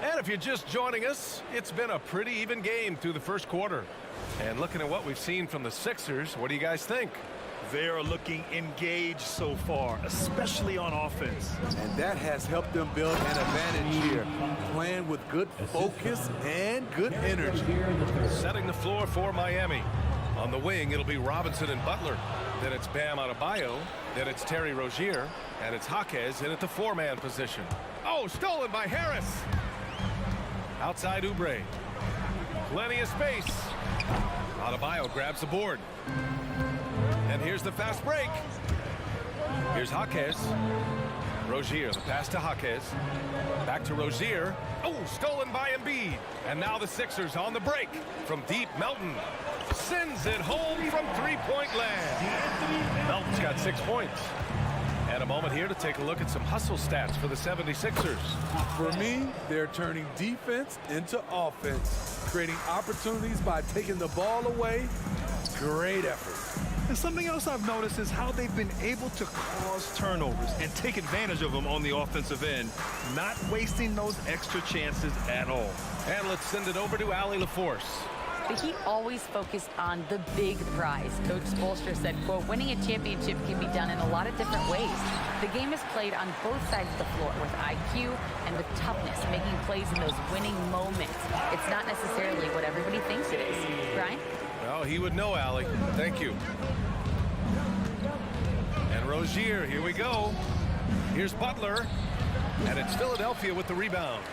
And if you're just joining us, it's been a pretty even game through the first quarter. And looking at what we've seen from the Sixers, what do you guys think? They are looking engaged so far, especially on offense. And that has helped them build an advantage here, playing with good focus and good energy. Setting the floor for Miami. On the wing, it'll be Robinson and Butler. Then it's Bam Adebayo. Then it's Terry Rozier. And it's Jaquez in at the 4-man position. Oh, stolen by Harris. Outside Oubre. Plenty of space. Adebayo grabs the board. And here's the fast break. Here's Jaquez. Rozier, the pass to Jaquez. Back to Rozier. Oh, stolen by Embiid. And now the Sixers on the break. From deep, Melton sends it home from three-point land. Melton's got 6 points. And a moment here to take a look at some hustle stats for the 76ers. For me, they're turning defense into offense, creating opportunities by taking the ball away. Great effort. And something else I've noticed is how they've been able to cause turnovers and take advantage of them on the offensive end, not wasting those extra chances at all. And let's send it over to Allie LaForce. The Heat always focused on the big prize. Coach Spoelstra said, quote, winning a championship can be done in a lot of different ways. The game is played on both sides of the floor with IQ and with toughness, making plays in those winning moments. It's not necessarily what everybody thinks it is. Brian? Well, he would know, Allie. Thank you. And Rozier, here we go. Here's Butler. And it's Philadelphia with the rebound.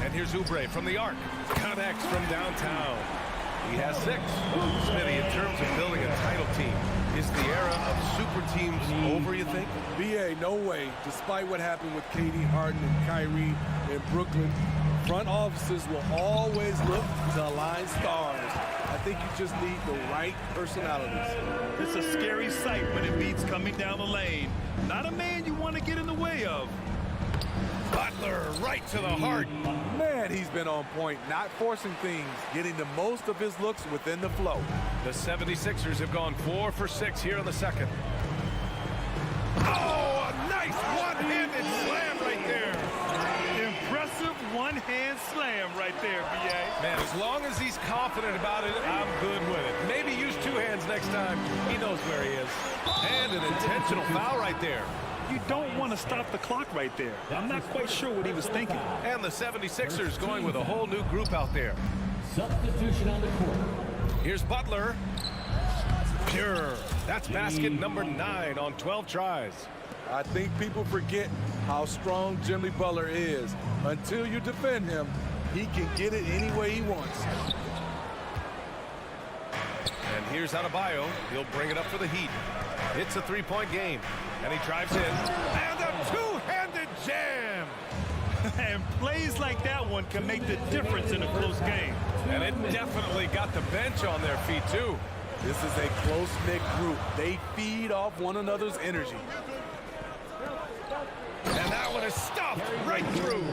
And here's Oubre from the arc. Connects from downtown. He has 6. Smitty, in terms of building a title team, is the era of super teams over, you think? BA, no way. Despite what happened with KD, Harden, and Kyrie in Brooklyn, front offices will always look to align stars. I think you just need the right personalities. It's a scary sight when Embiid's coming down the lane. Not a man you want to get in the way of. Butler right to the heart. Man, he's been on point, not forcing things, getting the most of his looks within the flow. The 76ers have gone 4 for 6 here in the second. Oh, a nice one-handed slam right there. Impressive one-hand slam right there, B.A. Man, as long as he's confident about it, I'm good with it. Maybe use 2 hands next time. He knows where he is. And an intentional foul right there. You don't want to stop the clock right there. I'm not quite sure what he was thinking. And the 76ers going with a whole new group out there. Substitution on the court. Here's Butler. Pure. That's basket number 9 on 12 tries. I think people forget how strong Jimmy Butler is. Until you defend him, he can get it any way he wants. And And here's Adebayo. He'll bring it up for the Heat. It's a three-point game. And he drives in. And a two-handed jam. And plays like that one can make the difference in a close game. And it definitely got the bench on their feet, too. This is a close-knit group. They feed off one another's energy. And that one is stuffed right through.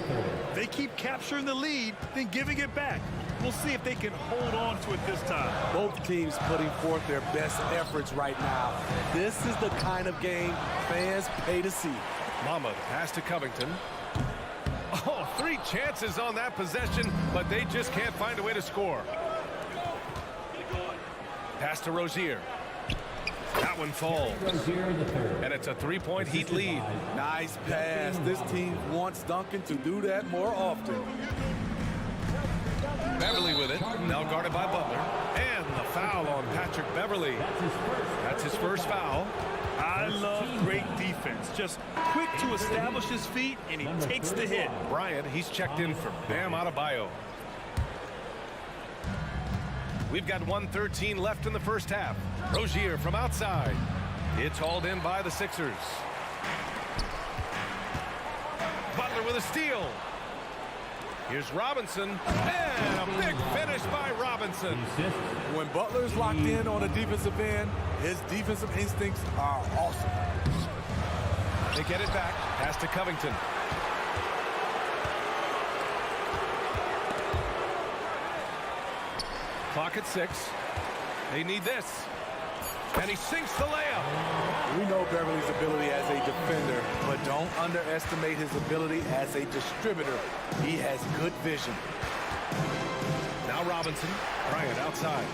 They keep capturing the lead, then giving it back. We'll see if they can hold on to it this time. Both teams putting forth their best efforts right now. This is the kind of game fans pay to see. Mama, the pass to Covington. Oh, 3 chances on that possession, but they just can't find a way to score. Pass to Rozier. That one falls. And it's a 3-point Heat lead. Nice pass. This team wants Duncan to do that more often. Beverly with it. Now guarded by Butler. And the foul on Patrick Beverly. That's his first foul. I love great defense. Just quick to establish his feet, and he takes the hit. Bryant, he's checked in for Bam Adebayo. We've got 1:13 left in the first half. Rozier from outside. It's hauled in by the Sixers. Butler with a steal. Here's Robinson. And a big finish by Robinson. When Butler's locked in on a defensive end, his defensive instincts are awesome. They get it back. Pass to Covington. Clock at 6. They need this. And he sinks the layup. We know Beverly's ability as a defender, but don't underestimate his ability as a distributor. He has good vision. Now Robinson. Bryant outside.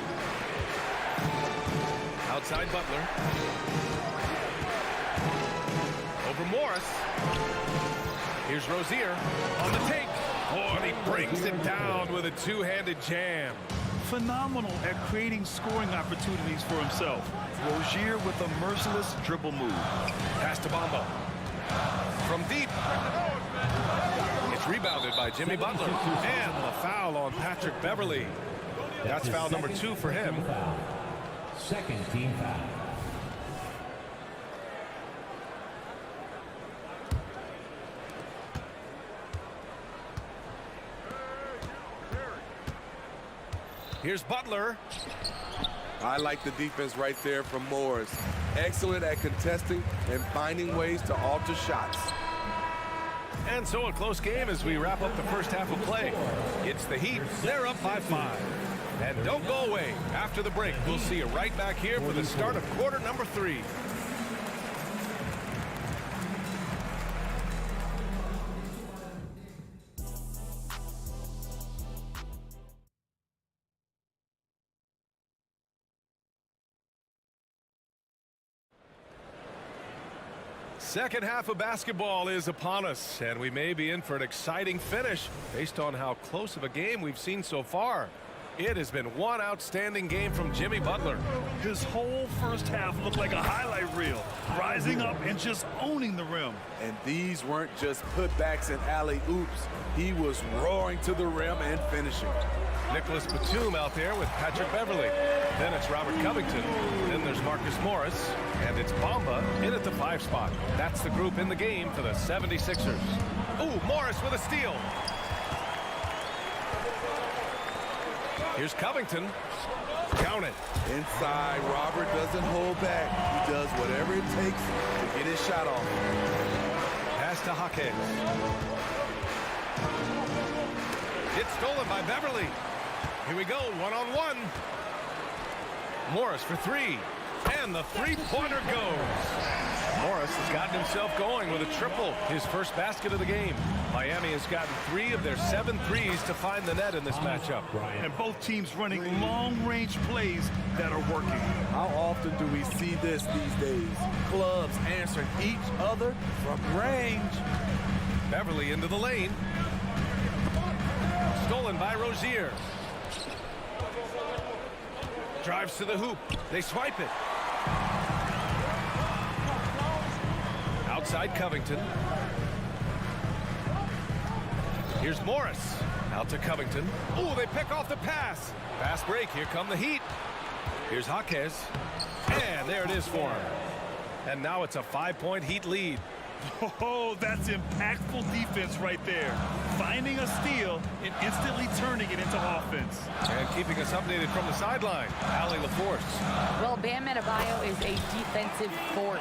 Outside Butler. Over Morris. Here's Rozier on the take. Oh, and he brings it down with a two-handed jam. Phenomenal at creating scoring opportunities for himself. Rozier with a merciless dribble move. Pass to Bamba. From deep. It's rebounded by Jimmy Butler. And the foul on Patrick Beverly. That's foul number 2 for him. Second team foul. Here's Butler. I like the defense right there from Morris. Excellent at contesting and finding ways to alter shots. And so a close game as we wrap up the first half of play. It's the Heat. They're up by 5. And don't go away. After the break, we'll see you right back here for the start of quarter number 3. Second half of basketball is upon us, and we may be in for an exciting finish based on how close of a game we've seen so far. It has been one outstanding game from Jimmy Butler. His whole first half looked like a highlight reel, rising up and just owning the rim. And these weren't just putbacks and alley-oops. He was roaring to the rim and finishing. Nicholas Batum out there with Patrick Beverly. Then it's Robert Covington. Then there's Marcus Morris. And it's Bamba in at the 5 spot. That's the group in the game for the 76ers. Ooh, Morris with a steal. Here's Covington. Count it. Inside, Robert doesn't hold back. He does whatever it takes to get his shot off. Pass to Hawkins. It's stolen by Beverly. Here we go, one-on-one. Morris for 3. And the three-pointer goes. Morris has gotten himself going with a triple, his first basket of the game. Miami has gotten 3 of their 7 threes to find the net in this matchup. And both teams running long-range plays that are working. How often do we see this these days? Clubs answering each other from range. Beverly into the lane. Stolen by Rozier. Drives to the hoop. They swipe it. Outside Covington. Here's Morris. Out to Covington. Oh, they pick off the pass. Fast break. Here come the Heat. Here's Jaquez. And there it is for him. And now it's a 5-point Heat lead. Oh, that's impactful defense right there. Finding a steal and instantly turning it into offense. And keeping us updated from the sideline, Allie LaForce. Well, Bam Adebayo is a defensive force.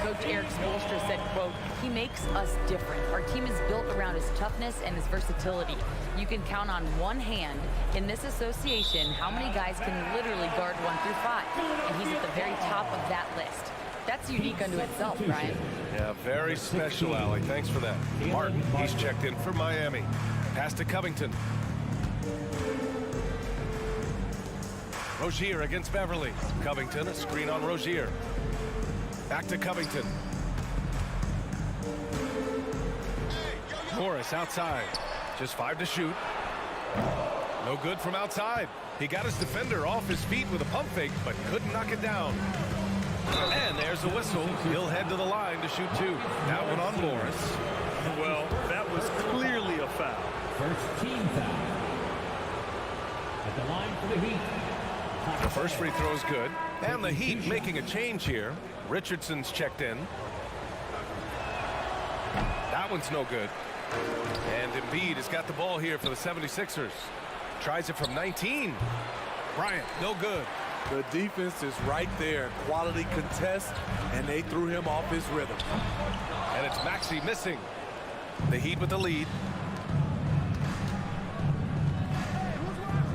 Coach Eric Spoelstra said, quote, he makes us different. Our team is built around his toughness and his versatility. You can count on one hand in this association how many guys can literally guard 1 through 5. And he's at the very top of that list. That's unique unto itself, Brian. Yeah, very special, Allie. Thanks for that. Martin, he's checked in for Miami. Pass to Covington. Rozier against Beverly. Covington, a screen on Rozier. Back to Covington. Morris outside. Just 5 to shoot. No good from outside. He got his defender off his feet with a pump fake, but couldn't knock it down. And there's the whistle. He'll head to the line to shoot 2. That one on Morris. Well, that was clearly a foul. First team foul. At the line for the Heat. The first free throw is good. And the Heat making a change here. Richardson's checked in. That one's no good. And Embiid has got the ball here for the 76ers. Tries it from 19. Bryant, no good. The defense is right there. Quality contest, and they threw him off his rhythm. And it's Maxey missing. The Heat with the lead.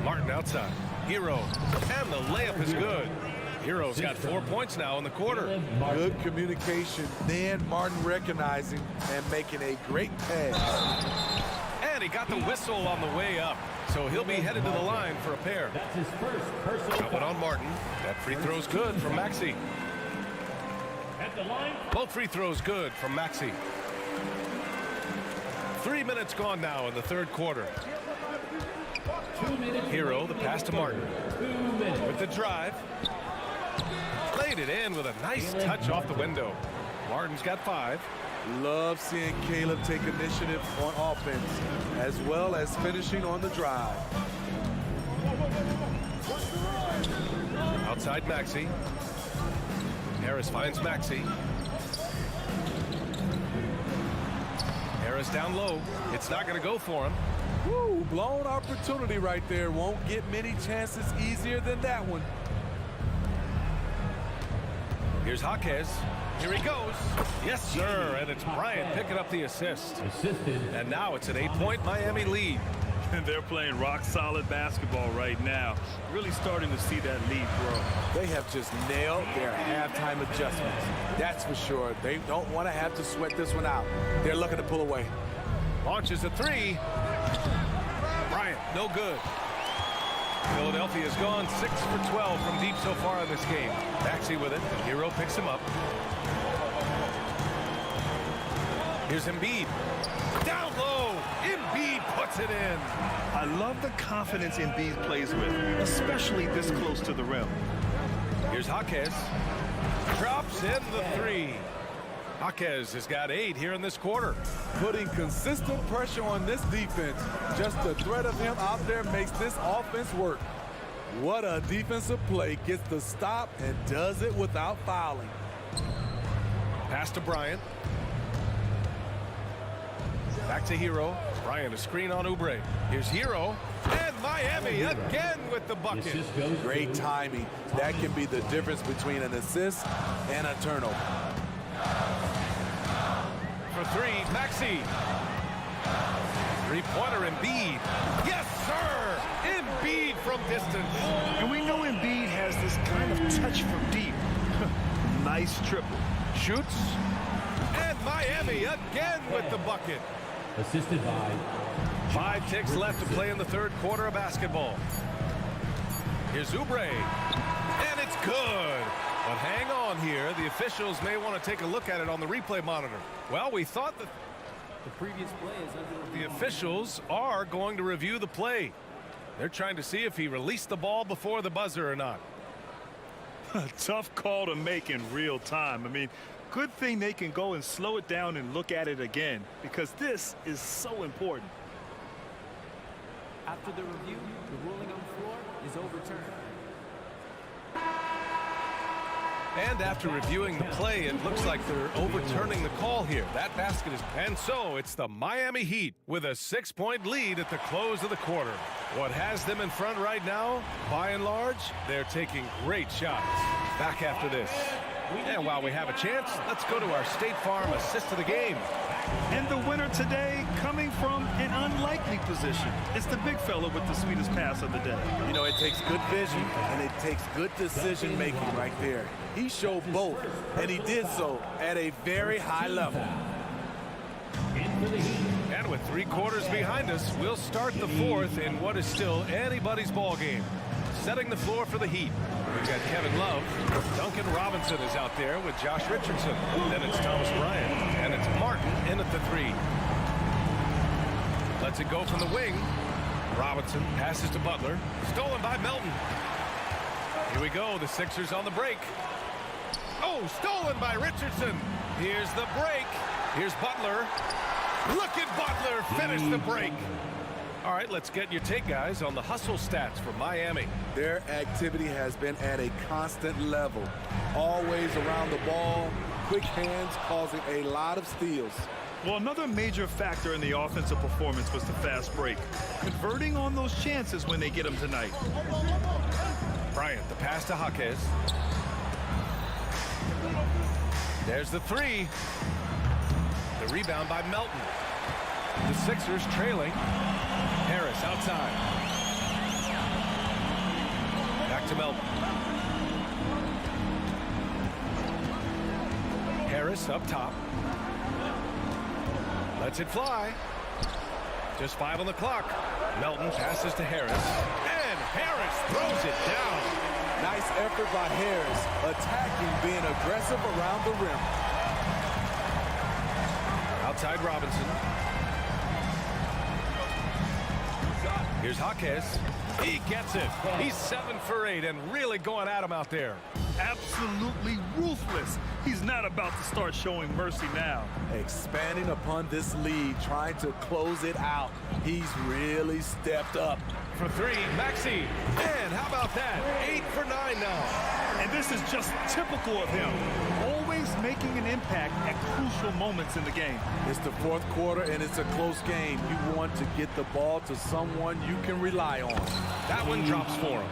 Martin outside. Hero. And the layup is good. Hero's got 4 points now in the quarter. Good communication. Then Martin recognizing and making a great pass. And he got the whistle on the way up. So he'll be headed to the line for a pair. That's his first personal That one on Martin. That free throw's good from Maxey. at the line. Both free throws good from Maxey. 3 minutes gone now in the third quarter. 2 minutes. Hero, the pass to Martin. 2 minutes. With the drive. Laid it in with a nice touch off the window. Martin's got 5. Love seeing Caleb take initiative on offense, as well as finishing on the drive. Outside Maxey. Harris finds Maxey. Harris down low. It's not going to go for him. Woo, blown opportunity right there. Won't get many chances easier than that one. Here's Jaquez. Here he goes. Yes, sir. And it's Bryant picking up the assist. Assisted. And now it's an 8-point Miami lead. And they're playing rock-solid basketball right now. Really starting to see that lead grow. They have just nailed their halftime adjustments. That's for sure. They don't want to have to sweat this one out. They're looking to pull away. Launches a 3. Bryant, no good. Philadelphia's gone 6 for 12 from deep so far in this game. Maxey with it. Hero picks him up. Here's Embiid. Down low. Embiid puts it in. I love the confidence Embiid plays with, especially this close to the rim. Here's Jaquez. Drops in the 3. Jaquez has got 8 here in this quarter. Putting consistent pressure on this defense. Just the threat of him out there makes this offense work. What a defensive play. Gets the stop and does it without fouling. Pass to Bryant. Back to Hero. Bryant, a screen on Oubre. Here's Hero. And Miami again with the bucket. Great timing. That can be the difference between an assist and a turnover. For 3, Maxey. Three-pointer Embiid. Yes, sir! Embiid from distance. And we know Embiid has this kind of touch from deep. Nice triple. Shoots. And Miami again with the bucket. Assisted by 5 ticks left to play in the third quarter of basketball. Here's Oubre. And it's good. But hang on here. The officials may want to take a look at it on the replay monitor. Well, we thought that The previous play is under review. the officials are going to review the play. They're trying to see if he released the ball before the buzzer or not. A tough call to make in real time. I mean, good thing they can go and slow it down and look at it again, because this is so important. After the review, the ruling on the floor is overturned. And after reviewing the play, it looks like they're overturning the call here. That basket is... And so it's the Miami Heat with a 6-point lead at the close of the quarter. What has them in front right now, by and large, they're taking great shots. Back after this. And while we have a chance, let's go to our State Farm assist of the game. And the winner today coming from an unlikely position. It's the big fella with the sweetest pass of the day. You know, it takes good vision and it takes good decision making right there. He showed both, and he did so at a very high level. And with 3 quarters behind us, we'll start the 4th in what is still anybody's ball game. Setting the floor for the Heat. We've got Kevin Love. Duncan Robinson is out there with Josh Richardson. Then it's Thomas Bryant. And it's Martin in at the 3. Lets it go from the wing. Robinson passes to Butler. Stolen by Melton. Here we go. The Sixers on the break. Oh, stolen by Richardson. Here's the break. Here's Butler. Look at Butler finish the break. All right, let's get your take, guys, on the hustle stats for Miami. Their activity has been at a constant level. Always around the ball, quick hands causing a lot of steals. Well, another major factor in the offensive performance was the fast break. Converting on those chances when they get them tonight. Bryant, the pass to Jaquez. There's the 3. The rebound by Melton. The Sixers trailing. Harris outside. Back to Melton. Harris up top. Lets it fly. Just 5 on the clock. Melton passes to Harris. And Harris throws it down. Nice effort by Harris, attacking, being aggressive around the rim. Outside Robinson. Here's Jaquez. He gets it. He's 7 for 8 and really going at him out there. Absolutely ruthless. He's not about to start showing mercy now. Expanding upon this lead, trying to close it out. He's really stepped up. For 3, Maxey. And how about that? 8 for 9 now. And this is just typical of him. Always making an impact at crucial moments in the game. It's the 4th quarter and it's a close game. You want to get the ball to someone you can rely on. That one drops for him.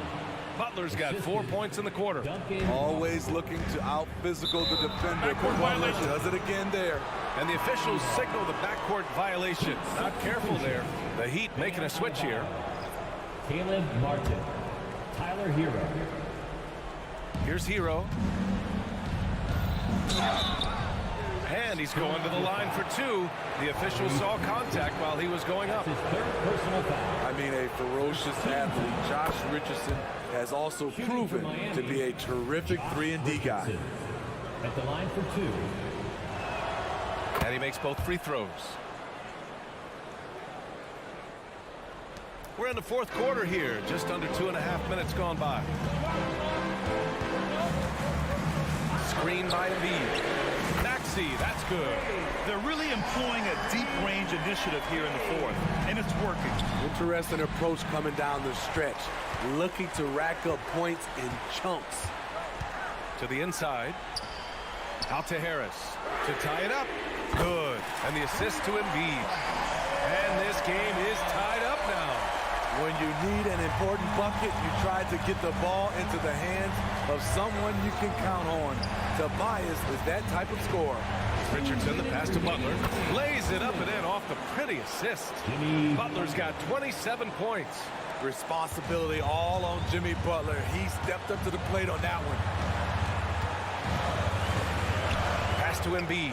Butler's got 4 points in the quarter. Always looking to out-physical the defender. Butler does it again there. And the officials signal the backcourt violation. Not careful there. The Heat making a switch here. Caleb Martin. Tyler Hero. Here's Hero. And he's going to the line for 2. The official saw contact while he was going up. His 3rd personal foul. I mean, a ferocious athlete. Josh Richardson has also proven to be a terrific 3-and-D guy. At the line for 2. And he makes both free throws. We're in the 4th quarter here. Just under 2.5 minutes gone by. Screen by Embiid. Maxey, that's good. They're really employing a deep range initiative here in the 4th, and it's working. Interesting approach coming down the stretch. Looking to rack up points in chunks. To the inside. Out to Harris. To tie it up. Good. And the assist to Embiid. And this game is tied up now. When you need an important bucket, you try to get the ball into the hands of someone you can count on. Tobias is that type of scorer. Richardson, the pass to Butler. Lays it up and in off the pretty assist. Butler's got 27 points. Responsibility all on Jimmy Butler. He stepped up to the plate on that one. Pass to Embiid.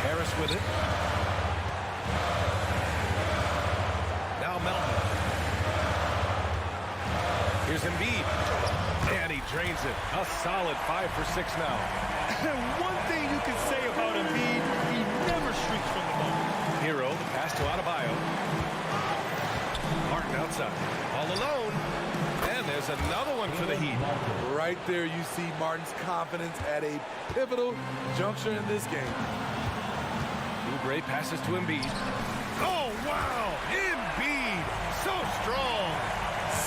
Harris with it. Now Melton. Here's Embiid. And he drains it. A solid 5 for 6 now. And one thing you can say about Embiid, he never streaks from the ball. Hero, the pass to Adebayo. Martin outside. All alone. And there's another one for the Heat. Right there you see Martin's confidence at a pivotal juncture in this game. Oubre passes to Embiid. Oh, wow! Embiid! So strong!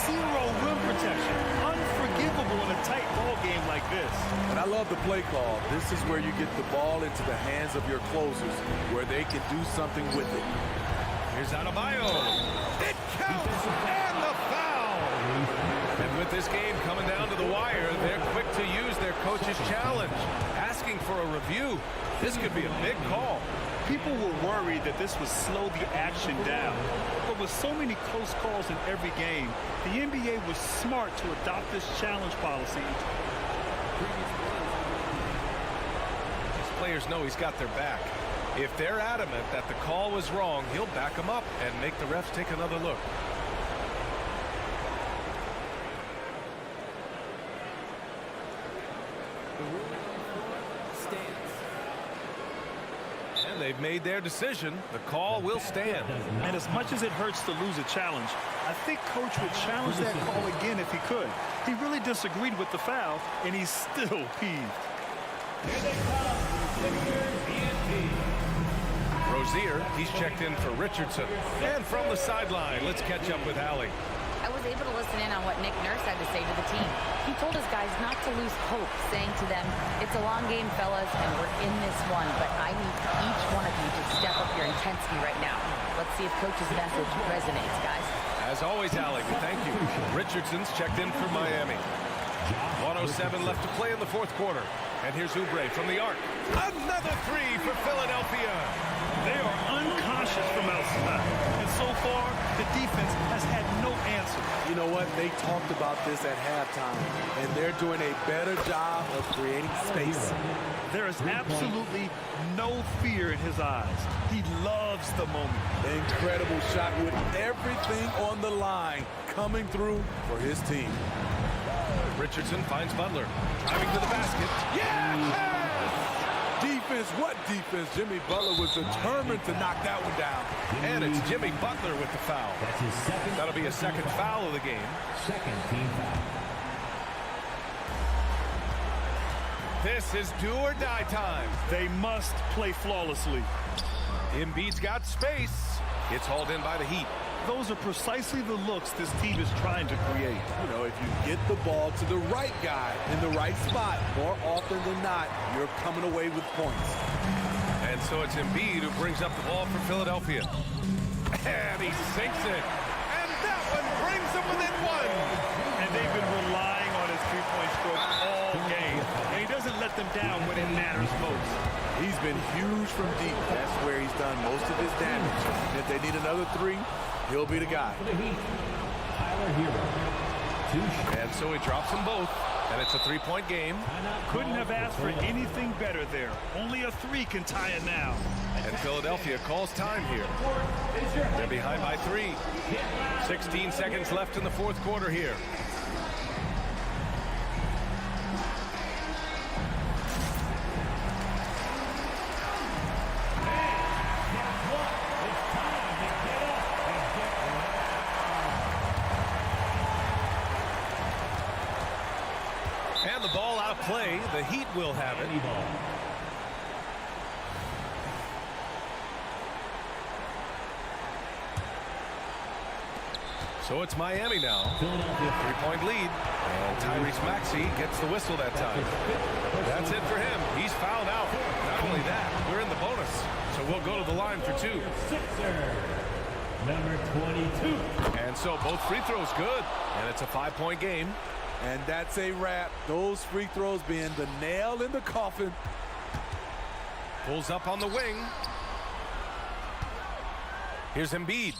Zero rim protection. Unforgivable available in a tight ball game like this. And I love the play call. This is where you get the ball into the hands of your closers, where they can do something with it. Here's Adebayo. It counts, and the foul. And with this game coming down to the wire, they're quick to use their coach's challenge, asking for a review. This could be a big call. People were worried that this would slow the action down. But with so many close calls in every game, the NBA was smart to adopt this challenge policy. These players know he's got their back. If they're adamant that the call was wrong, he'll back them up and make the refs take another look. And they've made their decision. The call will stand. And as much as it hurts to lose a challenge, I think Coach would challenge that call again if he could. He really disagreed with the foul, and he's still peeved. Here they come, Rozier, he's checked in for Richardson. And from the sideline, let's catch up with Allie. I was able to listen in on what Nick Nurse had to say to the team. He told his guys not to lose hope, saying to them, it's a long game, fellas, and we're in this one, but I need each one of you to step up your intensity right now. Let's see if Coach's message resonates, guys. As always, Allie, we thank you. Richardson's checked in for Miami. 1:07 left to play in the fourth quarter. And here's Oubre from the arc. Another three for Philadelphia. They are unconscious from outside. And so far, the defense has had no answer. You know what? They talked about this at halftime, and they're doing a better job of creating space. There is absolutely no fear in his eyes. He loves the moment. Incredible shot with everything on the line coming through for his team. Richardson finds Butler. Driving to the basket. Yes! Defense, what defense? Jimmy Butler was determined to knock that one down. And it's Jimmy Butler with the foul. That's his second. That'll be a second foul of the game. Second team foul. This is do or die time. They must play flawlessly. Embiid's got space. It's hauled in by the Heat. Those are precisely the looks this team is trying to create. You know, if you get the ball to the right guy in the right spot, more often than not, you're coming away with points. And so it's Embiid who brings up the ball for Philadelphia. And he sinks it. And that one brings them within one. And they've been relying on his three-point stroke all game. And he doesn't let them down when it matters most. He's been huge from deep. That's where he's done most of his damage. And if they need another three, he'll be the guy. For the Heat, Tyler Hero. And so he drops them both. And it's a three-point game. Couldn't have asked for anything better there. Only a three can tie it now. And Philadelphia calls time here. They're behind by 3. 16 seconds left in the fourth quarter here. And the ball out of play. The Heat will have it. So it's Miami now. Three-point lead. And Tyrese Maxey gets the whistle that time. That's it for him. He's fouled out. Not only that, we're in the bonus. So we'll go to the line for 2. Number 22. And so both free throws good. And it's a 5-point game. And that's a wrap. Those free throws being the nail in the coffin. Pulls up on the wing. Here's Embiid.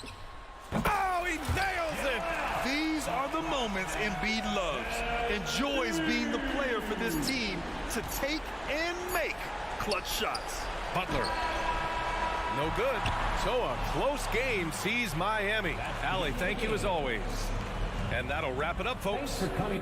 Oh, he nails it! These are the moments Embiid loves. Enjoys being the player for this team to take and make clutch shots. Butler. No good. So a close game sees Miami. Allie, thank you as always. And that'll wrap it up, folks. Thanks for coming.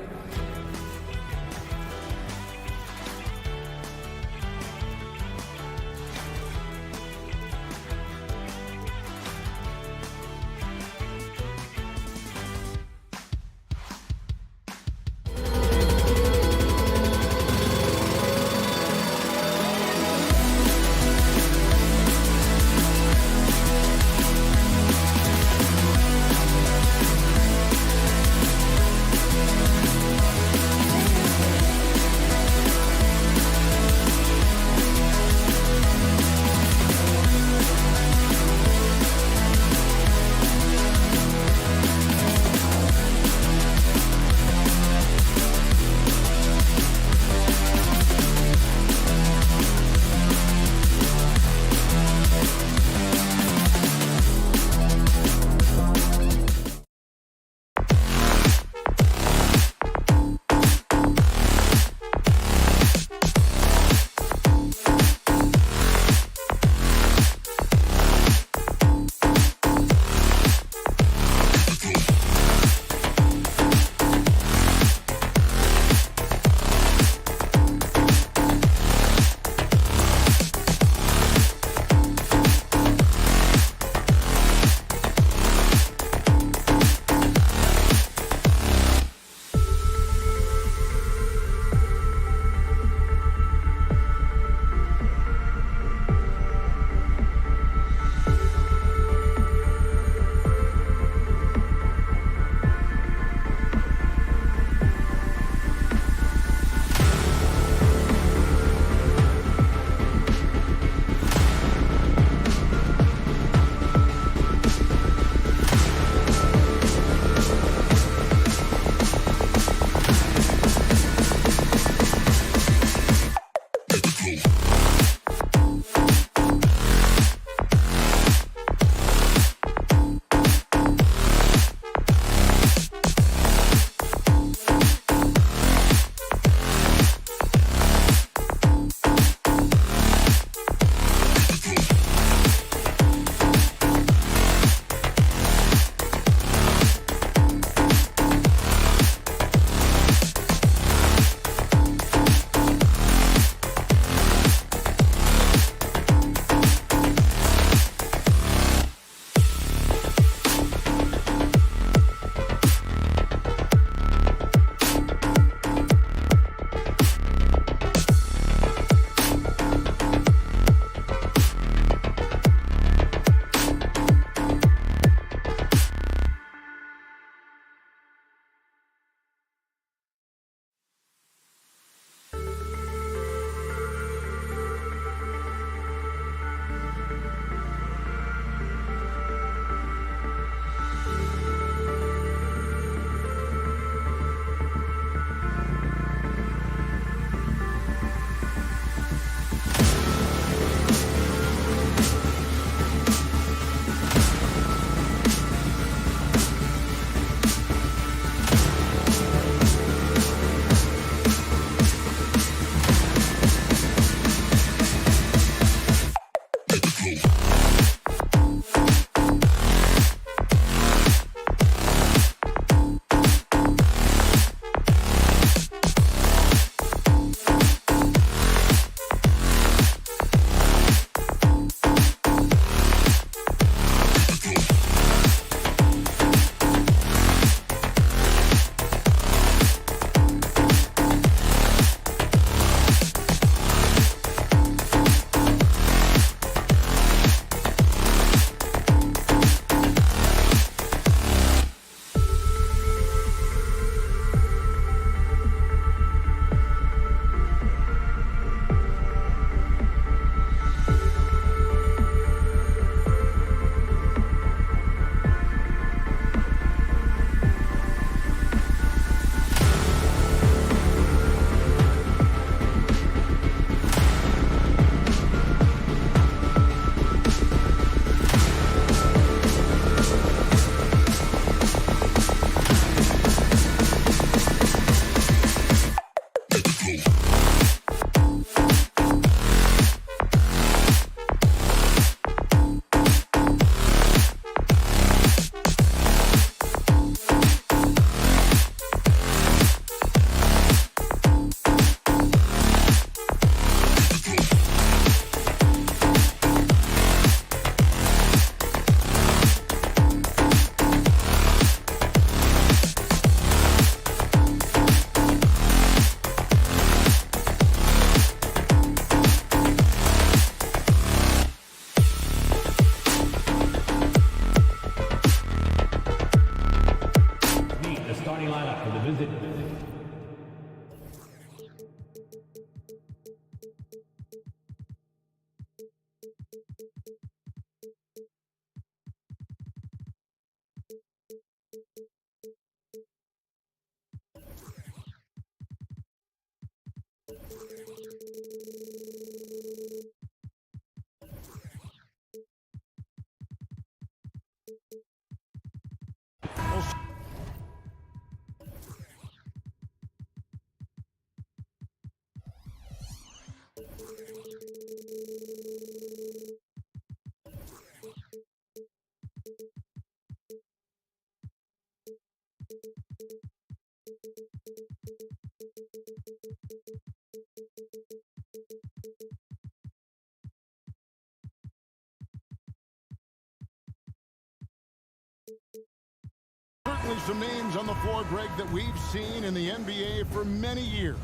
Certainly some names on the floor, Greg, that we've seen in the NBA for many years.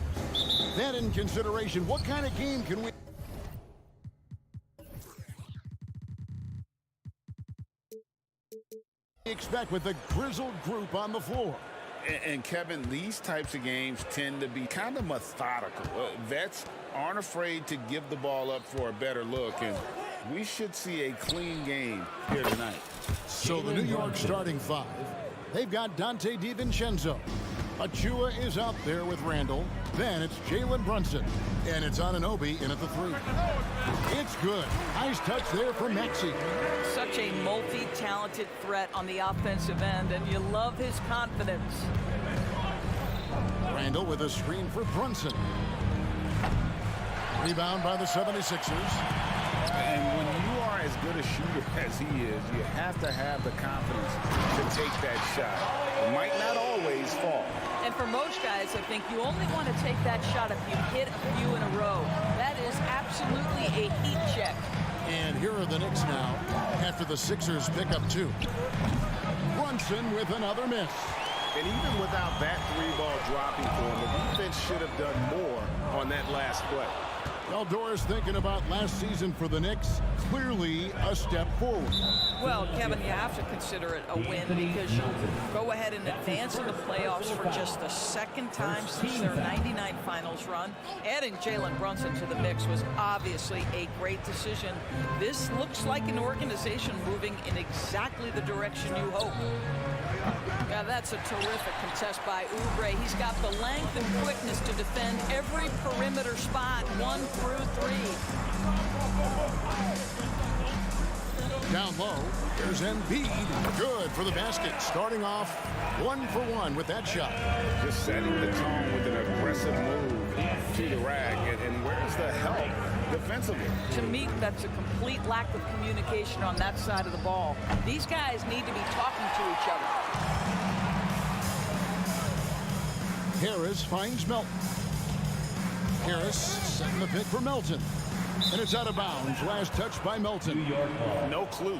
That in consideration, what kind of game can we expect with the grizzled group on the floor? And Kevin, these types of games tend to be kind of methodical. Vets aren't afraid to give the ball up for a better look, and we should see a clean game here tonight. So the New York starting five, they've got Dante DiVincenzo. Achua is out there with Randall. Then it's Jalen Brunson. And it's Anunoby in at the three. It's good. Nice touch there for Maxey. Such a multi-talented threat on the offensive end, and you love his confidence. Randall with a screen for Brunson. Rebound by the 76ers. And when you are as good a shooter as he is, you have to have the confidence to take that shot. It might not always fall. And for most guys, I think you only want to take that shot if you hit a few in a row. That is absolutely a heat check. And here are the Knicks now after the Sixers pick up two. Brunson with another miss. And even without that three ball dropping for him, the defense should have done more on that last play. Well, Doris, thinking about last season for the Knicks, clearly a step forward. Well, Kevin, you have to consider it a win because you go ahead and advance in the playoffs for just the second time since their 99 finals run. Adding Jalen Brunson to the mix was obviously a great decision. This looks like an organization moving in exactly the direction you hope. Yeah, that's a terrific contest by Oubre. He's got the length and quickness to defend every perimeter spot, 1 through 3. Down low, there's Embiid. Good for the basket. Starting off 1 for 1 with that shot. Just setting the tone with an aggressive move to the rack. And where's the help defensively? To me, that's a complete lack of communication on that side of the ball. These guys need to be talking to each other. Harris finds Melton. Harris setting the pick for Melton. And it's out of bounds. Last touch by Melton. No clue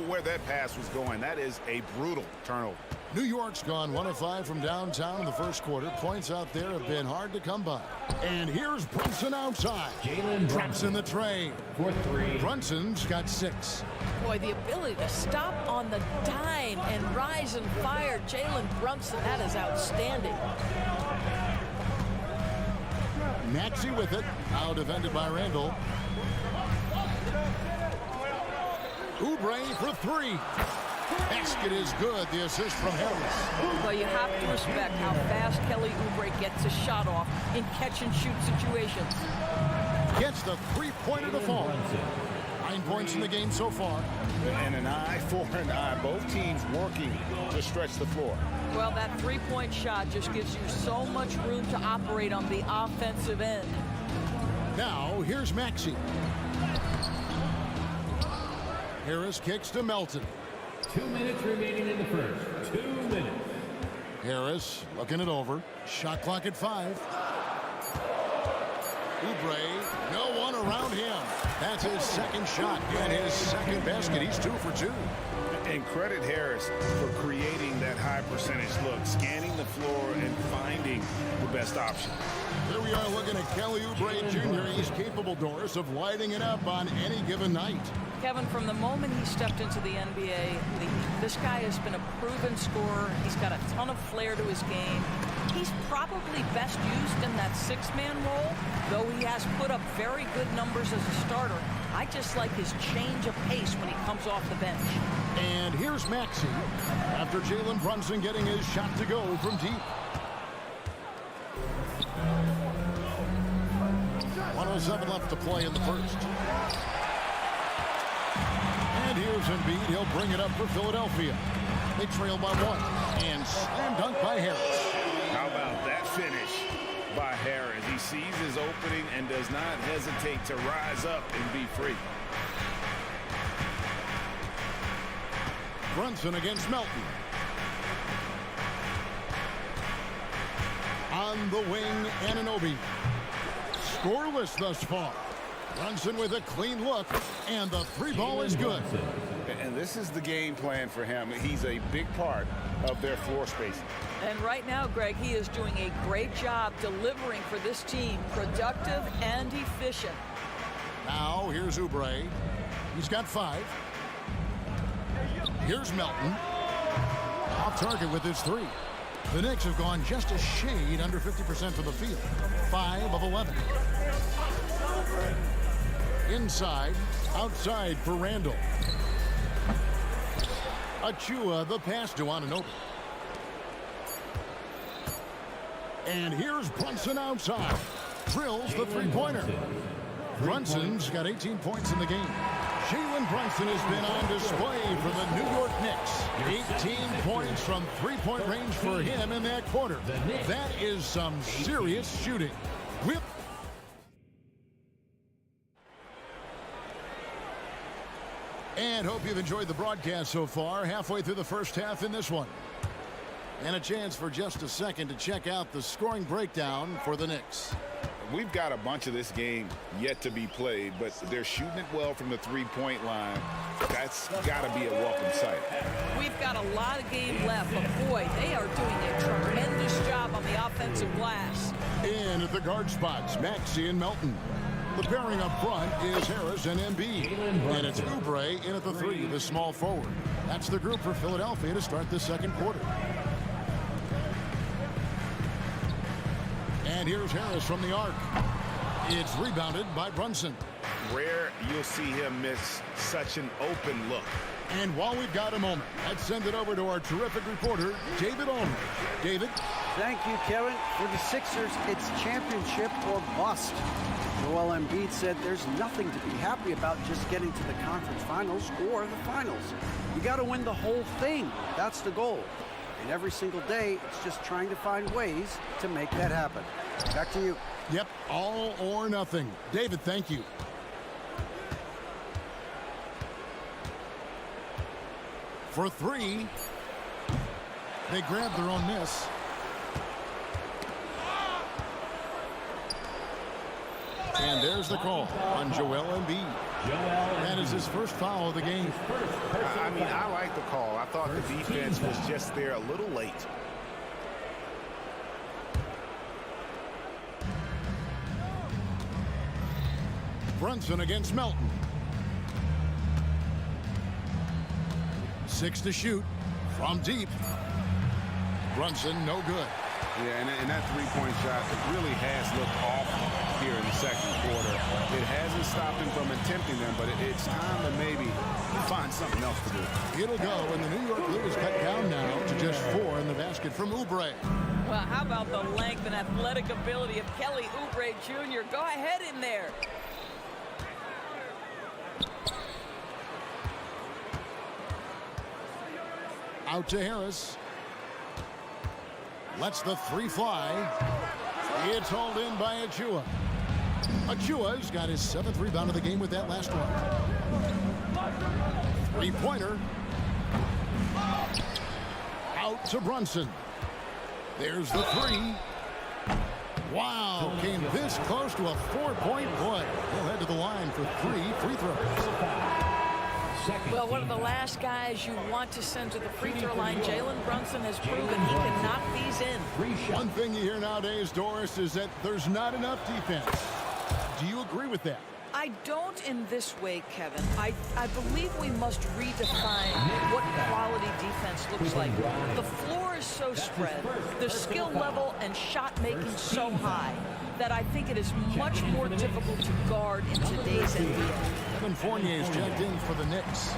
where that pass was going. That is a brutal turnover. New York's gone 1 of 5 from downtown in the first quarter. Points out there have been hard to come by. And here's Brunson outside. Drops in the tray. 4-3. Brunson's got 6. Boy, the ability to stop on the dime and rise and fire Jalen Brunson, that is outstanding. Maxey with it. Now defended by Randall. Oubre for 3. Basket is good. The assist from Harris. Well, you have to respect how fast Kelly Oubre gets a shot off in catch-and-shoot situations. Gets the three-pointer to fall. 9 points in the game so far. And an eye for an eye. Both teams working to stretch the floor. Well, that three-point shot just gives you so much room to operate on the offensive end. Now, here's Maxey. Harris kicks to Melton. 2 minutes remaining in the first. 2 minutes. Harris looking it over. Shot clock at 5. Oubre, no one around him. That's his second shot and his second basket. He's 2 for 2. And credit Harris for creating that high percentage look, scanning the floor and finding the best option. Here we are looking at Kelly Oubre Jr. He's capable, Doris, of lighting it up on any given night. Kevin, from the moment he stepped into the NBA, this guy has been a proven scorer. He's got a ton of flair to his game. he's probably best used in that six-man role, though he has put up very good numbers as a starter. I just like his change of pace when he comes off the bench. And here's Maxey after Jalen Brunson getting his shot to go from deep. 1:07 left to play in the first. And here's Embiid. He'll bring it up for Philadelphia. They trail by 1. And slam dunk by Harris. How about that finish by Harris? He sees his opening and does not hesitate to rise up and be free. Brunson against Melton. On the wing, Anunoby. Scoreless thus far. Brunson with a clean look, and the three ball is good. And this is the game plan for him. He's a big part of their floor spacing. And right now, Greg, he is doing a great job delivering for this team, productive and efficient. Now, here's Oubre. He's got 5. Here's Melton. Off target with his 3. The Knicks have gone just a shade under 50% from the field. 5 of 11. Inside, outside for Randall. Achua, the pass to Anunoby. And here's Brunson outside. Drills the three-pointer. Brunson's got 18 points in the game. Jalen Brunson has been on display for the New York Knicks. 18 points from three-point range for him in that quarter. That is some serious shooting. Whip. And hope you've enjoyed the broadcast so far. Halfway through the first half in this one. And a chance for just a second to check out the scoring breakdown for the Knicks. We've got a bunch of this game yet to be played, but they're shooting it well from the three-point line. That's got to be a welcome sight. We've got a lot of game left, but boy, they are doing a tremendous job on the offensive glass. In at the guard spots, Maxey and Melton. The pairing up front is Harris and Embiid. And it's Oubre in at the 3, the small forward. That's the group for Philadelphia to start the second quarter. And here's Harris from the arc. It's rebounded by Brunson. Rare you'll see him miss such an open look. And while we've got a moment, let's send it over to our terrific reporter, David Ulrich. David? Thank you, Kevin. For the Sixers, it's championship or bust. Joel Embiid said there's nothing to be happy about just getting to the conference finals or the finals. You got to win the whole thing. That's the goal. And every single day, it's just trying to find ways to make that happen. Back to you. Yep, all or nothing. David, thank you. For 3, they grab their own miss. And there's the call on Joel Embiid. That is his first foul of the game. I mean, I like the call. I thought the defense was just there a little late. Brunson against Melton. 6 to shoot from deep. Brunson, no good. Yeah, and that three-point shot, it really has looked off here in the second quarter. It hasn't stopped him from attempting them, but it's time to maybe find something else to do. It'll go, and the New York Blue is cut down now to just 4 in the basket from Oubre. Well, how about the length and athletic ability of Kelly Oubre Jr.? Go ahead in there. Out to Harris. Lets the 3 fly. It's hauled in by Achua. Achua's got his 7th rebound of the game with that last one. 3-pointer. Out to Brunson. There's the 3. Wow, came this close to a 4-point play. He'll head to the line for 3 free throws. Well, one of the last guys you want to send to the free throw line, Jalen Brunson has proven he can knock these in. One thing you hear nowadays, Doris, is that there's not enough defense. Do you agree with that? I don't in this way, Kevin. I believe we must redefine what quality defense looks like. The floor is so spread, the skill level and shot making so high that I think it is much more difficult to guard in today's NBA. Evan Fournier is checked in for the Knicks.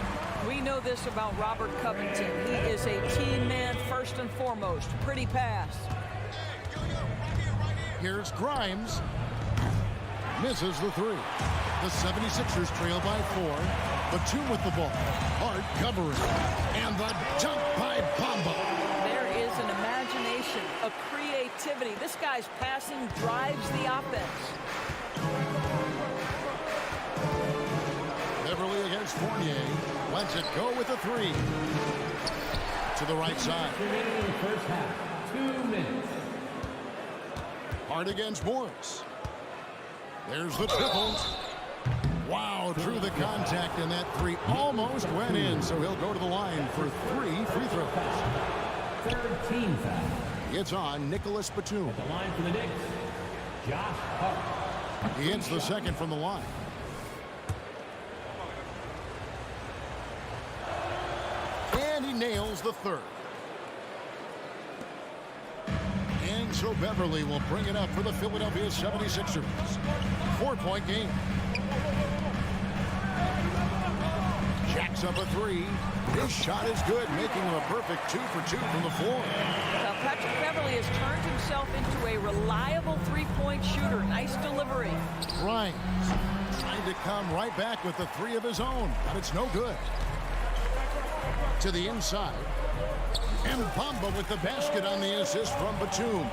We know this about Robert Covington. He is a team man first and foremost. Pretty pass. Here's Grimes. Misses the three. The 76ers trail by 4. Batum with the ball. Hart covering. And the dunk by Bamba. There is an imagination, a creativity. This guy's passing drives the offense. Beverly against Fournier. Lets it go with the 3. To the right side. First half, 2 minutes. Hart against Morris. There's the triple. Wow, through the contact, and that 3 almost went in, so he'll go to the line for 3 free throws. 13 foul. It's on Nicholas Batum. At the line for the Knicks, Josh Hart. He hits the second from the line. And he nails the third. And so Beverly will bring it up for the Philadelphia 76ers. 4-point game. Jacks up a 3. His shot is good, making him a perfect 2 for 2 from the floor. Now Patrick Beverly has turned himself into a reliable three-point shooter. Nice delivery. Grimes trying to come right back with the 3 of his own, but it's no good. To the inside. And Bamba with the basket on the assist from Batum.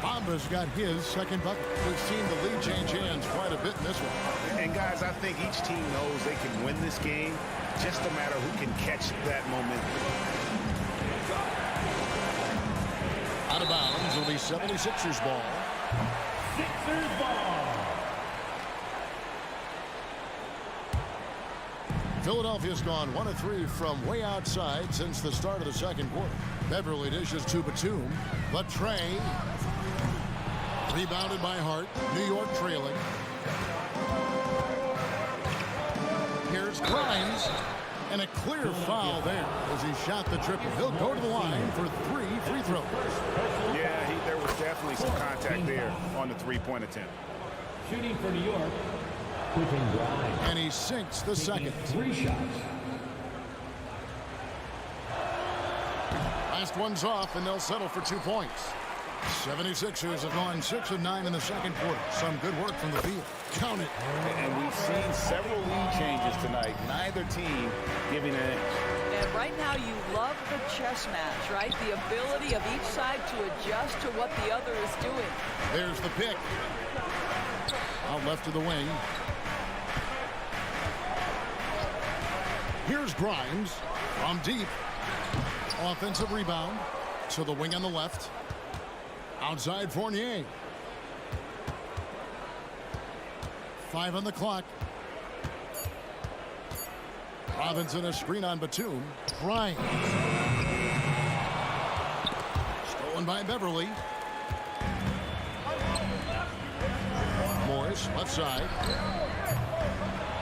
Bamba's got his second bucket. We've seen the lead change hands quite a bit in this one. And guys, I think each team knows they can win this game. Just a matter who can catch that momentum. Out of bounds will be 76ers ball. Sixers ball. Philadelphia's gone 1 of 3 from way outside since the start of the second quarter. Beverly dishes to Batum. Latre. Rebounded by Hart. New York trailing. Here's Grimes. And a clear foul there as he shot the triple. He'll go to the line for 3 free throws. Yeah, there was definitely some contact there on the three-point attempt. Shooting for New York. Grimes. And he sinks the second. 3 shots. Last one's off, and they'll settle for 2 points. 76ers have gone 6 of 9 in the second quarter. Some good work from the field. Count it. And we've seen several lead changes tonight. Neither team giving an inch. And right now you love the chess match, right? The ability of each side to adjust to what the other is doing. There's the pick. Out left of the wing. Here's Grimes from deep. Offensive rebound to the wing on the left. Outside Fournier. 5 on the clock. Robinson a screen on Batum. Grimes. Stolen by Beverly. Morris left side.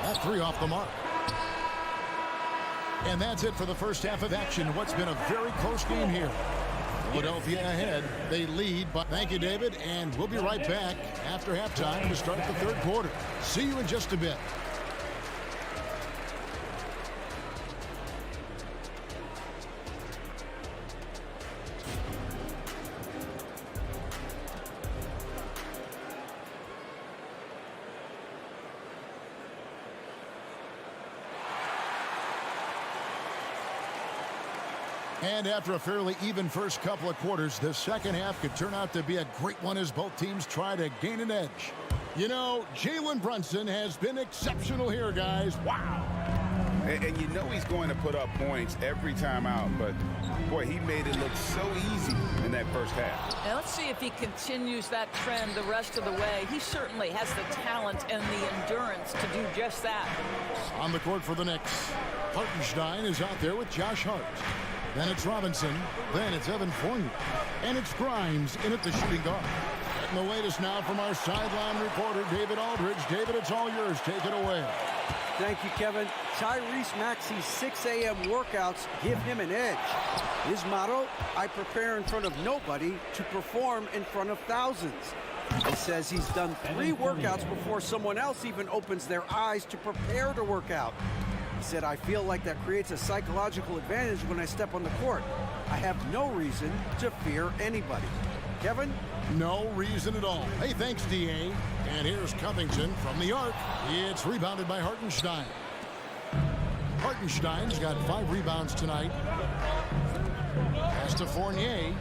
That 3 off the mark. And that's it for the first half of action. What's been a very close game here. Philadelphia ahead. They lead. But thank you, David. And we'll be right back after halftime to start the third quarter. See you in just a bit. And after a fairly even first couple of quarters, the second half could turn out to be a great one as both teams try to gain an edge. You know, Jalen Brunson has been exceptional here, guys. Wow. And you know he's going to put up points every time out, but boy, he made it look so easy in that first half. Now let's see if he continues that trend the rest of the way. He certainly has the talent and the endurance to do just that. On the court for the Knicks, Hartenstein is out there with Josh Hart. Then it's Robinson. Then it's Evan Fournier. And it's Grimes in at the shooting guard. And the latest now from our sideline reporter, David Aldridge. David, it's all yours. Take it away. Thank you, Kevin. Tyrese Maxey's 6 a.m. workouts give him an edge. His motto, I prepare in front of nobody to perform in front of thousands. He says he's done 3 workouts before someone else even opens their eyes to prepare to work out. He said, I feel like that creates a psychological advantage when I step on the court. I have no reason to fear anybody. Kevin? No reason at all. Hey, thanks, D.A. And here's Covington from the arc. It's rebounded by Hartenstein. Hartenstein's got 5 rebounds tonight. Pass to Fournier.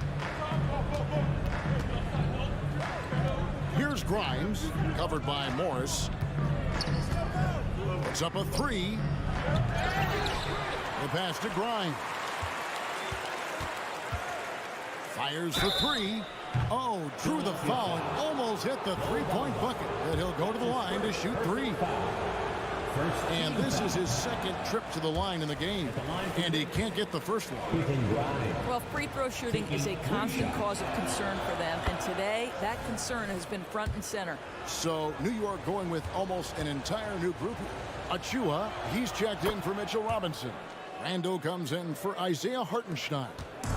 Here's Grimes, covered by Morris. Puts up a 3. The pass to Grimes. Fires for 3. Oh, drew the foul and almost hit the 3-point bucket. But he'll go to the line to shoot 3. And this is his second trip to the line in the game. And he can't get the first one. Well, free throw shooting is a constant cause of concern for them. And today, that concern has been front and center. So New York going with almost an entire new group. Achua, he's checked in for Mitchell Robinson. Randall comes in for Isaiah Hartenstein.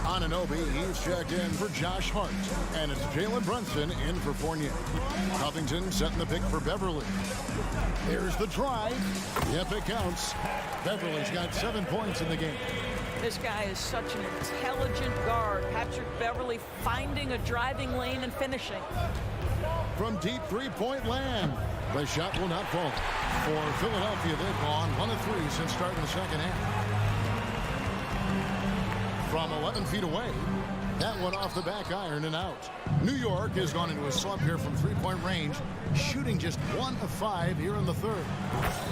Anunoby, he's checked in for Josh Hart. And it's Jalen Brunson in for Fournier. Covington setting the pick for Beverly. Here's the drive. Yep, it counts. Beverly's got 7 points in the game. This guy is such an intelligent guard. Patrick Beverly finding a driving lane and finishing. From deep 3-point land. The shot will not fall. For Philadelphia, they've gone 1 of 3 since starting the second half. From 11 feet away, that one off the back iron and out. New York has gone into a slump here from 3-point range, shooting just 1 of 5 here in the third.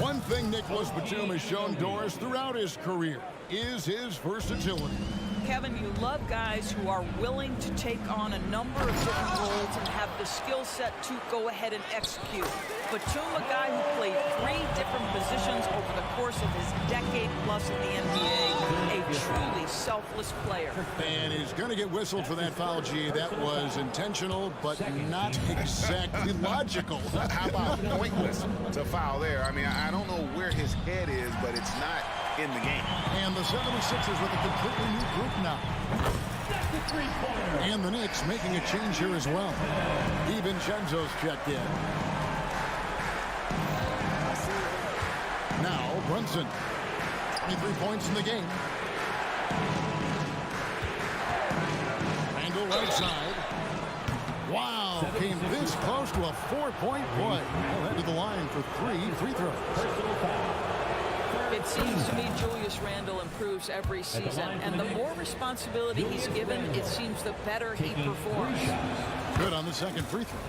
One thing Nicholas Batum has shown Doris throughout his career is his versatility. Kevin, you love guys who are willing to take on a number of different roles and have the skill set to go ahead and execute. Batum, a guy who played 3 different positions over the course of his decade plus in the NBA, a truly selfless player. And he's going to get whistled for that foul, G. That was intentional, but not exactly logical. How about pointless to foul there? I mean, I don't know where his head is, but it's not in the game. And the 76ers with a completely new group now. And the Knicks making a change here as well. DiVincenzo's checked in. Now Brunson. 23 points in the game. Randall right side. Wow, came this close to a 4-point play. Well, head to the line for 3 free throws. It seems to me Julius Randle improves every season, and the more responsibility he's given, it seems the better he performs. Good on the second free throw.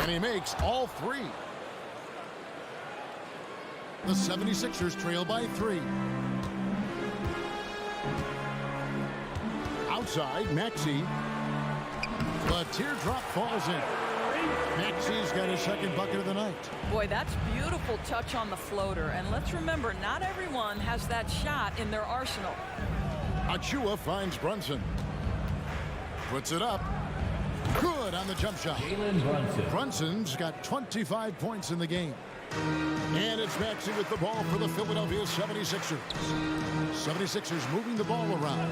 And he makes all 3. The 76ers trail by 3. Outside, Maxey. The teardrop falls in. Maxey's got his second bucket of the night. Boy, that's beautiful touch on the floater. And let's remember, not everyone has that shot in their arsenal. Achua finds Brunson. Puts it up. Good on the jump shot. Brunson's got 25 points in the game. And it's Maxey with the ball for the Philadelphia 76ers. 76ers moving the ball around.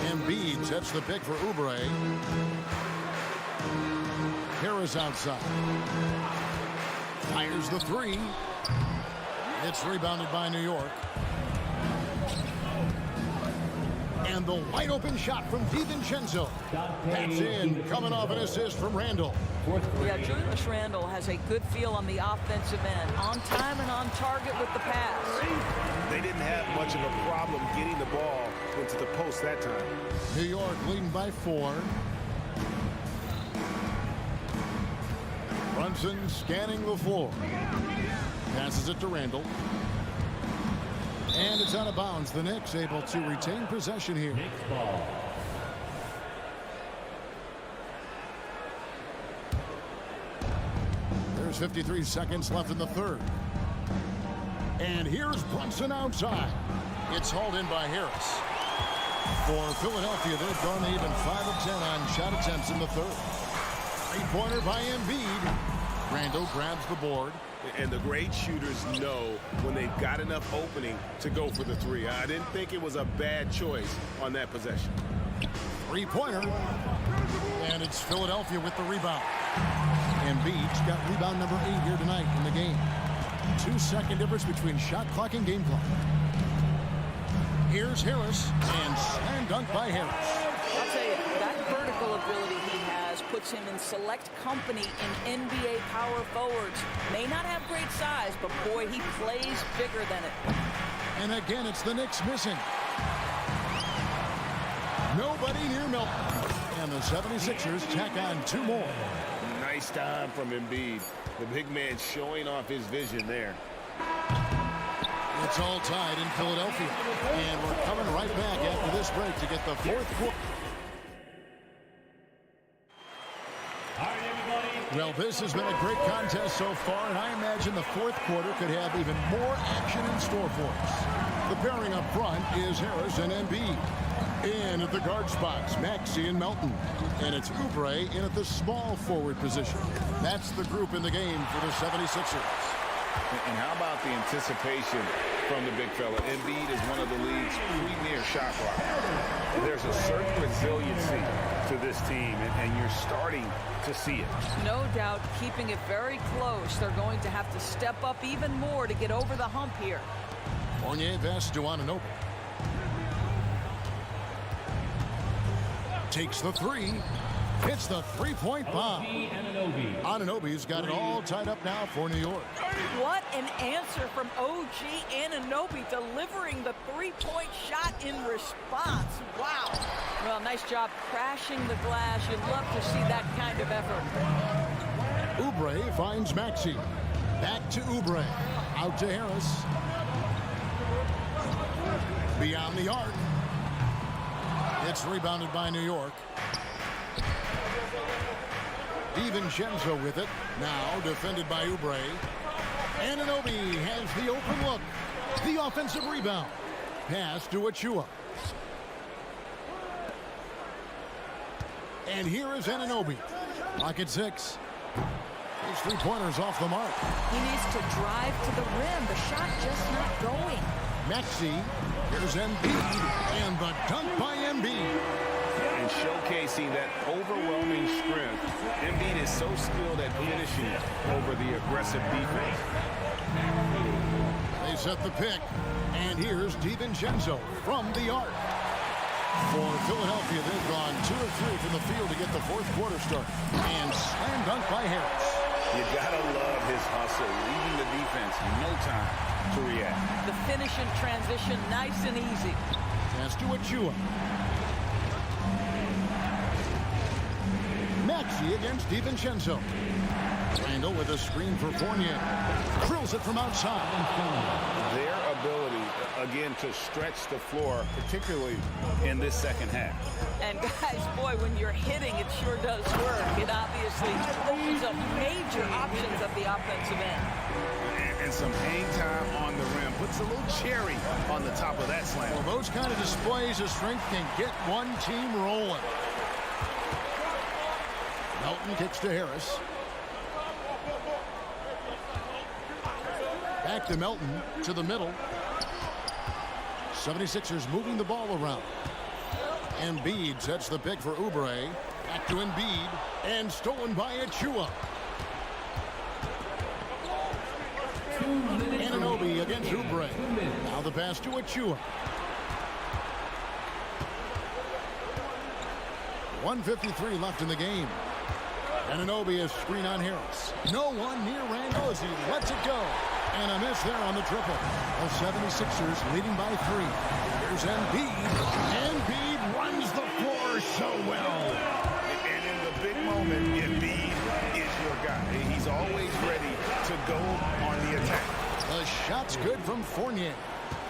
Embiid sets the pick for Oubre. Harris outside. Fires the 3. It's rebounded by New York. And the wide open shot from DiVincenzo. That's in, coming off an assist from Randall. Yeah, Julius Randle has a good feel on the offensive end. On time and on target with the pass. They didn't have much of a problem getting the ball into the post that time. New York leading by 4. Brunson scanning the floor. Passes it to Randall. And it's out of bounds. The Knicks able to retain possession here. There's 53 seconds left in the third. And here's Brunson outside. It's hauled in by Harris. For Philadelphia, they've gone even 5 of 10 on shot attempts in the third. Three-pointer by Embiid. Randall grabs the board. And the great shooters know when they've got enough opening to go for the three. I didn't think it was a bad choice on that possession. Three-pointer. And it's Philadelphia with the rebound. Embiid's got rebound number 8 here tonight in the game. 2-second difference between shot clock and game clock. Here's Harris, and slam dunk by Harris. I'll tell you, that vertical ability he has puts him in select company in NBA power forwards. May not have great size, but boy, he plays bigger than it. And again, it's the Knicks missing. Nobody near Milton. And the 76ers tack on 2 more. Nice time from Embiid. The big man showing off his vision there. It's all tied in Philadelphia. And we're coming right back after this break to get the 4th quarter. Well, this has been a great contest so far, and I imagine the 4th quarter could have even more action in store for us. The pairing up front is Harris and Embiid. In at the guard spots, Maxey and Melton. And it's Oubre in at the small forward position. That's the group in the game for the 76ers. And how about the anticipation from the big fella? Embiid is one of the league's premier shot blockers. There's a certain resiliency to this team, and you're starting to see it. No doubt, keeping it very close. They're going to have to step up even more to get over the hump here. Fournier pass to Anunoby. Takes the three. Hits the three-point bomb. Anunoby's got it all tied up now for New York. What an answer from OG Anunoby, delivering the three-point shot in response. Wow. Well, nice job crashing the glass. You'd love to see that kind of effort. Oubre finds Maxey. Back to Oubre. Out to Harris. Beyond the arc. It's rebounded by New York. DiVincenzo with it. Now defended by Oubre. Anunoby has the open look. The offensive rebound. Pass to Achua. And here is Anunoby. Lock at 6. His three-pointer's off the mark. He needs to drive to the rim. The shot just not going. Maxey. Here's Embiid. And the dunk by Embiid. And showcasing that overwhelming strength. Embiid is so skilled at finishing over the aggressive defense. They set the pick. And here's DiVincenzo from the arc. For Philadelphia, they've gone 2 of 3 from the field to get the 4th quarter start. And slam dunk by Harris. You gotta love his hustle, leaving the defense no time to react. The finish in transition, nice and easy. Pass to Achua. Maxey against DiVincenzo. Randall with a screen for Fournier. Drills it from outside. Their ability, again, to stretch the floor, particularly in this second half. And guys, boy, when you're hitting, it sure does work. It obviously opens up major options at the offensive end. And some hang time on the rim. Puts a little cherry on the top of that slam. Well, those kind of displays of strength can get one team rolling. Melton kicks to Harris. Back to Melton, to the middle. 76ers moving the ball around. Embiid sets the pick for Oubre. Back to Embiid, and stolen by Achua. Anunoby against Oubre. Now the pass to Achua. 1:53 left in the game. Anunoby is screen on Harris. No one near Randall as he lets it go. And a miss there on the triple. The 76ers leading by 3. Here's Embiid. Embiid runs the floor so well. And in the big moment, Embiid is your guy. He's always ready to go on the attack. The shot's good from Fournier.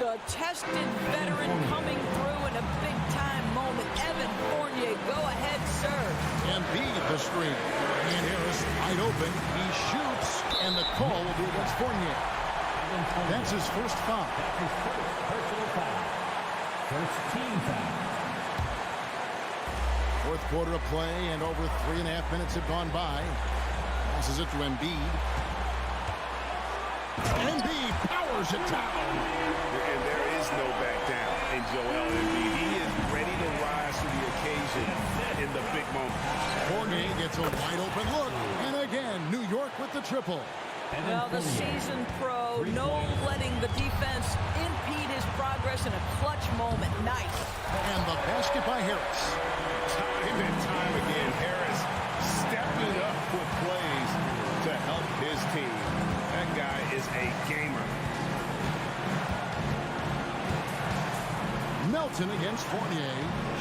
The tested veteran coming through in a big-time moment. Evan Fournier, go ahead, serve. Embiid the screen. And Harris wide open. He shoots, and the call will be against Fournier. That's his first foul. Personal foul. First team foul. Fourth quarter of play, and over 3.5 minutes have gone by. Passes it to Embiid. Embiid powers it down. And there is no back down in Joel Embiid. He is ready to rise to the occasion in the big moment. Fournier gets a wide open look. And again, New York with the triple. Well, the seasoned pro, no letting the defense impede his progress in a clutch moment. Nice. And the basket by Harris. Time and time again, Harris stepping up with plays to help his team. That guy is a gamer. Melton against Fournier.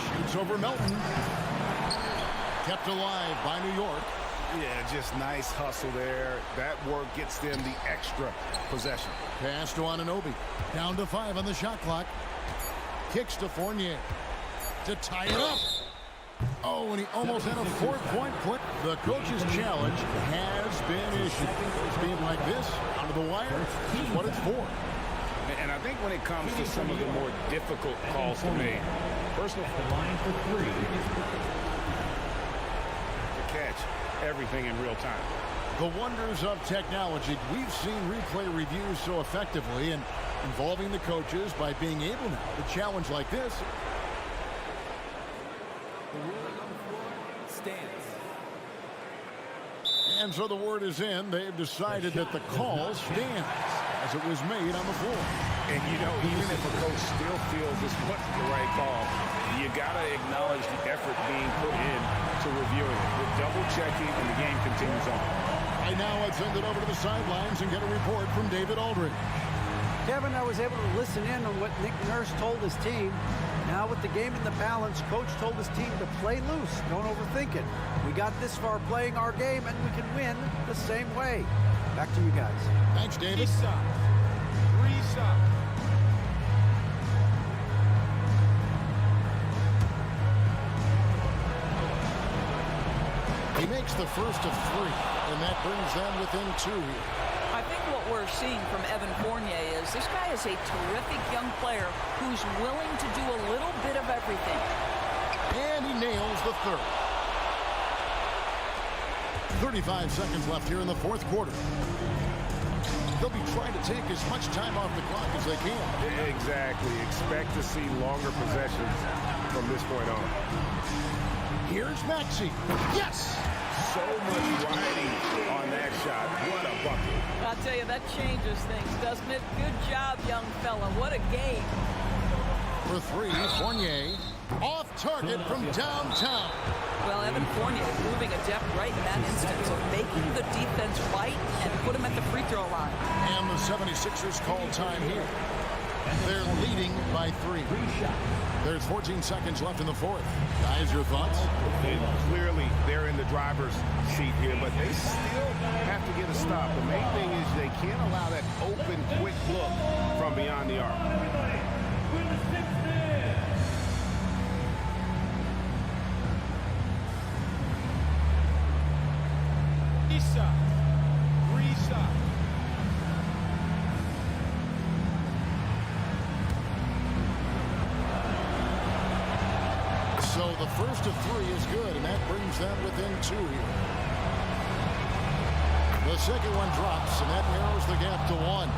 Shoots over Melton. Kept alive by New York. Yeah, just nice hustle there. That work gets them the extra possession. Pass to Anunoby. Down to 5 on the shot clock. Kicks to Fournier to tie it up. Oh, and he almost had a 4-point play. The coach's challenge has been issued. Being like this, out of the wire, is what it's for. And I think when it comes to some of the more difficult calls to make, personal line for 3. To catch everything in real time. The wonders of technology. We've seen replay reviews so effectively and involving the coaches by being able now to challenge like this. The ruling on the floor stands. And so the word is in. They've decided that the call stands as it was made on the floor. And, you know, even if a coach still feels this wasn't the right call, you got to acknowledge the effort being put in to reviewing it. We're double-checking, and the game continues on. Right now, let's send it over to the sidelines and get a report from David Aldridge. Kevin, I was able to listen in on what Nick Nurse told his team. Now with the game in the balance, coach told his team to play loose. Don't overthink it. We got this far playing our game, and we can win the same way. Back to you guys. Thanks, David. Reset. He makes the first of 3, and that brings them within 2 here. I think what we're seeing from Evan Fournier is this guy is a terrific young player who's willing to do a little bit of everything. And he nails the 3rd. 35 seconds left here in the 4th quarter. They'll be trying to take as much time off the clock as they can. Exactly. Expect to see longer possessions from this point on. Here's Maxey. Yes! So much riding on that shot. What a bucket. I'll tell you, that changes things, doesn't it? Good job, young fella. What a game. For 3, Fournier. Off target from downtown. Well, Evan Fournier moving a depth right in that instance of making the defense fight and put him at the free throw line. And the 76ers call time here. They're leading by 3. There's 14 seconds left in the 4th. Guys, your thoughts? Clearly, they're in the driver's seat here, but they still have to get a stop. The main thing is they can't allow that open, quick look from beyond the arc. Reset. So the first of 3 is good, and that brings them within 2 here. The second one drops, and that narrows the gap to 1.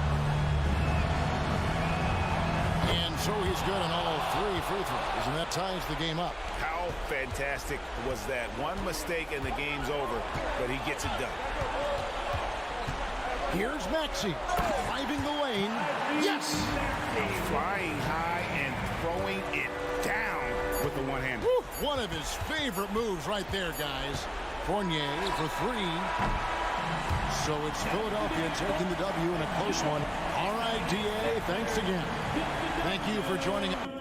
And so he's good on all 3 free throws, and that ties the game up. How fantastic was that? One mistake and the game's over, but he gets it done. Here's Maxey, driving the lane. Yes! Flying high and throwing it down with the one-hander. One of his favorite moves right there, guys. Fournier for 3. So it's Philadelphia taking the W in a close one. All right, DA, thanks again. Thank you for joining us.